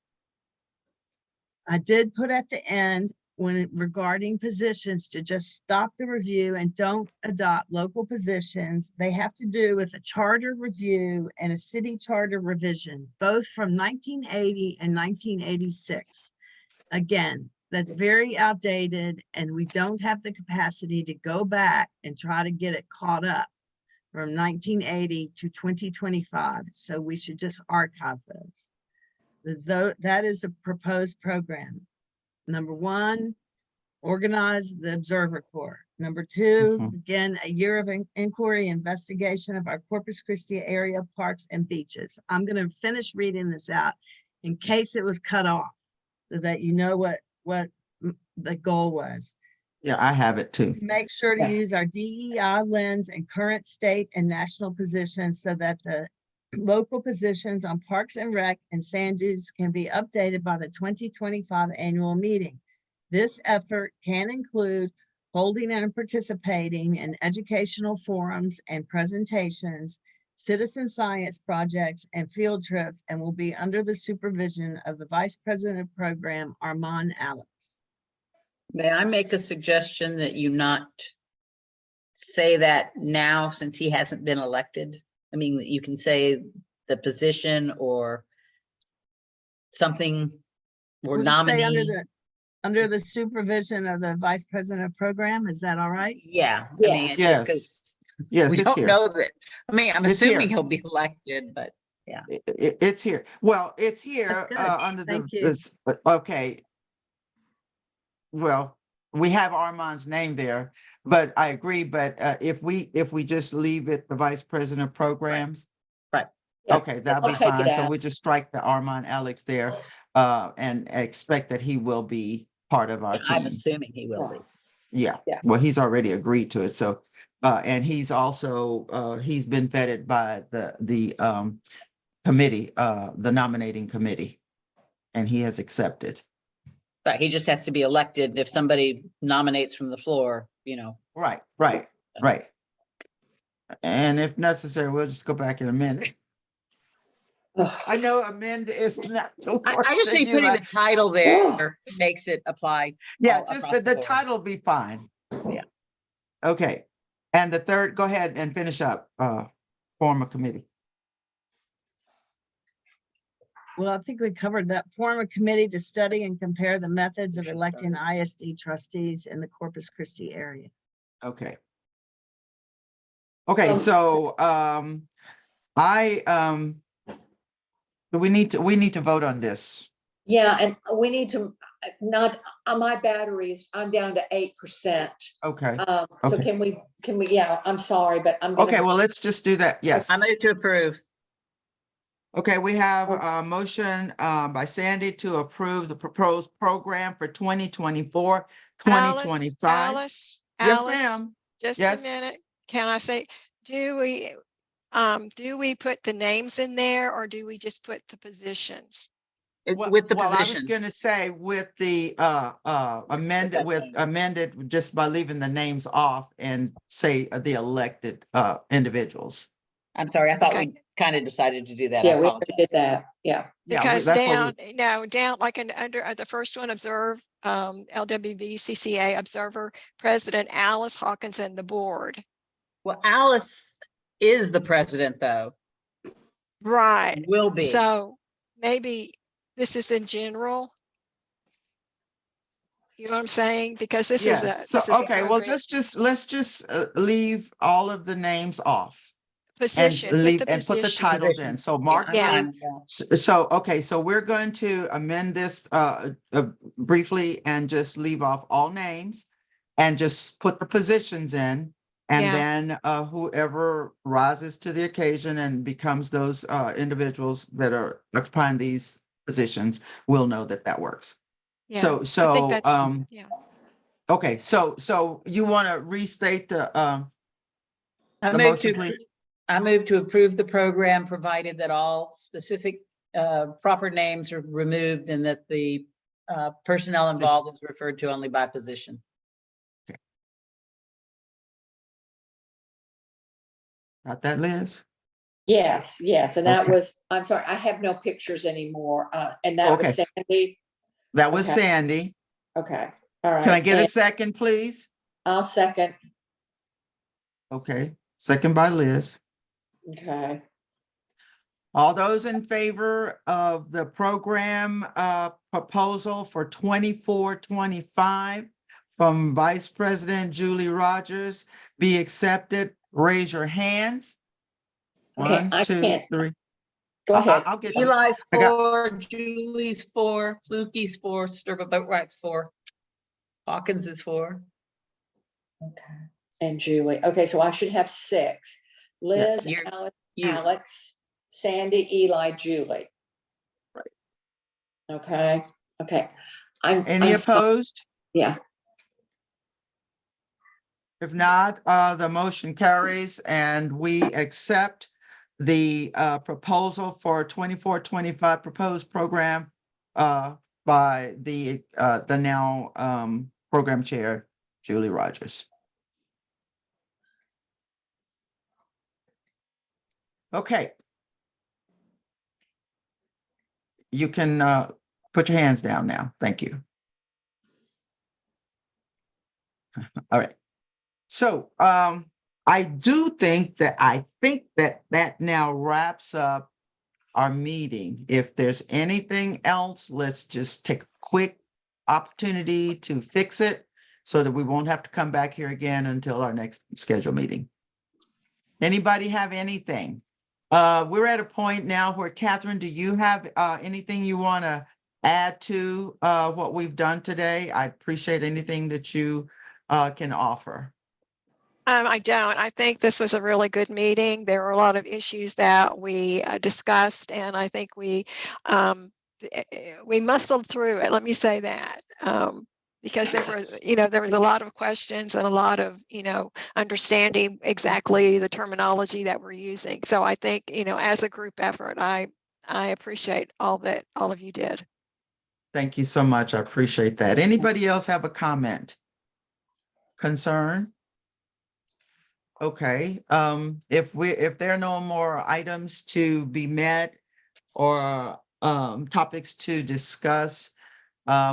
I did put at the end, regarding positions, to just stop the review and don't adopt local positions. They have to do with a charter review and a city charter revision, both from 1980 and 1986. Again, that's very outdated, and we don't have the capacity to go back and try to get it caught up from 1980 to 2025. So we should just archive those. That is a proposed program. Number 1, organize the Observer Corps. Number 2, begin a year of inquiry investigation of our Corpus Christi area parks and beaches. I'm going to finish reading this out in case it was cut off, so that you know what the goal was. Yeah, I have it too. Make sure to use our DEI lens and current state and national positions so that the local positions on Parks and Rec and sand dunes can be updated by the 2025 annual meeting. This effort can include holding and participating in educational forums and presentations, citizen science projects, and field trips, and will be under the supervision of the Vice President of Program, Armand Alex. May I make a suggestion that you not say that now, since he hasn't been elected? I mean, you can say the position or something or We'll just say nominee. under the supervision of the vice president of program. Is that all right? Yeah, I mean, it's Yes. just because Yes, we it's don't here. know that. I mean, I'm It's here. assuming he'll be elected, but It's here. Well, it's here, good. under Thank you. this, okay. Well, we have Armand's name there, but I agree, but, if we just leave it the vice president of programs. Right. Yeah, Okay, that'll I'll be take it fine. So out. we just strike the Armand Alex there, and expect that he will be part of our I'm team. assuming he will be. Yeah, Yeah. well, he's already agreed to it, so, and he's also, he's been vetted by the committee, the nominating committee, and he has accepted. But he just has to be elected if somebody nominates from the floor, Right. And if necessary, we'll just go back in a minute. Ugh. I know amend is not the I word just that think you putting the like. title there makes it apply. Yeah, all just across the board. title be fine. Yeah. Okay, and the third, go ahead and finish up, form a committee. Well, I think we covered that. Form a committee to study and compare the methods of electing ISD trustees in the Corpus Christi area. Okay. Okay, Um, so, we need to vote on this. Yeah, and we need to, not, on my batteries, I'm down to 8%. Okay, So okay. can we, yeah, I'm sorry, but I'm Okay, gonna, well, let's just do that, yes. I move to approve. Okay, we have a motion by Sandy to approve the proposed program for 2024, 2025. Alice, Yes, Alice, ma'am. just a Yes. minute. Can I say, do we put the names in there or do we just put the positions? With the Well, I was position. gonna say with the amended just by leaving the names off and say the elected individuals. I'm sorry, I thought Okay. we kind of decided to do that. I yeah, we already did apologize. that, yeah. Yeah, Because that's what down, down like under the first one, observe, LWVCCA observer, President Alice Hawkinson, the board. Well, Alice is the president, though. Right. Will be. So maybe this is in general. You know what I'm saying? Because this is Yes, so, this is a okay, well, program. let's just leave all of the names off. And Position, put leave the and put the position. titles Position. in. So Yeah, Mark, I'm Yeah. fine with that. so, okay, so we're going to amend this briefly and just leave off all names and just put the positions in. And Yeah. then whoever rises to the occasion and becomes those individuals that are occupying these positions will know that that works. Yeah. So, I think that's, yeah. okay, so you want to restate the I the move motion, to, please? I move to approve the program, provided that all specific proper names are removed and that the personnel involved is referred to only by position. Got that, Liz? Yes, and that Okay. was, I'm sorry, I have no pictures anymore, and that was Okay. Sandy. That was Okay. Sandy. Okay, all right. Can I get a and second, please? I'll second, Okay, second by Liz. okay. All those in favor of the program proposal for 24-25 from Vice President Julie Rogers be accepted, raise your hands. Okay, One, I two, can't. three. Go ahead. I'll get you. Eli's I got- 4, Julie's 4, Fluky's 4, Sturba Boatwright's 4. Hawkins is 4. Okay, and Julie, okay, so I should have 6. Yes. Liz, You. Alex, Sandy, Eli, Julie. Right. Okay, okay. Any I'm sorry. opposed? Yeah, If not, the motion carries and we accept the proposal for 24-25 proposed program by the now program chair, Julie Rogers. Okay. You can put your hands down now. Thank you. All right. So I think that that now wraps up our meeting. If there's anything else, let's just take a quick opportunity to fix it so that we won't have to come back here again until our next scheduled meeting. Anybody have anything? We're at a point now where, Catherine, do you have anything you want to add to what we've done today? I appreciate anything that you can offer. I don't. I think this was a really good meeting. There were a lot of issues that we discussed, and I think we muscled through it. Let me say that. Because there was, there was a lot of questions and a lot of, understanding exactly the terminology that we're using. So I think, as a group effort, I appreciate all that all of you did. Thank you so much. I appreciate that. Anybody else have a comment? Concern? Okay, if there are no more items to be met or topics to discuss,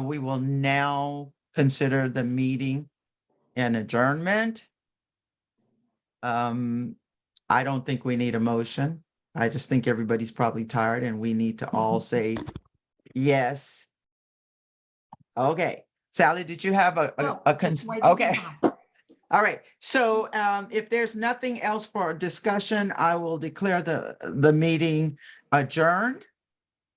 we will now consider the meeting an adjournment. I don't think we need a motion. I just think everybody's probably tired and we need to all say yes. Okay, Sally, did you have No, a just waiting for okay. mine. All right, so if there's nothing else for discussion, I will declare the meeting adjourned.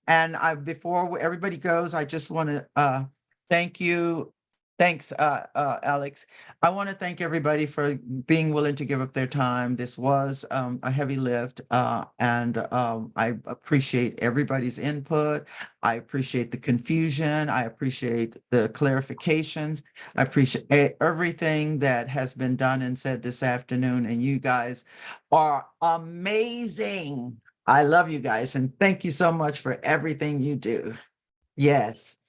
And before everybody goes, I just want to thank you. Thanks, Alex. I want to thank everybody for being willing to give up their time. This was a heavy lift, and I appreciate everybody's input. I appreciate the confusion. I appreciate the clarifications. I appreciate everything that has been done and said this afternoon. And you guys are amazing. I love you guys and thank you so much for everything you do. Yes.